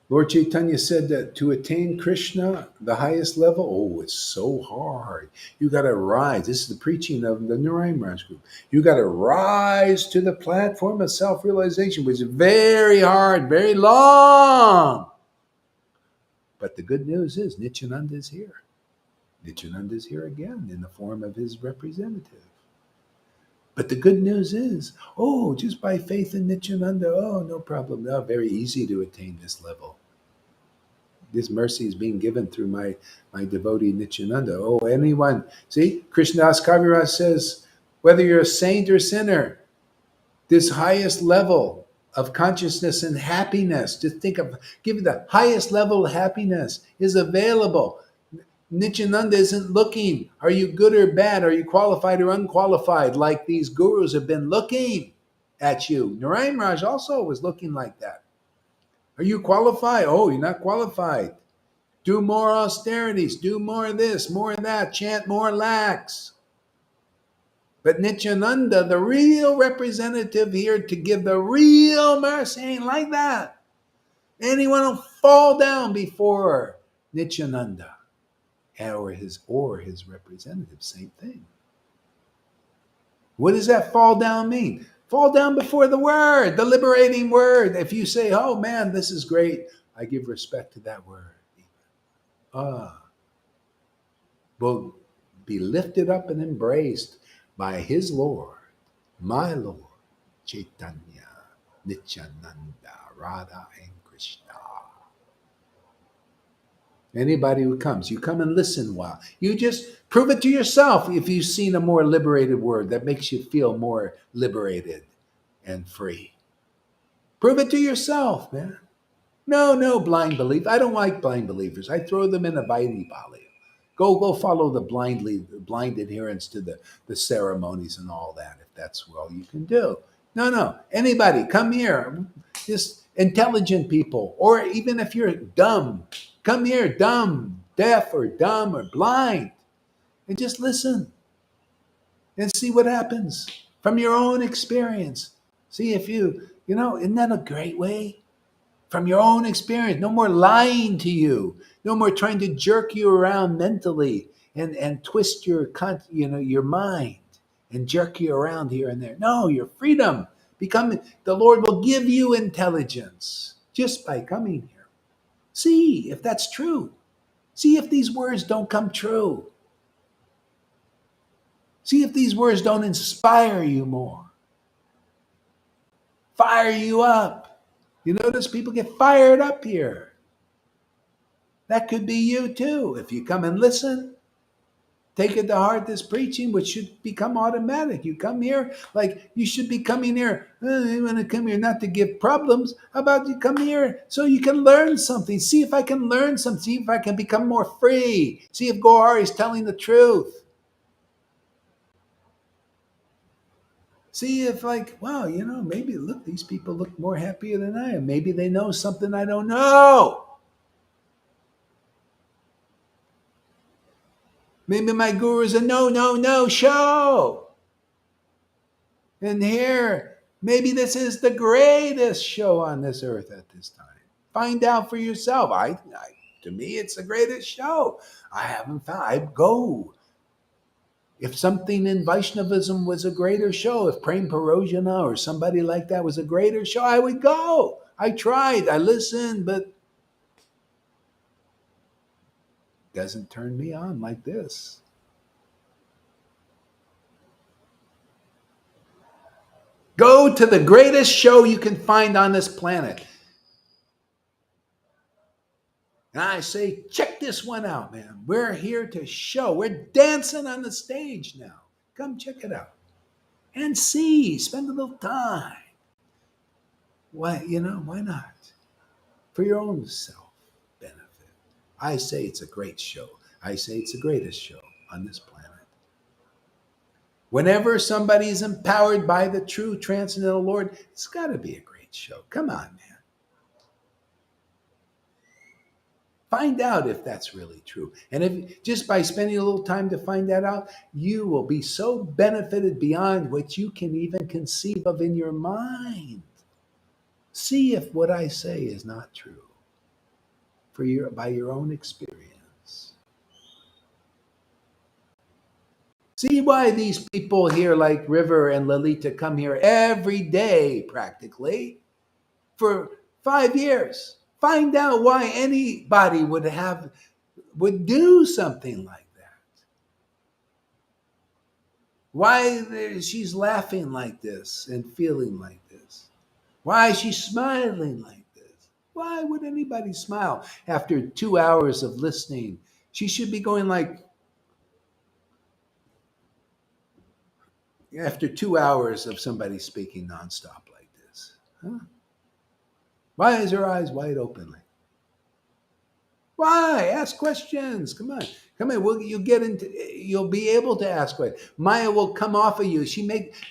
Lord Caitanya said that to attain Krishna, the highest level, oh, it's so hard. You got to rise. This is the preaching of the Narayan Maharaj group. You got to rise to the platform of self-realization, which is very hard, very long. But the good news is Nityananda is here. Nityananda is here again in the form of his representative. But the good news is, oh, just by faith in Nityananda, oh, no problem. No, very easy to attain this level. This mercy is being given through my devotee Nityananda. Oh, anyone. See, Krishnadas Kaviraj says, whether you're a saint or sinner, this highest level of consciousness and happiness, just think of, give it the highest level of happiness is available. Nityananda isn't looking, are you good or bad? Are you qualified or unqualified? Like these gurus have been looking at you. Narayan Raj also was looking like that. Are you qualified? Oh, you're not qualified. Do more austerities, do more of this, more of that, chant more lakhs. But Nityananda, the real representative here to give the real mercy, ain't like that. Anyone will fall down before Nityananda or his representative, same thing. What does that fall down mean? Fall down before the word, the liberating word. If you say, oh man, this is great, I give respect to that word. Will be lifted up and embraced by his Lord, my Lord, Caitanya, Nityananda, Radha, and Krishna. Anybody who comes, you come and listen while. You just prove it to yourself if you've seen a more liberated word that makes you feel more liberated and free. Prove it to yourself, man. No blind belief. I don't like blind believers. I throw them in a Vaidhi Bali. Go follow the blind adherence to the ceremonies and all that, if that's all you can do. No. Anybody, come here. Just intelligent people. Or even if you're dumb, come here, dumb, deaf or dumb or blind. And just listen. And see what happens from your own experience. See if isn't that a great way? From your own experience. No more lying to you. No more trying to jerk you around mentally and twist your mind and jerk you around here and there. No, your freedom. The Lord will give you intelligence just by coming here. See if that's true. See if these words don't come true. See if these words don't inspire you more. Fire you up. You notice people get fired up here. That could be you too. If you come and listen, take it to heart this preaching, which should become automatic. You come here like you should be coming here. You want to come here not to give problems. How about you come here so you can learn something? See if I can learn something. See if I can become more free. See if Gohar is telling the truth. See if wow, maybe look, these people look more happier than I am. Maybe they know something I don't know. Maybe my guru is a no show. And here, maybe this is the greatest show on this earth at this time. Find out for yourself. To me, it's the greatest show. I haven't found. I'd go. If something in Vaishnavism was a greater show, if Prem Parojana or somebody like that was a greater show, I would go. I tried. I listened, but it doesn't turn me on like this. Go to the greatest show you can find on this planet. And I say, check this one out, man. We're here to show. We're dancing on the stage now. Come check it out and see. Spend a little time. Why, why not? For your own self benefit. I say it's a great show. I say it's the greatest show on this planet. Whenever somebody is empowered by the true transcendental Lord, it's got to be a great show. Come on, man. Find out if that's really true. And if just by spending a little time to find that out, you will be so benefited beyond what you can even conceive of in your mind. See if what I say is not true by your own experience. See why these people here like River and Lalita come here every day practically for 5 years. Find out why anybody would do something like that. Why she's laughing like this and feeling like this. Why is she smiling like this? Why would anybody smile after 2 hours of listening? She should be going like, after 2 hours of somebody speaking nonstop like this. Huh? Why is her eyes wide open? Why? Ask questions. Come on. Come on. You'll be able to ask questions. Maya will come off of you.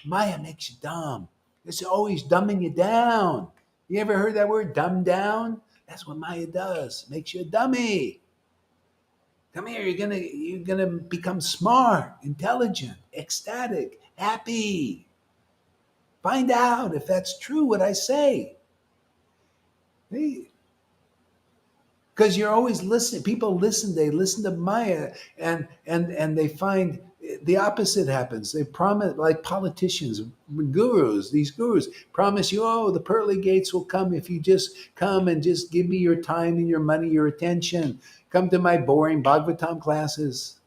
Maya makes you dumb. It's always dumbing you down. You ever heard that word, dumb down? That's what Maya does. Makes you a dummy. Come here. You're gonna become smart, intelligent, ecstatic, happy. Find out if that's true what I say. Hey, because you're always listening. People listen. They listen to Maya, and they find the opposite happens. They promise, like politicians, gurus. These gurus promise you, oh, the pearly gates will come if you just come and just give me your time and your money, your attention. Come to my boring Bhagavatam classes.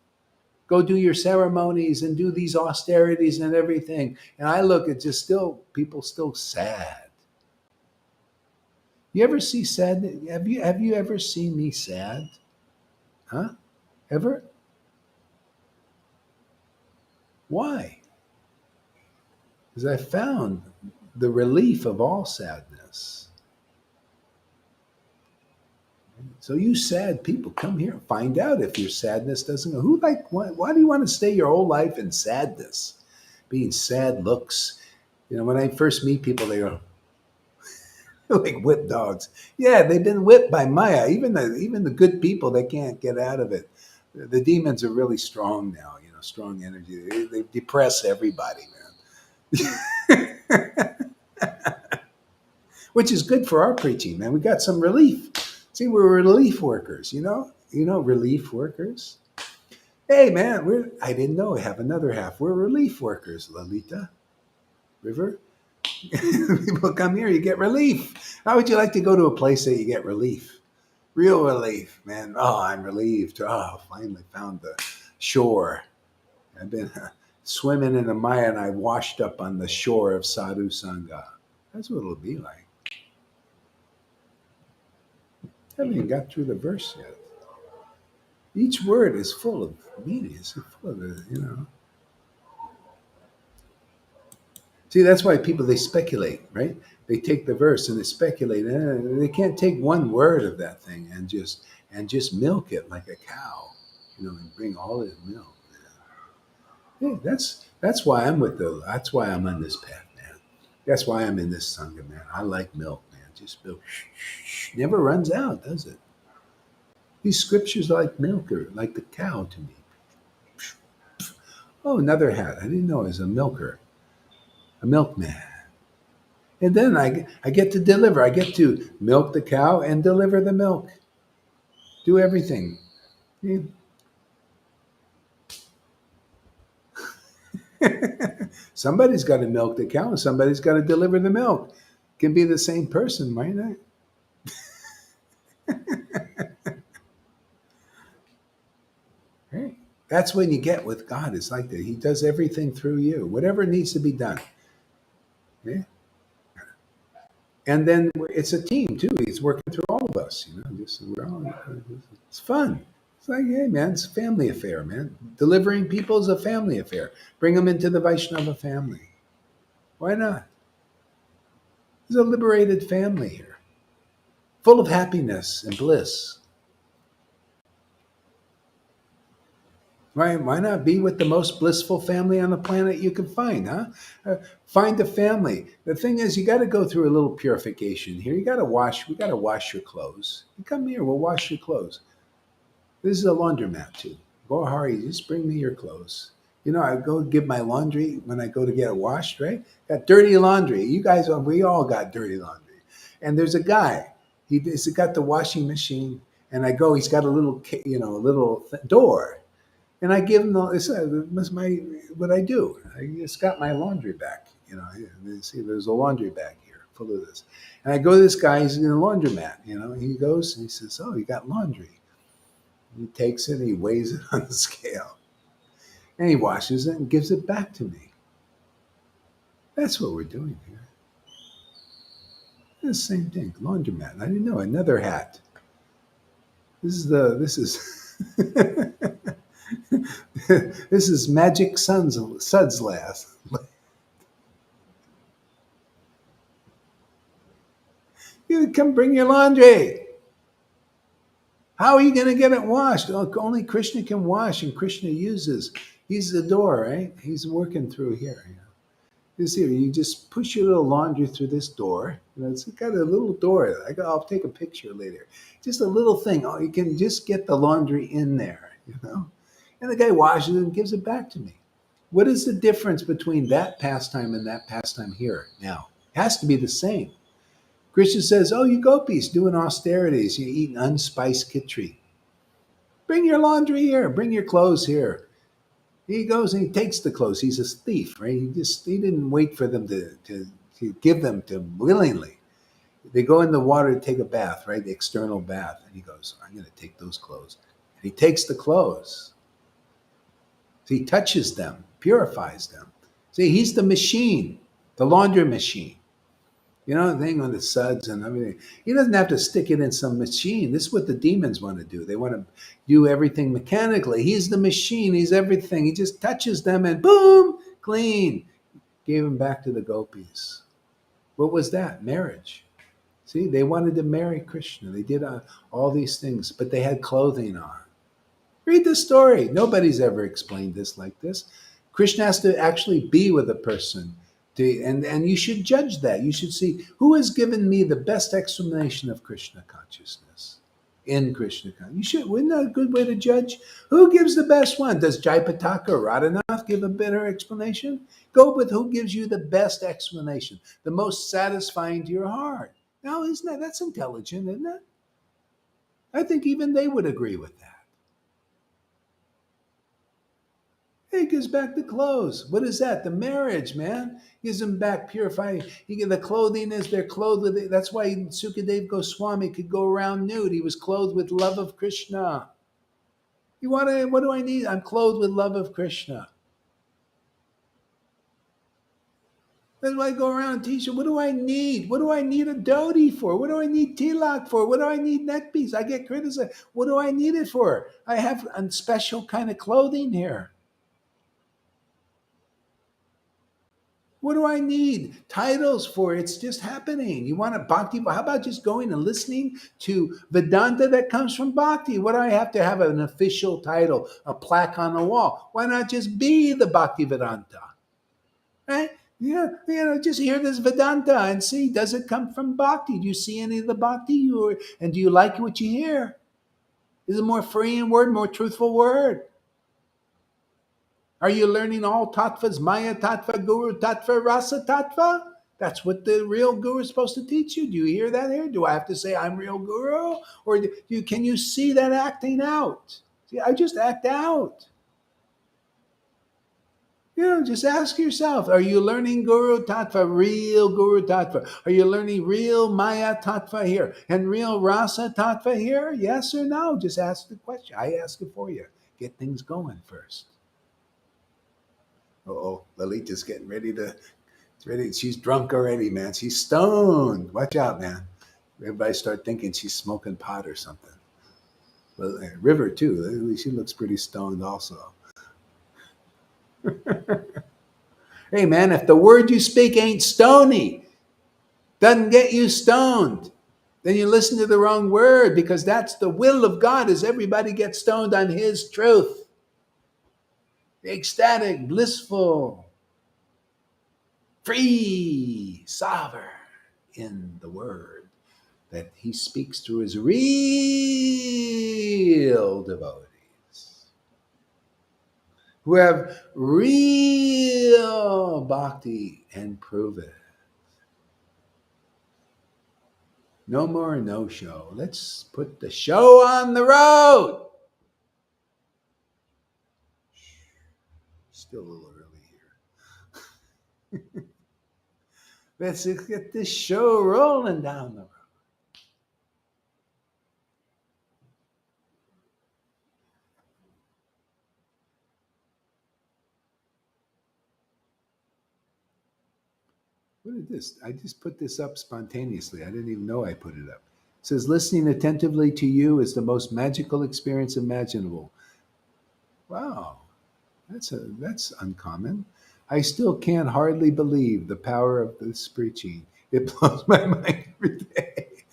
Go do your ceremonies and do these austerities and everything. And I look at people still sad. You ever see sad? Have you ever seen me sad? Huh? Ever? Why? Because I found the relief of all sadness. So you sad people, come here. Find out if your sadness doesn't go. Why do you want to stay your whole life in sadness? Being sad looks. When I first meet people, they go, like whipped dogs. Yeah, they've been whipped by Maya. Even the good people, they can't get out of it. The demons are really strong now. Strong energy. They depress everybody, man. Which is good for our preaching, man. We got some relief. See, we're relief workers. Relief workers. Hey, man, I didn't know. We have another half. We're relief workers, Lalita, River. People come here, you get relief. How would you like to go to a place that you get relief? Real relief, man. Oh, I'm relieved. Oh, finally found the shore. I've been swimming in the Maya and I washed up on the shore of Sadhu Sangha. That's what it'll be like. I haven't even got through the verse yet. Each word is full of meaning. It's full of See, that's why people, they speculate, right? They take the verse and they speculate. They can't take one word of that thing and just milk it like a cow, and bring all this milk. Yeah, that's why that's why I'm on this path, man. That's why I'm in this Sangha, man. I like milk, man. Just milk. Never runs out, does it? These scriptures are like milk, or like the cow to me. Oh, another hat. I didn't know it was a milker. A milkman. And then I get to deliver. I get to milk the cow and deliver the milk. Do everything. Yeah. Somebody's got to milk the cow and somebody's got to deliver the milk. Can be the same person, might not? Right. That's when you get with God. It's like that. He does everything through you. Whatever needs to be done. Yeah. And then it's a team too. He's working through all of of us, just we're all, it's fun. It's like, hey, man, it's a family affair, man. Delivering people is a family affair. Bring them into the Vaishnava family. Why not? There's a liberated family here, full of happiness and bliss. Why not be with the most blissful family on the planet you can find, huh? Find a family. The thing is, you got to go through a little purification here. We got to wash your clothes. You come here, we'll wash your clothes. This is a laundromat too. Go, Hari, just bring me your clothes. I go give my laundry when I go to get it washed, right? Got dirty laundry. You guys, we all got dirty laundry. And there's a guy. He's got the washing machine, and I go. He's got a little, door, and I give him this my what I do. I just got my laundry back. You see, there's a laundry bag here full of this, and I go to this guy. He's in a laundromat. He goes and he says, "Oh, you got laundry." He takes it, he weighs it on the scale, and he washes it and gives it back to me. That's what we're doing here. It's the same thing. Laundromat. I didn't know. Another hat. This is this is Magic Suds last. You come bring your laundry. How are you going to get it washed? Only Krishna can wash, and Krishna uses. He's the door, right? He's working through here. You see, you just push your little laundry through this door. It's got a little door. I'll take a picture later. Just a little thing. Oh, you can just get the laundry in there. And the guy washes it and gives it back to me. What is the difference between that pastime and that pastime here now? It has to be the same. Krishna says, "Oh, you gopis doing austerities. You eat unspiced khichdi. Bring your laundry here. Bring your clothes here." He goes and he takes the clothes. He's a thief, right? He didn't wait for them to give them to him willingly. They go in the water to take a bath, right? The external bath. And he goes, "I'm going to take those clothes." And he takes the clothes. So he touches them, purifies them. See, he's the machine, the laundry machine. The thing on the suds and everything. He doesn't have to stick it in some machine. This is what the demons want to do. They want to do everything mechanically. He's the machine. He's everything. He just touches them and boom, clean. Gave him back to the gopis. What was that? Marriage. See, they wanted to marry Krishna. They did all these things, but they had clothing on. Read the story. Nobody's ever explained this like this. Krishna has to actually be with a person. And you should judge that. You should see who has given me the best explanation of Krishna consciousness in Krishna consciousness. Wouldn't that a good way to judge? Who gives the best one? Does Jaipataka or Radhanath give a better explanation? Go with who gives you the best explanation, the most satisfying to your heart. Now, that's intelligent, isn't it? I think even they would agree with that. He gives back the clothes. What is that? The marriage, man. Gives them back purifying. The clothing is they're clothed with it. That's why Sukadev Goswami could go around nude. He was clothed with love of Krishna. What do I need? I'm clothed with love of Krishna. That's why I go around and teach them. What do I need? What do I need a dhoti for? What do I need tilak for? What do I need neck piece? I get criticized. What do I need it for? I have a special kind of clothing here. What do I need titles for? It's just happening. You want a bhakti? How about just going and listening to Vedanta that comes from bhakti? What do I have to have an official title, a plaque on the wall? Why not just be the Bhakti Vedanta? Right? Yeah, just hear this Vedanta and see, does it come from bhakti? Do you see any of the bhakti? And do you like what you hear? Is it more freeing word, more truthful word? Are you learning all tattvas, Maya tattva, Guru tattva, Rasa tattva? That's what the real guru is supposed to teach you. Do you hear that here? Do I have to say I'm real guru? Or can you see that acting out? See, I just act out. Just ask yourself, are you learning Guru Tattva, real Guru Tattva? Are you learning real Maya Tattva here and real Rasa Tattva here? Yes or no? Just ask the question. I ask it for you. Get things going first. Lalita's getting ready. She's drunk already, man. She's stoned. Watch out, man. Everybody start thinking she's smoking pot or something. But River too. She looks pretty stoned also. Hey man, if the word you speak ain't stony, doesn't get you stoned, then you listen to the wrong word, because that's the will of God, is everybody gets stoned on his truth. Ecstatic, blissful, free, sovereign in the word that he speaks through his real devotees who have real bhakti and prove it. No more no show. Let's put the show on the road. Still a little early here. Let's get this show rolling down the road. What is this? I just put this up spontaneously. I didn't even know I put it up. It says, listening attentively to you is the most magical experience imaginable. Wow, that's uncommon. I still can't hardly believe the power of this preaching. It blows my mind every day.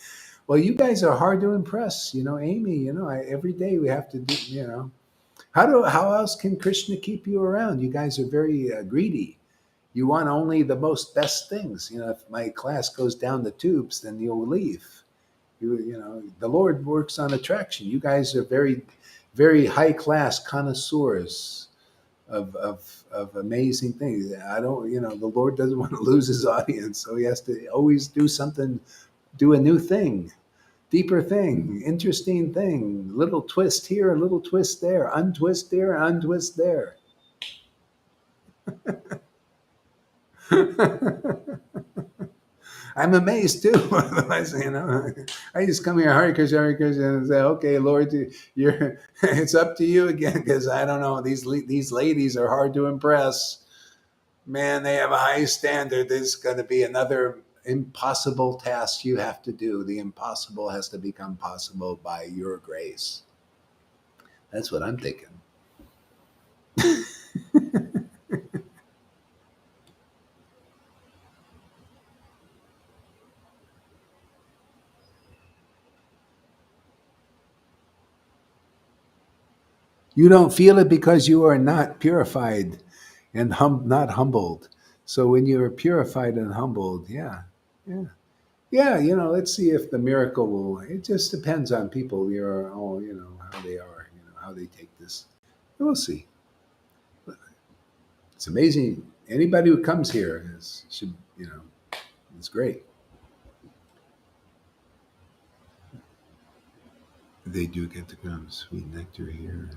Well, you guys are hard to impress, Amy. Every day we have to do. How else can Krishna keep you around? You guys are very greedy. You want only the most best things. If my class goes down the tubes, then you'll leave. The Lord works on attraction. You guys are very, very high class connoisseurs of amazing things. I don't, the Lord doesn't want to lose his audience, so he has to always do something, do a new thing, deeper thing, interesting thing, little twist here, a little twist there, untwist here, untwist there. I'm amazed too. Otherwise, I just come here, Hare Krishna, and say, "Okay, Lord, you're it's up to you again," because I don't know. These ladies are hard to impress. Man, they have a high standard. There's going to be another impossible task you have to do. The impossible has to become possible by your grace. That's what I'm thinking. You don't feel it because you are not purified and not humbled. So when you are purified and humbled, yeah, yeah, yeah. Let's see if the miracle will. It just depends on people. How they are. How they take this. We'll see. It's amazing. Anybody who comes here should. It's great. They do get to come. Sweet nectar here.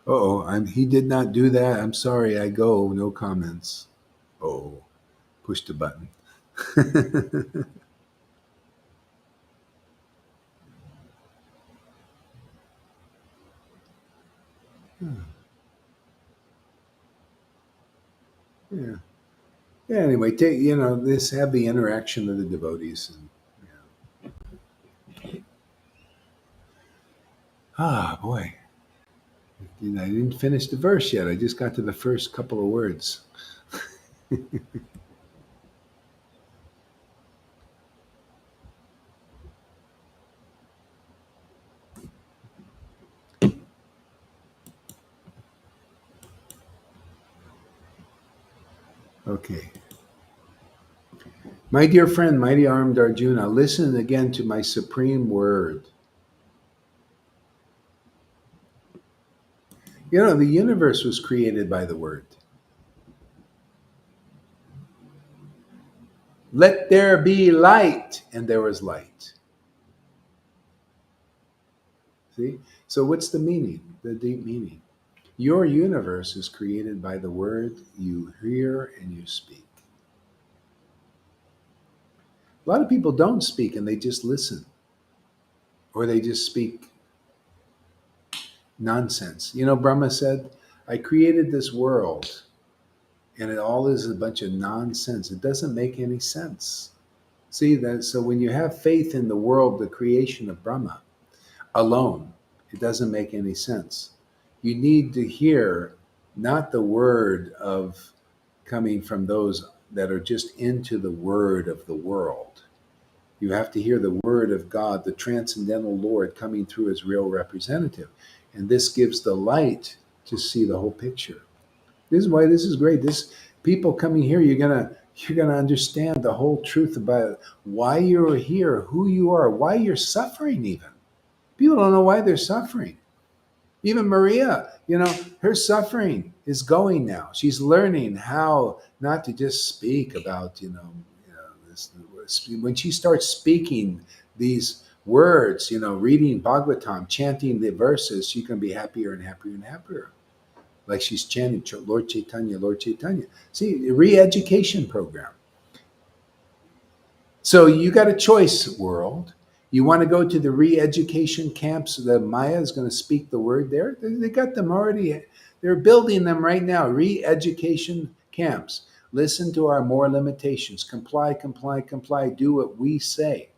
Oh, he did not do that. I'm sorry. I go. No comments. Oh, push the button. Yeah. Yeah. Anyway, this have the interaction of the devotees, and boy, I didn't finish the verse yet. I just got to the first couple of words. Okay. My dear friend, mighty armed Arjuna, listen again to my supreme word. The universe was created by the word. Let there be light, and there was light. See? So what's the meaning? The deep meaning. Your universe is created by the word you hear and you speak. A lot of people don't speak and they just listen, or they just speak nonsense. Brahma said, I created this world And it all is a bunch of nonsense. It doesn't make any sense. See that? So when you have faith in the world, the creation of Brahma alone, it doesn't make any sense. You need to hear not the word of coming from those that are just into the word of the world. You have to hear the word of God, the transcendental Lord coming through as real representative. And this gives the light to see the whole picture. This is why this is great. This people coming here, you're gonna understand the whole truth about why you're here, who you are, why you're suffering even. People don't know why they're suffering. Even Maria, her suffering is going now. She's learning how not to just speak about, this, when she starts speaking these words, reading Bhagavatam, chanting the verses, she can be happier and happier and happier. Like she's chanting Lord Caitanya, Lord Caitanya. See, re-education program. So you got a choice, world. You want to go to the re-education camps? The Maya is going to speak the word there. They got them already. They're building them right now. Re-education camps. Listen to our more limitations. Comply, comply, comply. Do what we say.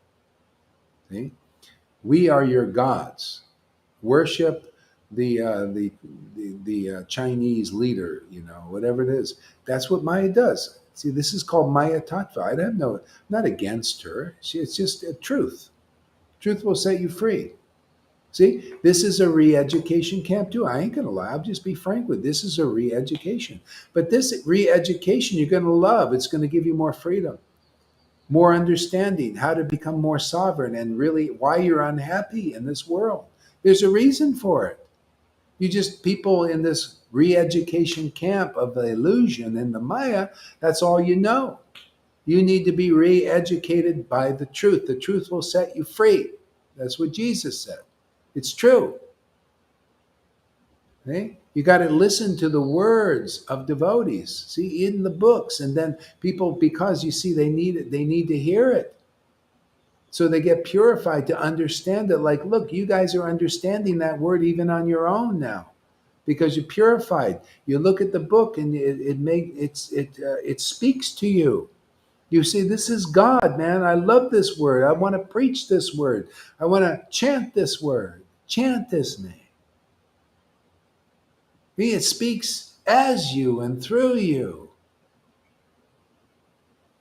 See? We are your gods. Worship the Chinese leader, whatever it is. That's what Maya does. See, this is called Maya Tattva. I don't know, I'm not against her. It's just a truth. Truth will set you free. See, this is a re-education camp too. I ain't gonna lie. I'll just be frank with you. This is a re-education. But this re-education you're gonna love. It's gonna give you more freedom, more understanding, how to become more sovereign, and really why you're unhappy in this world. There's a reason for it. You just people in this re-education camp of the illusion and the Maya, that's all you know. You need to be re-educated by the truth. The truth will set you free. That's what Jesus said. It's true. Okay? You got to listen to the words of devotees, see, in the books, and then people, because you see, they need it, they need to hear it. So they get purified to understand it. Like, look, you guys are understanding that word even on your own now, because you're purified. You look at the book, and it speaks to you. You see, this is God, man. I love this word. I want to preach this word. I want to chant this word. Chant this name. It speaks as you and through you.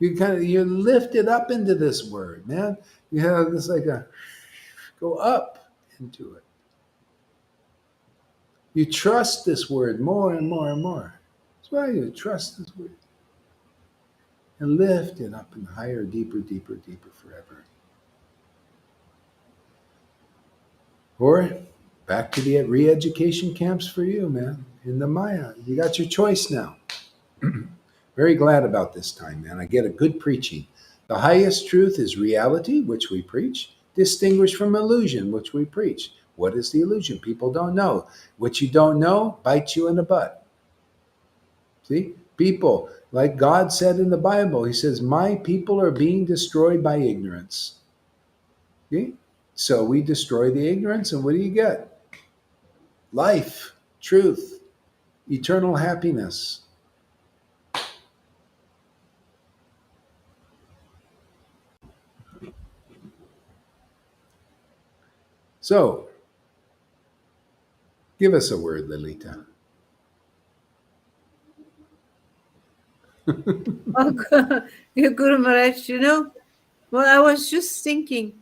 You're lifted up into this word, man. You have this like a go up into it. You trust this word more and more and more. That's why you trust this word. And lift it up and higher, deeper, deeper, deeper forever. Or back to the re-education camps for you, man. In the Maya. You got your choice now. Very glad about this time, man. I get a good preaching. The highest truth is reality, which we preach, distinguished from illusion, which we preach. What is the illusion? People don't know. What you don't know bites you in the butt. See? People, like God said in the Bible, He says, my people are being destroyed by ignorance. See? So we destroy the ignorance, and what do you get? Life, truth, eternal happiness. So, give us a word, Lilita. Oh, Guru Maharaj, well, I was just thinking,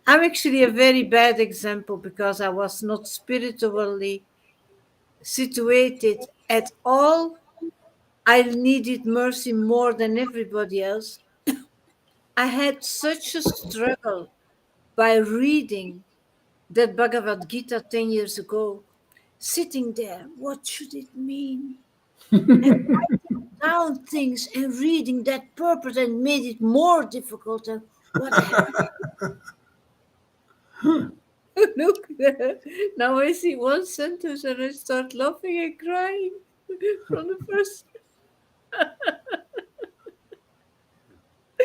I'm actually a very bad example because I was not spiritually situated at all. I needed mercy more than everybody else. I had such a struggle by reading that Bhagavad Gita 10 years ago, sitting there, what should it mean? And down things and reading that purpose and made it more difficult. And what happened? Look, now I see one sentence and I start laughing and crying from the first.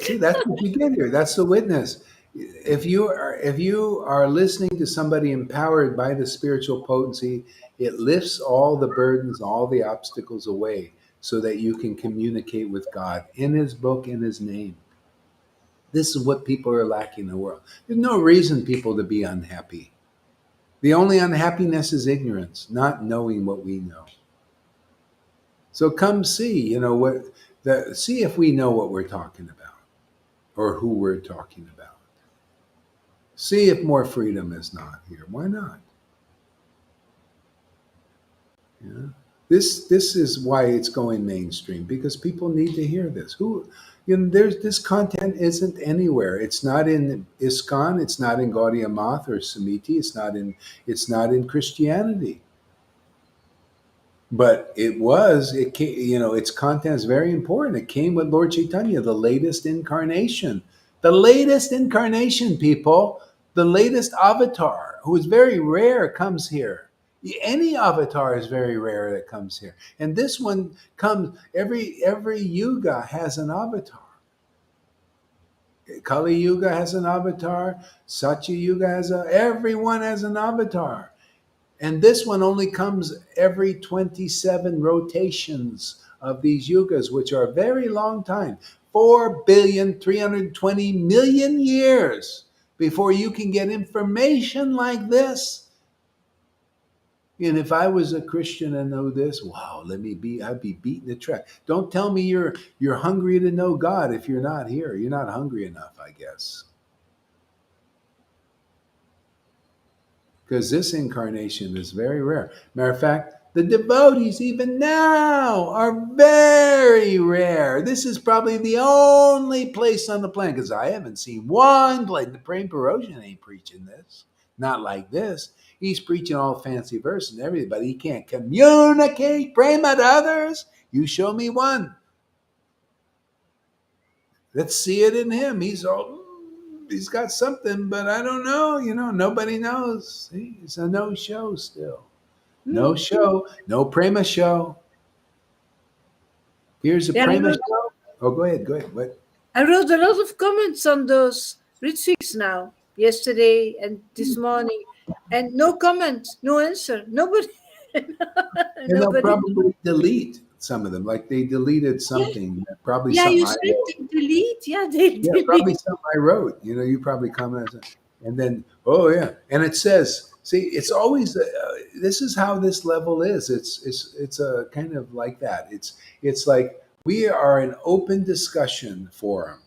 See, that's what you get here. That's the witness. If you are listening to somebody empowered by the spiritual potency, it lifts all the burdens, all the obstacles away. so that you can communicate with God in His book, in His name. This is what people are lacking in the world. There's no reason people to be unhappy. The only unhappiness is ignorance, not knowing what we know. So come see, see if we know what we're talking about or who we're talking about. See if more freedom is not here. Why not? Yeah. This is why it's going mainstream, because people need to hear this. There's this content isn't anywhere. It's not in ISKCON. It's not in Gaudiya Math or Samiti. It's not in Christianity. But it came, its content is very important. It came with Lord Caitanya, the latest incarnation. The latest incarnation, people. The latest avatar, who is very rare, comes here. Any avatar is very rare that comes here. And this one comes, every yuga has an avatar. Kali Yuga has an avatar. Satya Yuga everyone has an avatar. And this one only comes every 27 rotations of these yugas, which are a very long time, 4,320,000,000 years before you can get information like this. And if I was a Christian and know this, wow, I'd be beating the track. Don't tell me you're hungry to know God if you're not here. You're not hungry enough, I guess. Because this incarnation is very rare. Matter of fact, the devotees even now are very rare. This is probably the only place on the planet, because I haven't seen one place. The Prem Parosian ain't preaching this. Not like this. He's preaching all fancy verses and everything, but he can't communicate prema to others. You show me one. Let's see it in him. He's got something, but I don't know. Nobody knows. See, it's a no show still. No show. No prema show. Here's a Yeah, prema show. Oh, go ahead. What? I wrote a lot of comments on those retreats now, yesterday and this morning, and no comment, no answer. Nobody. And they'll Nobody. probably delete some of them. Like they deleted something. Probably Yeah, something you I said wrote. they delete. Yeah, they Yeah, delete. probably something I wrote. You probably commented, and then oh yeah, and it says, see, it's always this is how this level is. It's a kind of like that. It's like we are an open discussion forum,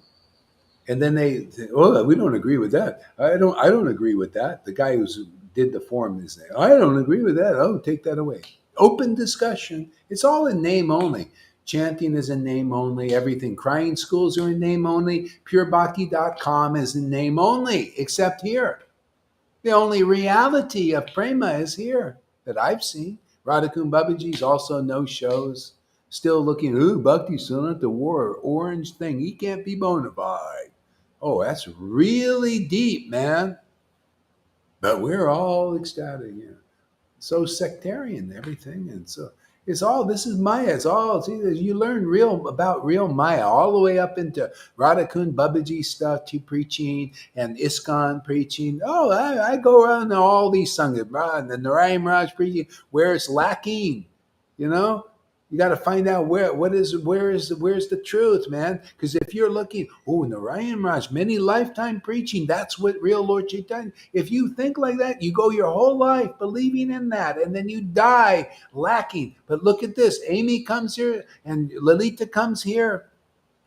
and then they oh, we don't agree with that. I don't agree with that. The guy who did the forum is saying, I don't agree with that. Oh, take that away. Open discussion. It's all in name only. Chanting is in name only. Everything. Crying schools are in name only. PureBhakti.com is in name only, except here. The only reality of prema is here that I've seen. Radhakund Babaji's also no shows. Still looking, ooh, Bhakti's still at the war orange thing. He can't be bona fide. Oh, that's really deep, man. But we're all ecstatic here. So sectarian, everything. And so it's all, this is Maya. It's all, see, you learn about real Maya all the way up into Radhakund Babaji stuff, to preaching and ISKCON preaching. Oh, I go around to all these sanghas, and the Narayan Raj preaching where it's lacking, you know? You got to find out where's the truth, man. Because if you're looking, oh, Narayan Raj, many lifetime preaching, that's what real Lord Chaitanya. If you think like that, you go your whole life believing in that, and then you die lacking. But look at this: Amy comes here, and Lalita comes here,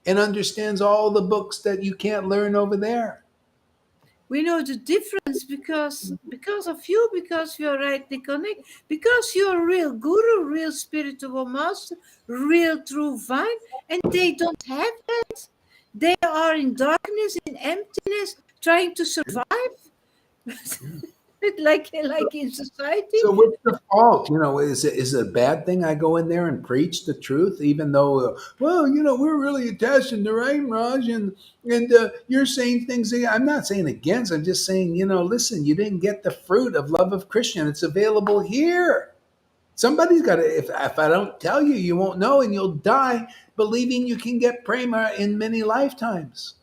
and understands all the books that you can't learn over there. We know the difference because of you, because you're rightly connected, because you're a real guru, real spiritual master, real true vine, and they don't have that. They are in darkness, in emptiness, trying to survive, like in society. So what's the fault? Is it a bad thing I go in there and preach the truth, even though, well, we're really attached to Narayan Raj, and you're saying things that I'm not saying against. I'm just saying, listen, you didn't get the fruit of love of Krishna. It's available here. Somebody's got to. If I don't tell you, you won't know, and you'll die believing you can get prema in many lifetimes.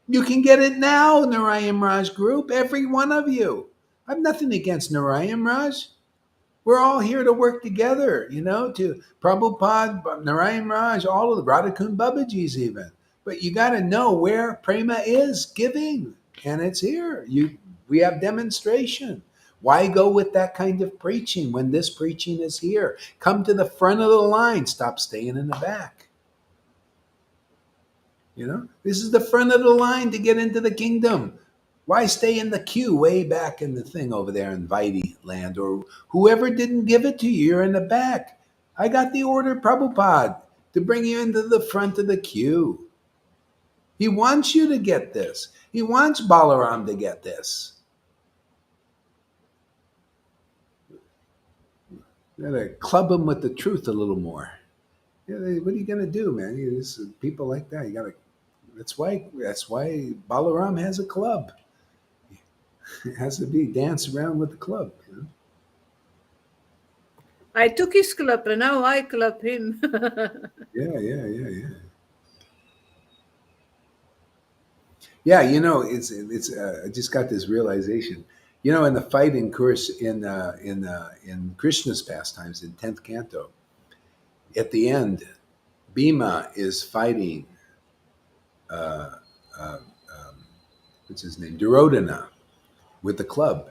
You can get it now, Narayan Raj group, every one of you. I have nothing against Narayan Raj. We're all here to work together, to Prabhupada, Narayan Raj, all of the Radhakund Babajis even. But you got to know where prema is giving, and it's here. We have demonstration. Why go with that kind of preaching when this preaching is here? Come to the front of the line. Stop staying in the back. This is the front of the line to get into the kingdom. Why stay in the queue way back in the thing over there in Vaidhi land? Or whoever didn't give it to you, you're in the back. I got the order, Prabhupada, to bring you into the front of the queue. He wants you to get this. He wants Balaram to get this. You gotta club him with the truth a little more. What are you gonna do, man? People like that. You gotta. That's why Balaram has a club. It has to be dance around with the club. I took his club and now I club him. Yeah. Yeah, it's. I just got this realization. In the fighting course in Krishna's pastimes in 10th canto, at the end, Bhima is fighting. Uh, uh, what's his name? Duryodhana with the club,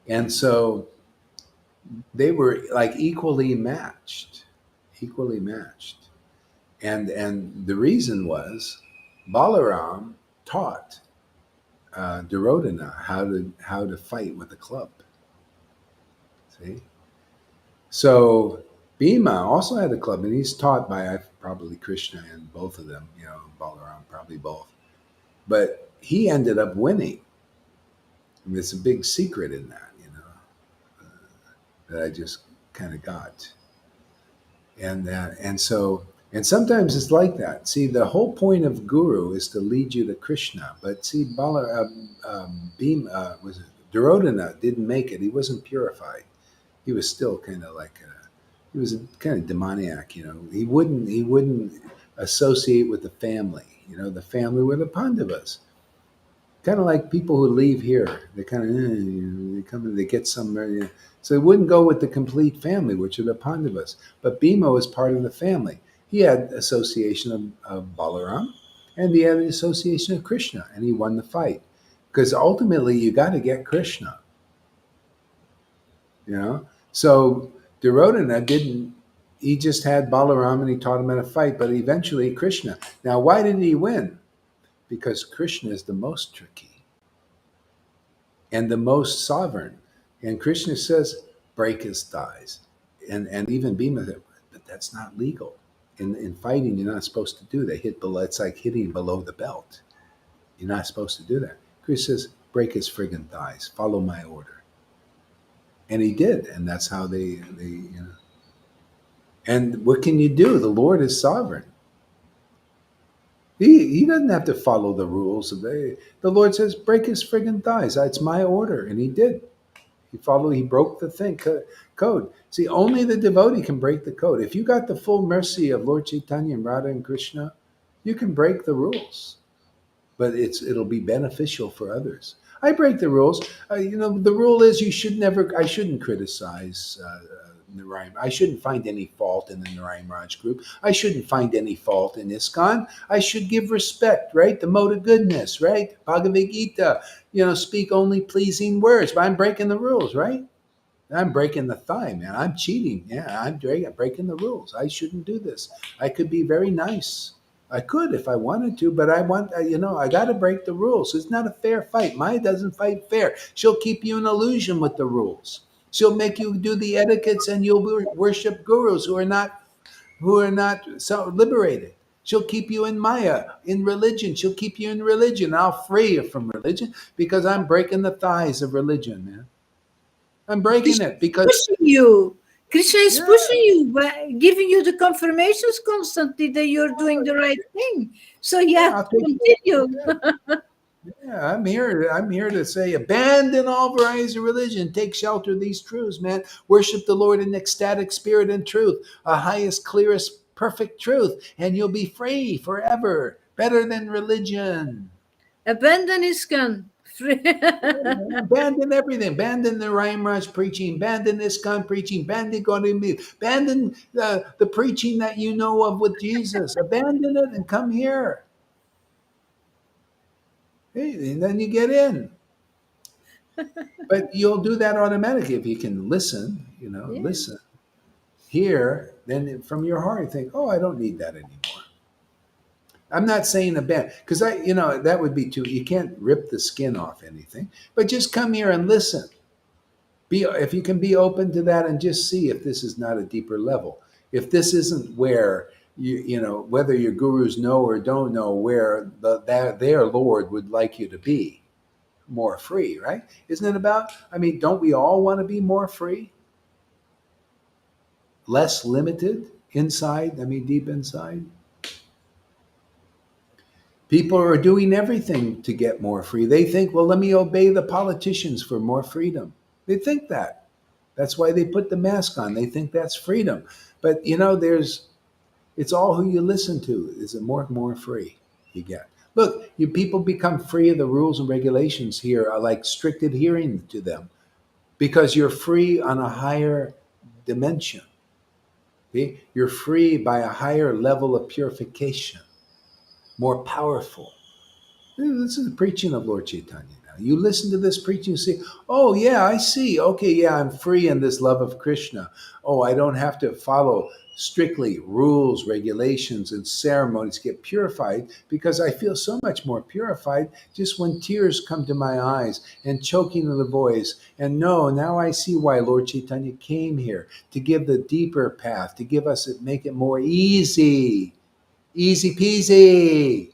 and so they were like equally matched, and the reason was Balaram taught Duryodhana how to fight with a club. See, so Bhima also had a club, and he's taught by probably Krishna and both of them. Balaram probably both, but he ended up winning. I mean, it's a big secret in that, that I just kind of got, and sometimes it's like that. See, the whole point of Guru is to lead you to Krishna, but see, Bhima was it Duryodhana didn't make it. He wasn't purified. He was still kind of like he was a kind of demoniac. He wouldn't associate with the family. The family were the Pandavas. Kind of like people who leave here. They kind of they come and they get somewhere. So they wouldn't go with the complete family, which are the Pandavas. But Bhima was part of the family. He had association of Balaram, and he had an association of Krishna, and he won the fight. Because ultimately, you got to get Krishna. So Duryodhana didn't. He just had Balaram, and he taught him how to fight. But eventually, Krishna. Now, why did he win? Because Krishna is the most tricky and the most sovereign. And Krishna says, break his thighs. And even Bhima said, but that's not legal. In fighting, you're not supposed to do that. It's like hitting below the belt. You're not supposed to do that. Krishna says, break his friggin' thighs. Follow my order. And he did. And that's how they. And what can you do? The Lord is sovereign. He doesn't have to follow the rules. The Lord says, break his friggin' thighs. It's my order. And he did. He broke the code. See, only the devotee can break the code. If you got the full mercy of Lord Caitanya and Radha and Krishna, you can break the rules. But it'll be beneficial for others. I break the rules. The rule is I shouldn't criticize Narayan. I shouldn't find any fault in the Narayan Raj group. I shouldn't find any fault in ISKCON. I should give respect, right? The mode of goodness, right? Bhagavad Gita, speak only pleasing words. But I'm breaking the rules, right? I'm breaking the thigh, man. I'm cheating. Yeah, I'm breaking the rules. I shouldn't do this. I could be very nice. I could if I wanted to, but I got to break the rules. It's not a fair fight. Maya doesn't fight fair. She'll keep you in illusion with the rules. She'll make you do the etiquettes, and you'll worship gurus who are not so liberated. She'll keep you in Maya, in religion. She'll keep you in religion. I'll free you from religion because I'm breaking the thighs of religion, man. I'm breaking Krishna it is because pushing you. Krishna is yeah, pushing you, by giving you the confirmations constantly that you're doing the right thing. So yeah, yeah, I'll take continue. yeah, I'm here to say abandon all varieties of religion, take shelter of these truths, man. Worship the Lord in ecstatic spirit and truth, a highest, clearest, perfect truth, and you'll be free forever. Better than religion. Abandon ISKCON. Abandon everything. Abandon the Raj preaching. Abandon ISKCON preaching. Abandon going to meet. Abandon the preaching that you know of with Jesus. Abandon it and come here. Hey, and then you get in. But you'll do that automatically if you can listen. Yeah. Listen, hear. Then from your heart, you think, "Oh, I don't need that anymore." I'm not saying abandon because that would be too. You can't rip the skin off anything. But just come here and listen. If you can be open to that and just see if this is not a deeper level, if this isn't where whether your gurus know or don't know where their Lord would like you to be, more free, right? Isn't it about? I mean, don't we all want to be more free, less limited inside? I mean, deep inside. People are doing everything to get more free. They think, well, let me obey the politicians for more freedom. They think that. That's why they put the mask on. They think that's freedom. But it's all who you listen to. Is it more free you get? Look, you people become free of the rules and regulations here, are like strict adhering to them, because you're free on a higher dimension. See? You're free by a higher level of purification, more powerful. This is the preaching of Lord Caitanya now. You listen to this preaching, you say, oh, yeah, I see. Okay, yeah, I'm free in this love of Krishna. Oh, I don't have to follow strictly rules, regulations, and ceremonies to get purified, because I feel so much more purified just when tears come to my eyes and choking of the voice. And no, now I see why Lord Caitanya came here, to give the deeper path, to give us, make it more easy. Easy peasy.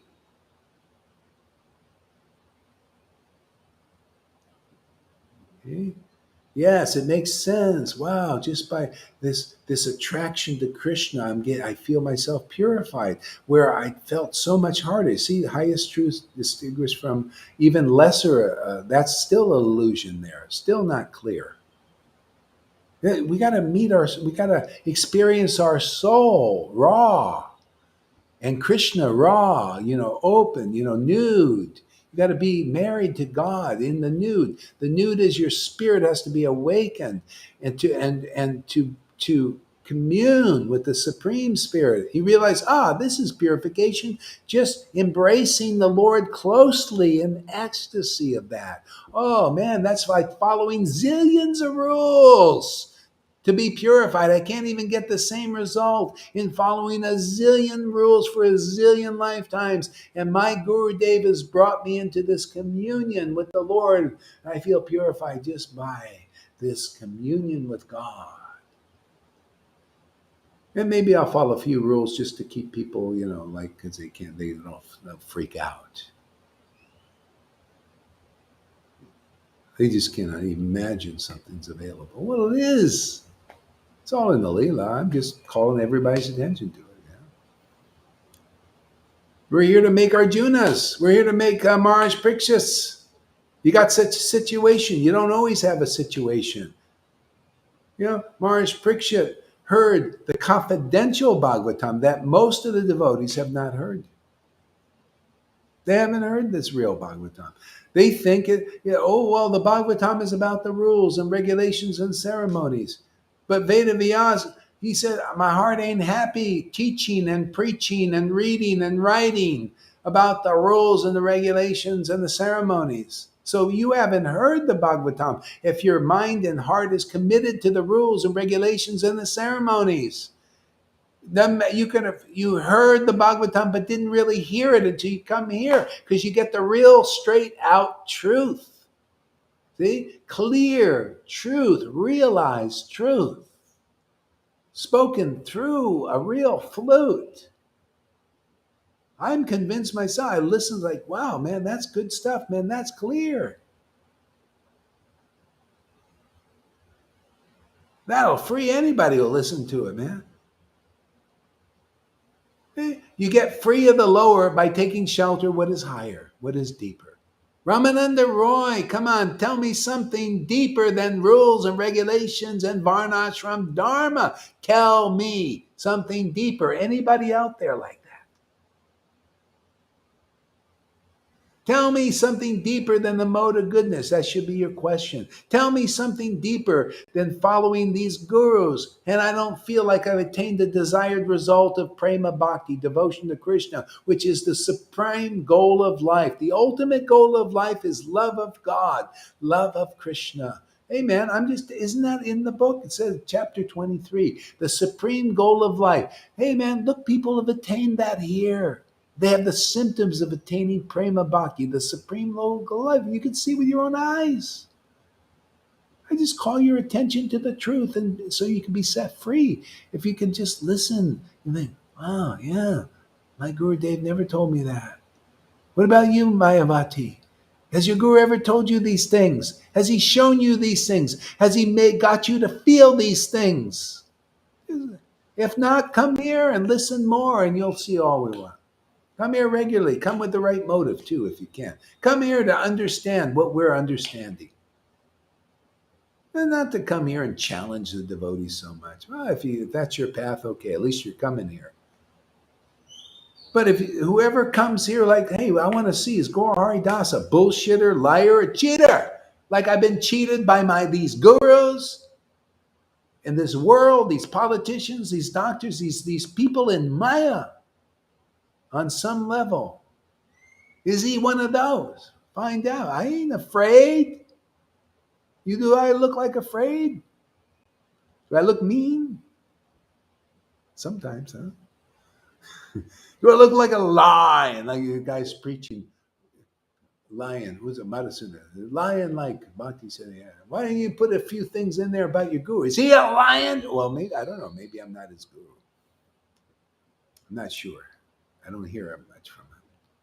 Okay? Yes, it makes sense. Wow, just by this attraction to Krishna, I feel myself purified. Where I felt so much harder. See, the highest truth distinguished from even lesser. That's still an illusion there. Still not clear. Yeah, we got to We got to experience our soul raw, and Krishna raw, open, nude. You got to be married to God in the nude. The nude is your spirit has to be awakened and to commune with the Supreme Spirit. He realized, this is purification, just embracing the Lord closely in ecstasy of that. Oh man, that's like following zillions of rules to be purified. I can't even get the same result in following a zillion rules for a zillion lifetimes. And my Guru Dev has brought me into this communion with the Lord. I feel purified just by this communion with God. And maybe I'll follow a few rules just to keep people, because they don't freak out. They just cannot imagine something's available. Well, it is. It's all in the Leela. I'm just calling everybody's attention to it. Yeah? We're here to make Arjunas. We're here to make Maharaj Parikshits. You got such a situation. You don't always have a situation. Maharaj Parikshit heard the confidential Bhagavatam that most of the devotees have not heard. They haven't heard this real Bhagavatam. They think the Bhagavatam is about the rules and regulations and ceremonies. But Veda Vyas, he said, my heart ain't happy teaching and preaching and reading and writing about the rules and the regulations and the ceremonies. So you haven't heard the Bhagavatam if your mind and heart is committed to the rules and regulations and the ceremonies. You heard the Bhagavatam but didn't really hear it until you come here, because you get the real straight out truth. See? Clear truth, realized truth, spoken through a real flute. I'm convinced myself. I listen like, wow, man, that's good stuff, man, that's clear. That'll free anybody who'll listen to it, man. You get free of the lower by taking shelter what is higher, what is deeper. Ramananda Roy, come on, tell me something deeper than rules and regulations and Varnashram Dharma. Tell me something deeper. Anybody out there like that? Tell me something deeper than the mode of goodness. That should be your question. Tell me something deeper than following these gurus. And I don't feel like I've attained the desired result of prema bhakti, devotion to Krishna, which is the supreme goal of life. The ultimate goal of life is love of God, love of Krishna. Hey man, isn't that in the book? It says chapter 23, the supreme goal of life. Hey man, look, people have attained that here. They have the symptoms of attaining prema bhakti, the supreme goal of life. You can see with your own eyes. I just call your attention to the truth, and so you can be set free. If you can just listen and think, wow, yeah, my Guru Dev never told me that. What about you, Mayavati? Has your Guru ever told you these things? Has he shown you these things? Has he got you to feel these things? If not, come here and listen more, and you'll see all we want. Come here regularly. Come with the right motive, too, if you can. Come here to understand what we're understanding. And not to come here and challenge the devotees so much. Well, if that's your path, okay, at least you're coming here. But if whoever comes here like, hey, I want to see, is Gaur Hari Das a bullshitter, liar, a cheater? Like I've been cheated by these gurus in this world, these politicians, these doctors, these people in Maya on some level. Is he one of those? Find out. I ain't afraid. Do I look like afraid? Do I look mean? Sometimes, huh? Do I look like a lion? Like you guys preaching lion. Who's it? Madhusudana. Lion like Bhakti said, yeah. Why don't you put a few things in there about your guru? Is he a lion? Well, maybe, I don't know. Maybe I'm not his guru. I'm not sure. I don't hear much from him.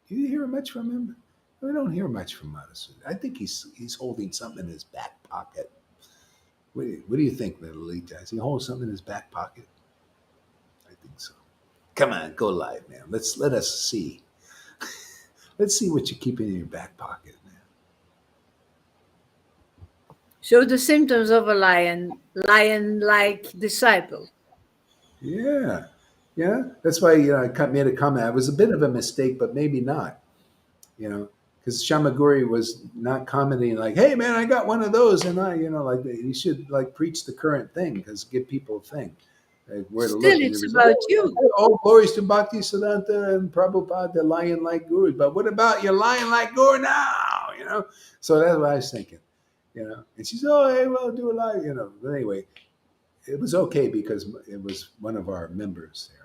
Do you hear much from him? I don't hear much from Madhusudana. I think he's holding something in his back pocket. What do you think, Lalita? Is he holding something in his back pocket? I think so. Come on, go live, man. Let us see. Let's see what you're keeping in your back pocket, man. Show the symptoms of a lion-like disciple. Yeah. That's why I made a comment. It was a bit of a mistake, but maybe not. Because Shamaguri was not commenting like, "Hey, man, I got one of those," and like he should like preach the current thing because give people a thing. Where to Still, look. it's about you. Oh, glories to Bhakti Siddhanta and Prabhupada, the lion-like gurus. But what about your lion-like guru now? So that's what I was thinking. And she said, "Oh, hey, well, do a live." But anyway, it was okay because it was one of our members there.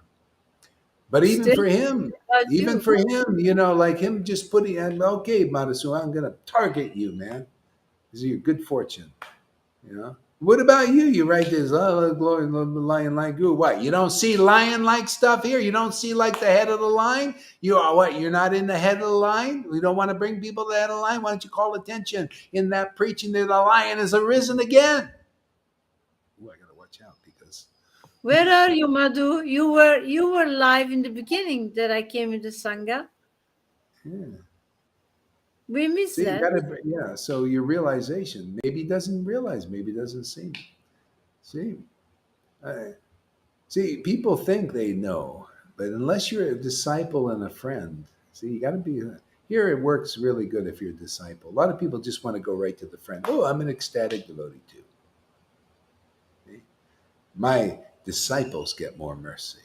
But even Still, for him, about you. like him just putting, okay, Madhusu, I'm going to target you, man. This is your good fortune. What about you? You write this, glory, lion-like guru. What? You don't see lion-like stuff here? You don't see like the head of the line? You are what? You're not in the head of the line? We don't want to bring people to the head of the line? Why don't you call attention in that preaching that the lion has arisen again? Ooh, I got to watch out because... Where are you, Madhu? You were live in the beginning that I came into Sangha. Yeah. We missed that. So your realization, maybe he doesn't realize, maybe he doesn't see. See, people think they know, but unless you're a disciple and a friend, you got to be, here it works really good if you're a disciple. A lot of people just want to go right to the friend. Oh, I'm an ecstatic devotee too. See? My disciples get more mercy.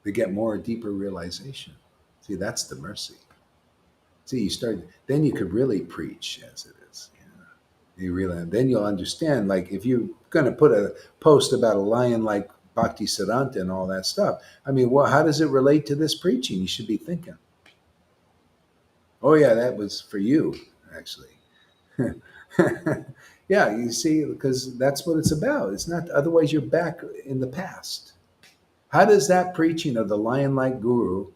They get more deeper realization. See, that's the mercy. See, then you could really preach as it is. Then you'll understand, like if you're going to put a post about a lion like Bhakti Siddhanta and all that stuff, I mean, how does it relate to this preaching? You should be thinking, oh yeah, that was for you, actually. Yeah, you see, because that's what it's about. It's not, otherwise you're back in the past. How does that preaching of the lion-like guru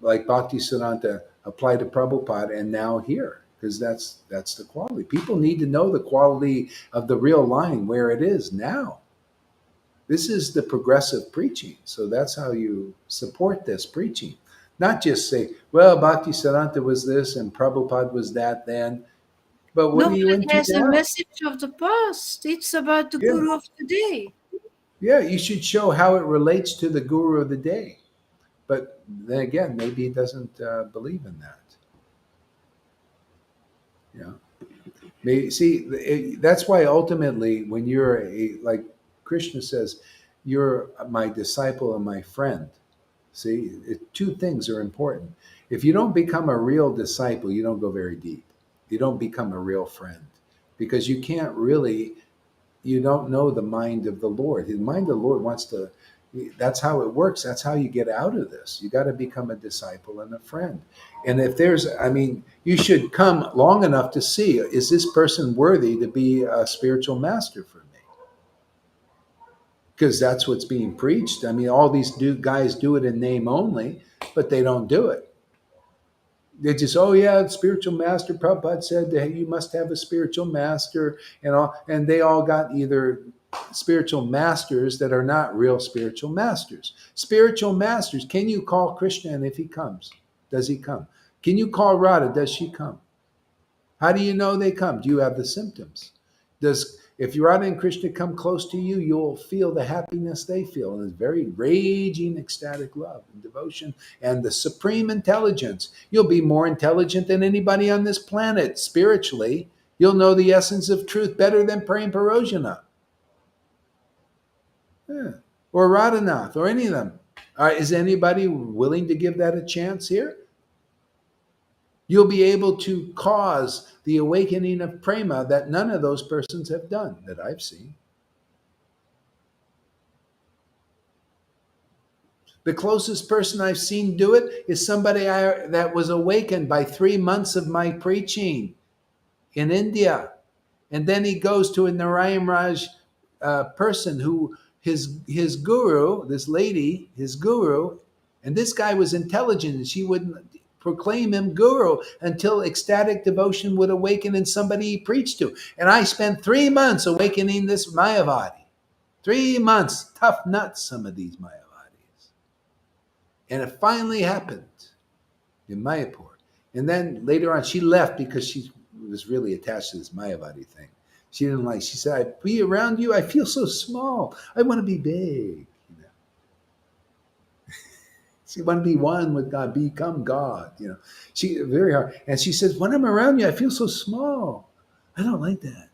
like Bhakti Siddhanta apply to Prabhupada and now here? Because that's the quality. People need to know the quality of the real line where it is now. This is the progressive preaching. So that's how you support this preaching. Not just say, well, Bhakti Siddhanta was this and Prabhupada was that then. But what are you into has now? a message of the past. It's about the guru of today. Yeah, you should show how it relates to the guru of the day. But then again, maybe he doesn't believe in that. Yeah. Maybe, see, that's why ultimately, when you're like Krishna says, you're my disciple and my friend. See, two things are important. If you don't become a real disciple, you don't go very deep. You don't become a real friend because you can't really, you don't know the mind of the Lord. The mind of the Lord wants to, that's how it works. That's how you get out of this. You got to become a disciple and a friend. And if there's, I mean, you should come long enough to see, is this person worthy to be a spiritual master for me? Because that's what's being preached. I mean, all these guys do it in name only, but they don't do it. They just, oh yeah, spiritual master. Prabhupada said that you must have a spiritual master, and all, and they all got either spiritual masters that are not real spiritual masters. Spiritual masters. Can you call Krishna, and if he comes, does he come? Can you call Radha? Does she come? How do you know they come? Do you have the symptoms? Does if Radha and Krishna come close to you, you'll feel the happiness they feel, and it's very raging, ecstatic love and devotion, and the supreme intelligence. You'll be more intelligent than anybody on this planet spiritually. You'll know the essence of truth better than Prem Parojana, yeah, or Radhanath, or any of them. Is anybody willing to give that a chance here? You'll be able to cause the awakening of prema that none of those persons have done that I've seen. The closest person I've seen do it is somebody that was awakened by 3 months of my preaching in India. And then he goes to a Narayan Raj person who his guru, this lady, his guru, and this guy was intelligent, and she wouldn't proclaim him guru until ecstatic devotion would awaken in somebody he preached to. And I spent 3 months awakening this Mayavadi. 3 months, tough nuts, some of these Mayavadis. And it finally happened in Mayapur. And then later on, she left because she was really attached to this Mayavadi thing. She didn't like. She said, "I be around you. I feel so small. I want to be big." You know, she want to be one with God, become God. You know, she very hard. And she says, "When I'm around you, I feel so small. I don't like that."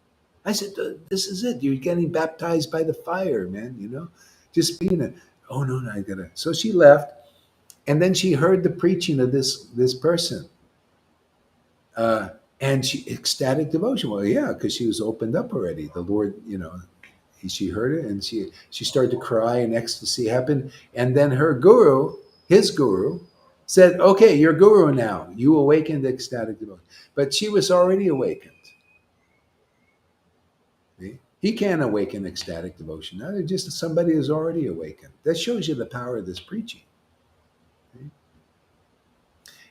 I said, "This is it. You're getting baptized by the fire, man. You know, just being a." Oh no, no, I gotta. So she left, and then she heard the preaching of this person. Uh, and she ecstatic devotion. Well, yeah, because she was opened up already. The Lord, you know, she heard it, and she started to cry, and ecstasy happened. And then her guru, his guru, said, "Okay, you're guru now. You awakened ecstatic devotion." But she was already awakened. See? He can't awaken ecstatic devotion. Now, just somebody who's already awakened. That shows you the power of this preaching. See?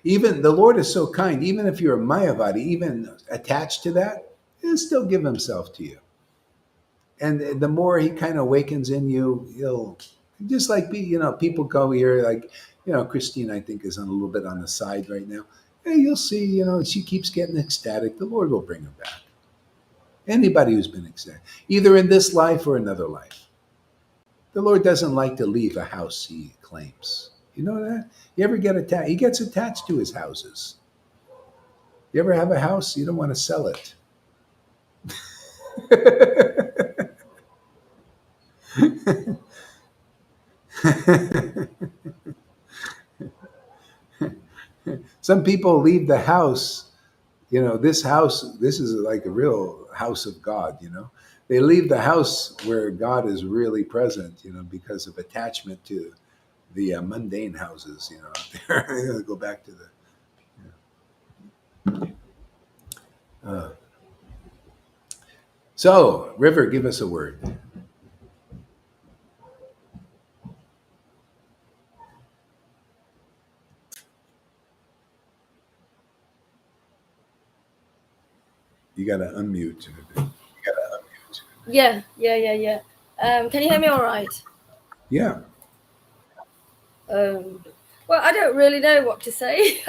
Even the Lord is so kind, even if you're a Mayavadi, even attached to that, he'll still give himself to you. And the more he kind of awakens in you, he'll just like be, you know, people go here, like, you know, Christine, I think, is on a little bit on the side right now. Hey, you'll see, you know, she keeps getting ecstatic. The Lord will bring her back. Anybody who's been ecstatic, either in this life or another life. The Lord doesn't like to leave a house he claims. You know that? You ever get attached? He gets attached to his houses. You ever have a house? You don't want to sell it. Some people leave the house, you know, this house, this is like a real house of God, you know. They leave the house where God is really present, you know, because of attachment to the mundane houses, you know, out there. Go back to the. Uh, so, River, give us a word. You got to unmute. Yeah. Can you hear me all right? Yeah. Well, I don't really know what to say.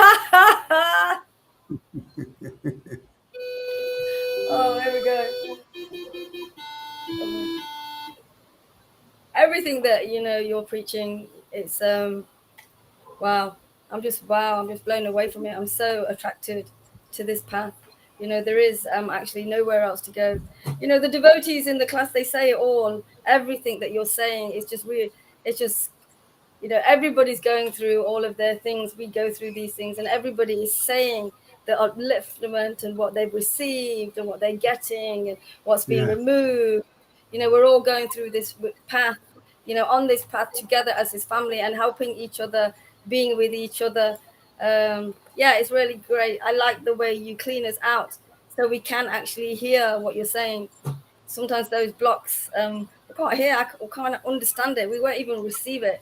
Oh, there we go. Everything that you're preaching, it's Wow. Wow, I'm just blown away from it. I'm so attracted to this path. There is actually nowhere else to go. The devotees in the class, they say it all. Everything that you're saying is just weird. It's just, everybody's going through all of their things. We go through these things, and everybody is saying the upliftment and what they've received and what they're getting and what's been Yeah, removed. We're all going through this path, on this path together as this family and helping each other, being with each other. Yeah, it's really great. I like the way you clean us out so we can actually hear what you're saying. Sometimes those blocks, we can't hear, we can't understand it, we won't even receive it,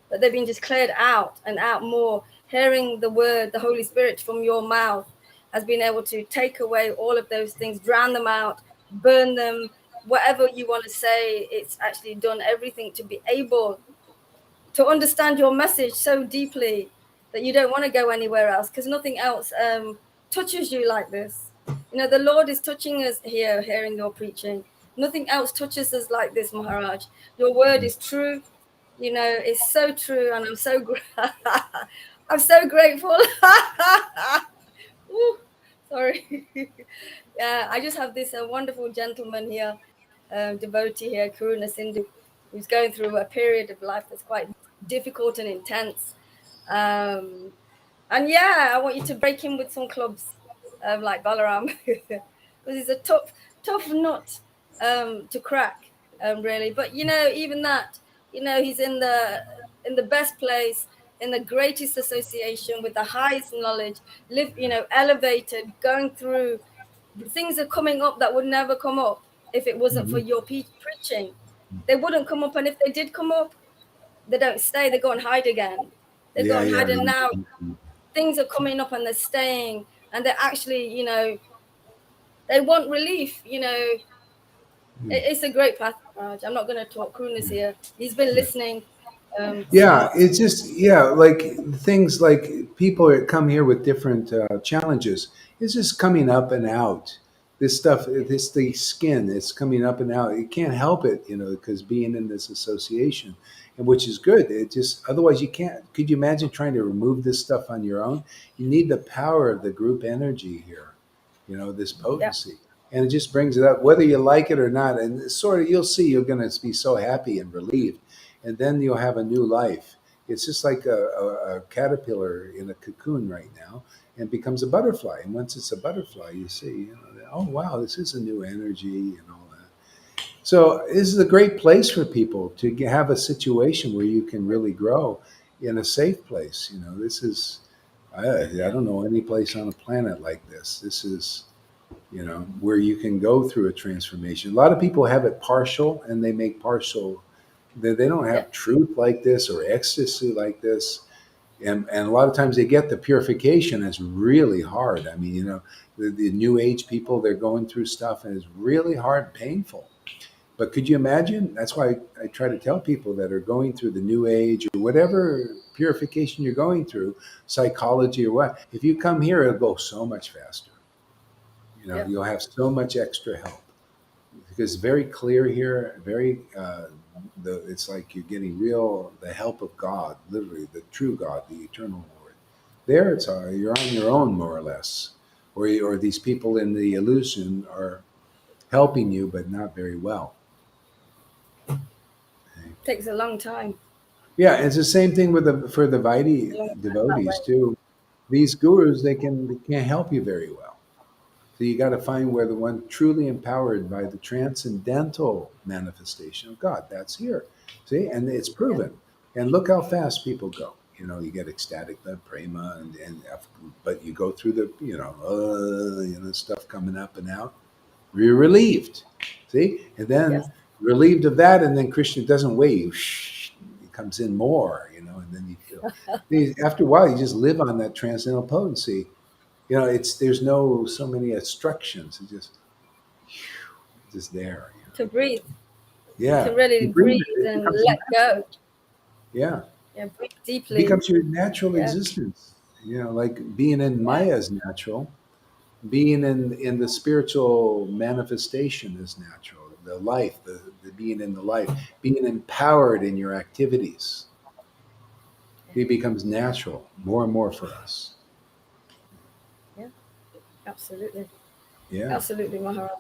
but they've been just cleared out and out more. Hearing the word, the Holy Spirit from your mouth has been able to take away all of those things, drown them out, burn them, whatever you want to say. It's actually done everything to be able to understand your message so deeply that you don't want to go anywhere else, because nothing else touches you like this. The Lord is touching us here, hearing your preaching. Nothing else touches us like this, Maharaj. Your word is true. It's so true, and I'm so grateful. Ooh, sorry. Yeah, I just have this wonderful gentleman here, devotee here, Karuna Sindhu, who's going through a period of life that's quite difficult and intense. Um, and yeah, I want you to break in with some clubs, like Balaram, because he's a tough nut to crack, really. But even that, he's in the best place, in the greatest association, with the highest knowledge, elevated, going through. Things are coming up that would never come up if it wasn't for mhm. your preaching. They wouldn't come up, and if they did come up, they don't stay. They go and hide again. They go Yeah, and yeah. hide, and now things are coming up, and they're staying, and they're actually, they want relief. It's a great path, Raj. I'm not going to talk. Kuna's here. He's been Yeah. listening. Yeah, it's just like things like people that come here with different challenges. It's just coming up and out. This stuff, this the skin. It's coming up and out. You can't help it, because being in this association, and which is good. It just otherwise you can't. Could you imagine trying to remove this stuff on your own? You need the power of the group energy here. This Yeah, potency, and it just brings it up, whether you like it or not. And sort of, you'll see, you're going to be so happy and relieved, and then you'll have a new life. It's just like a caterpillar in a cocoon right now, and becomes a butterfly. And once it's a butterfly, you see, oh wow, this is a new energy and all that. So this is a great place for people to have a situation where you can really grow in a safe place. This is I don't know any place on the planet like this. This is where you can go through a transformation. A lot of people have it partial, and they make partial. They don't yeah, have truth like this or ecstasy like this, and a lot of times they get the purification. It's really hard. I mean, the new age people, they're going through stuff, and it's really hard, and painful. But could you imagine? That's why I try to tell people that are going through the new age or whatever purification you're going through, psychology or what. If you come here, it'll go so much faster. yeah. You'll have so much extra help because it's very clear here. Very, it's like you're getting the help of God, literally the true God, the eternal Lord. There, you're on your own more or less, or these people in the illusion are helping you, but not very well. Okay. Takes a long time. Yeah, it's the same thing with the A Vaidhi long time that devotees way. too. These gurus, they can't help you very well. So you got to find where the one truly empowered by the transcendental manifestation of God, that's here. See, and it's Yeah. proven. And look how fast people go. You get ecstatic, the prema, but you go through the stuff coming up and out. You're relieved. See, and then Yes. relieved of that, and then Krishna doesn't wait. It comes in more, and then you feel. After a while, you just live on that transcendental potency. It's there's no so many obstructions. It's just there. To breathe. You Yeah, can really you breathe it. breathe It and becomes let natural. go. Yeah, Yeah, breathe it deeply. becomes your natural Yeah, existence. Like being in yeah, Maya is natural. Being in the spiritual manifestation is natural. The life, the being in the life, being empowered in your activities. It becomes natural more and more for us. Yeah, absolutely. Yeah, Absolutely, Maharaj.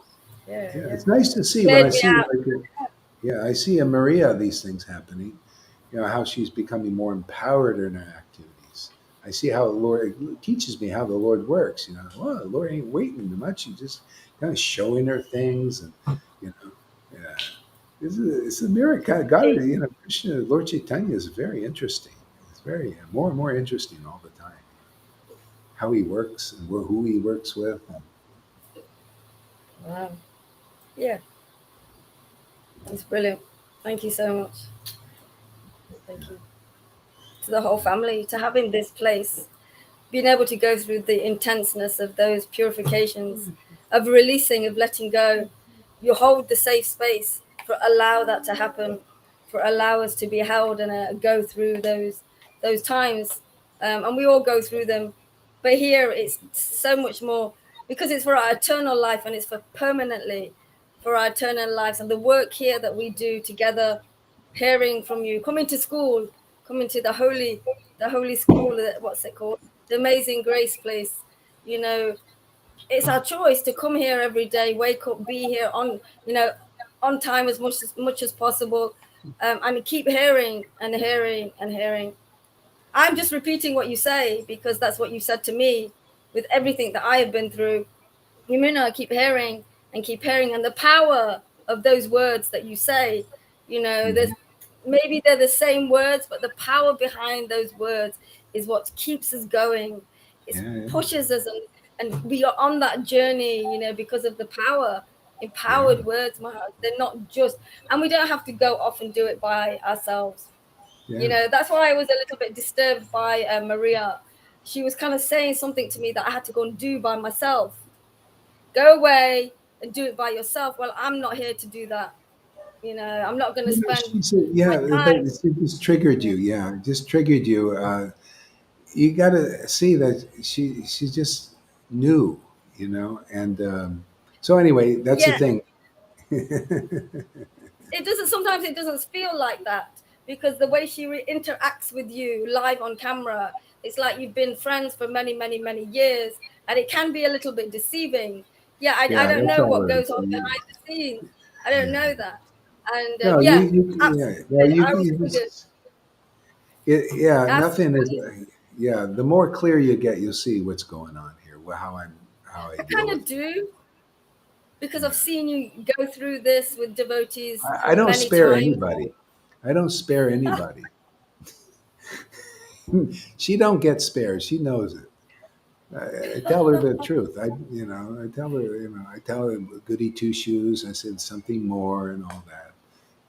Yeah, yeah. yeah. It's nice to see when I Cleared me see out. like, yeah, I see in Maria these things happening. You know how she's becoming more empowered in her activities. I see how the Lord it teaches me how the Lord works. You know, well, the Lord ain't waiting too much. He's just kind of showing her things, and you know, yeah. It's a miracle. God, you know, Krishna, Lord Chaitanya is very interesting. It's very more and more interesting all the time. How he works and who he works with. And, Wow. Yeah, it's brilliant. Thank you so much. Thank you to the whole family to having this place, being able to go through the intenseness of those purifications, of releasing, of letting go. You hold the safe space for allow that to happen, for allow us to be held and go through those times, and we all go through them. But here it's so much more because it's for our eternal life and it's for permanently for our eternal lives and the work here that we do together, hearing from you, coming to school, coming to the holy school. What's it called? The Amazing Grace place. You know, it's our choice to come here every day, wake up, be here on, on time as much as possible, and keep hearing and hearing and hearing. I'm just repeating what you say because that's what you said to me with everything that I have been through. Yamuna, keep hearing and keep hearing, and the power of those words that you say, there's Mhm. maybe they're the same words, but the power behind those words is what keeps us going. It Yeah, yeah, pushes us, and we are on that journey, because of the power, yeah, empowered words, Maharaj. They're not just, and we don't have to go off and do it by ourselves. yeah. That's why I was a little bit disturbed by Maria. She was kind of saying something to me that I had to go and do by myself. Go away and do it by yourself. Well, I'm not here to do that. I'm not going to You know, spend she said, my yeah, but time. it just triggered you. Yeah, it just triggered you. You got to see that she just knew, you know. And so anyway, that's the Yeah, thing. it doesn't. Sometimes it doesn't feel like that because the way she interacts with you live on camera, it's like you've been friends for many, many, many years, and it can be a little bit deceiving. Yeah, I Yeah, don't that's know all what it goes is. on behind the scenes. I don't Yeah. know that, and No, yeah, yeah, absolutely. well, I was you triggered. just, yeah, I have to nothing is, yeah. The more clear you get, you'll see what's going on here. How I I deal kind with of it. do because I've Yeah. seen you go through this with devotees I don't many spare times. anybody. I don't spare anybody. She don't get spared. She knows it. I tell her the truth. I tell her, I tell her goody two shoes. I said something more and all that.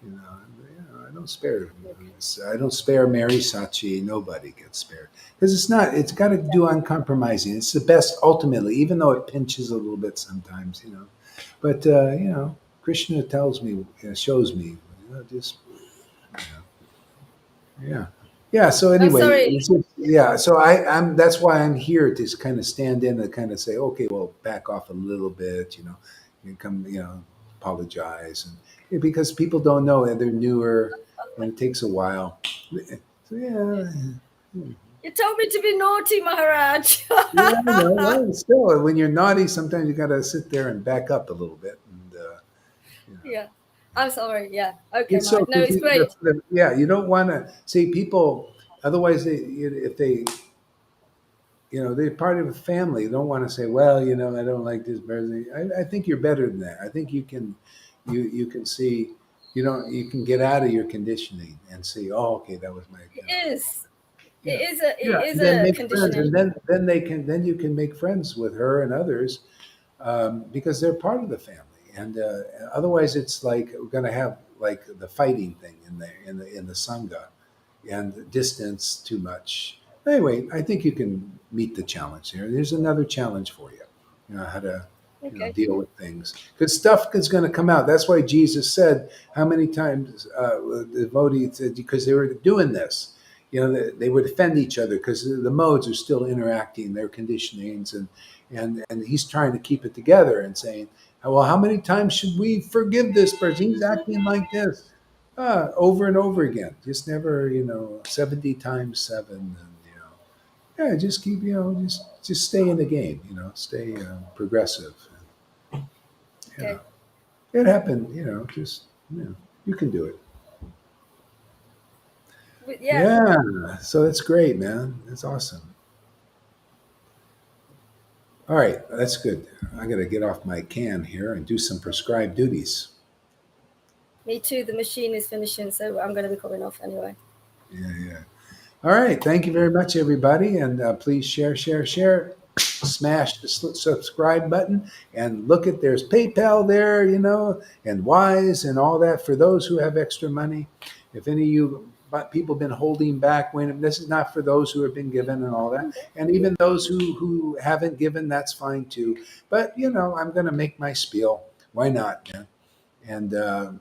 I don't spare. I don't spare Mary Sachi. Nobody gets spared because it's not. It's got to do uncompromising. It's the best ultimately, even though it pinches a little bit sometimes. But Krishna tells me, shows me, just yeah. Yeah. So I'm anyway, sorry. yeah. So I'm. That's why I'm here to kind of stand in and kind of say, okay, well, back off a little bit. You come, apologize, and because people don't know and they're newer, and it takes a while. So yeah, You told me to be naughty, Maharaj. yeah. I know. Well, still, when you're naughty, sometimes you got to sit there and back up a little bit, and you know. Yeah, I'm sorry. Yeah. Okay, It's so Maharaj. No, because it's great. yeah, you don't want to see people. Otherwise, if they they're part of a family. They don't want to say, well, I don't like this person. I think you're better than that. I think you can see, you can get out of your conditioning and see, oh, okay, that was my, It is. yeah, It yeah. is And then a make friends, conditioning. and then you can make friends with her and others because they're part of the family. And otherwise, it's like we're going to have like the fighting thing in the sangha and distance too much. Anyway, I think you can meet the challenge here. There's another challenge for you. How to Okay. deal with things because stuff is going to come out. That's why Jesus said how many times the devotees said because they were doing this. They would offend each other because the modes are still interacting, their conditionings, and he's trying to keep it together and saying, well, how many times should we forgive this person? He's acting like this. Over and over again. Just never, 70 times seven. And, yeah, just keep, just stay in the game, stay progressive. Yeah. Okay. It happened, just, you can do it. But yeah, Yeah. So that's great, man. That's awesome. All right. That's good. I got to get off my can here and do some prescribed duties. me too. The machine is finishing, so I'm going to be coming off anyway. Yeah. Yeah. All right. Thank you very much, everybody. And please share, share, share. Smash the subscribe button and look at there's PayPal there, and Wise and all that for those who have extra money. If any of you people been holding back, when this is not for those who have been given and all that, and even those who haven't given, that's fine too. But I'm going to make my spiel. Why not, man? And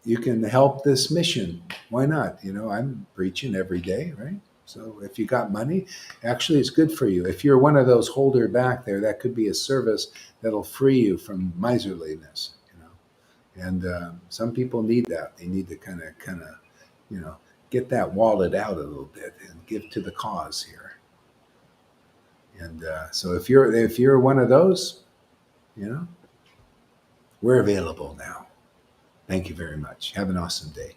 you can help this mission. Why not? I'm preaching every day, right? So if you got money, actually, it's good for you. If you're one of those holder back there, that could be a service that'll free you from miserliness. And some people need that. They need to kind of, you know, get that wallet out a little bit and give to the cause here. And so if you're one of those, we're available now. Thank you very much. Have an awesome day.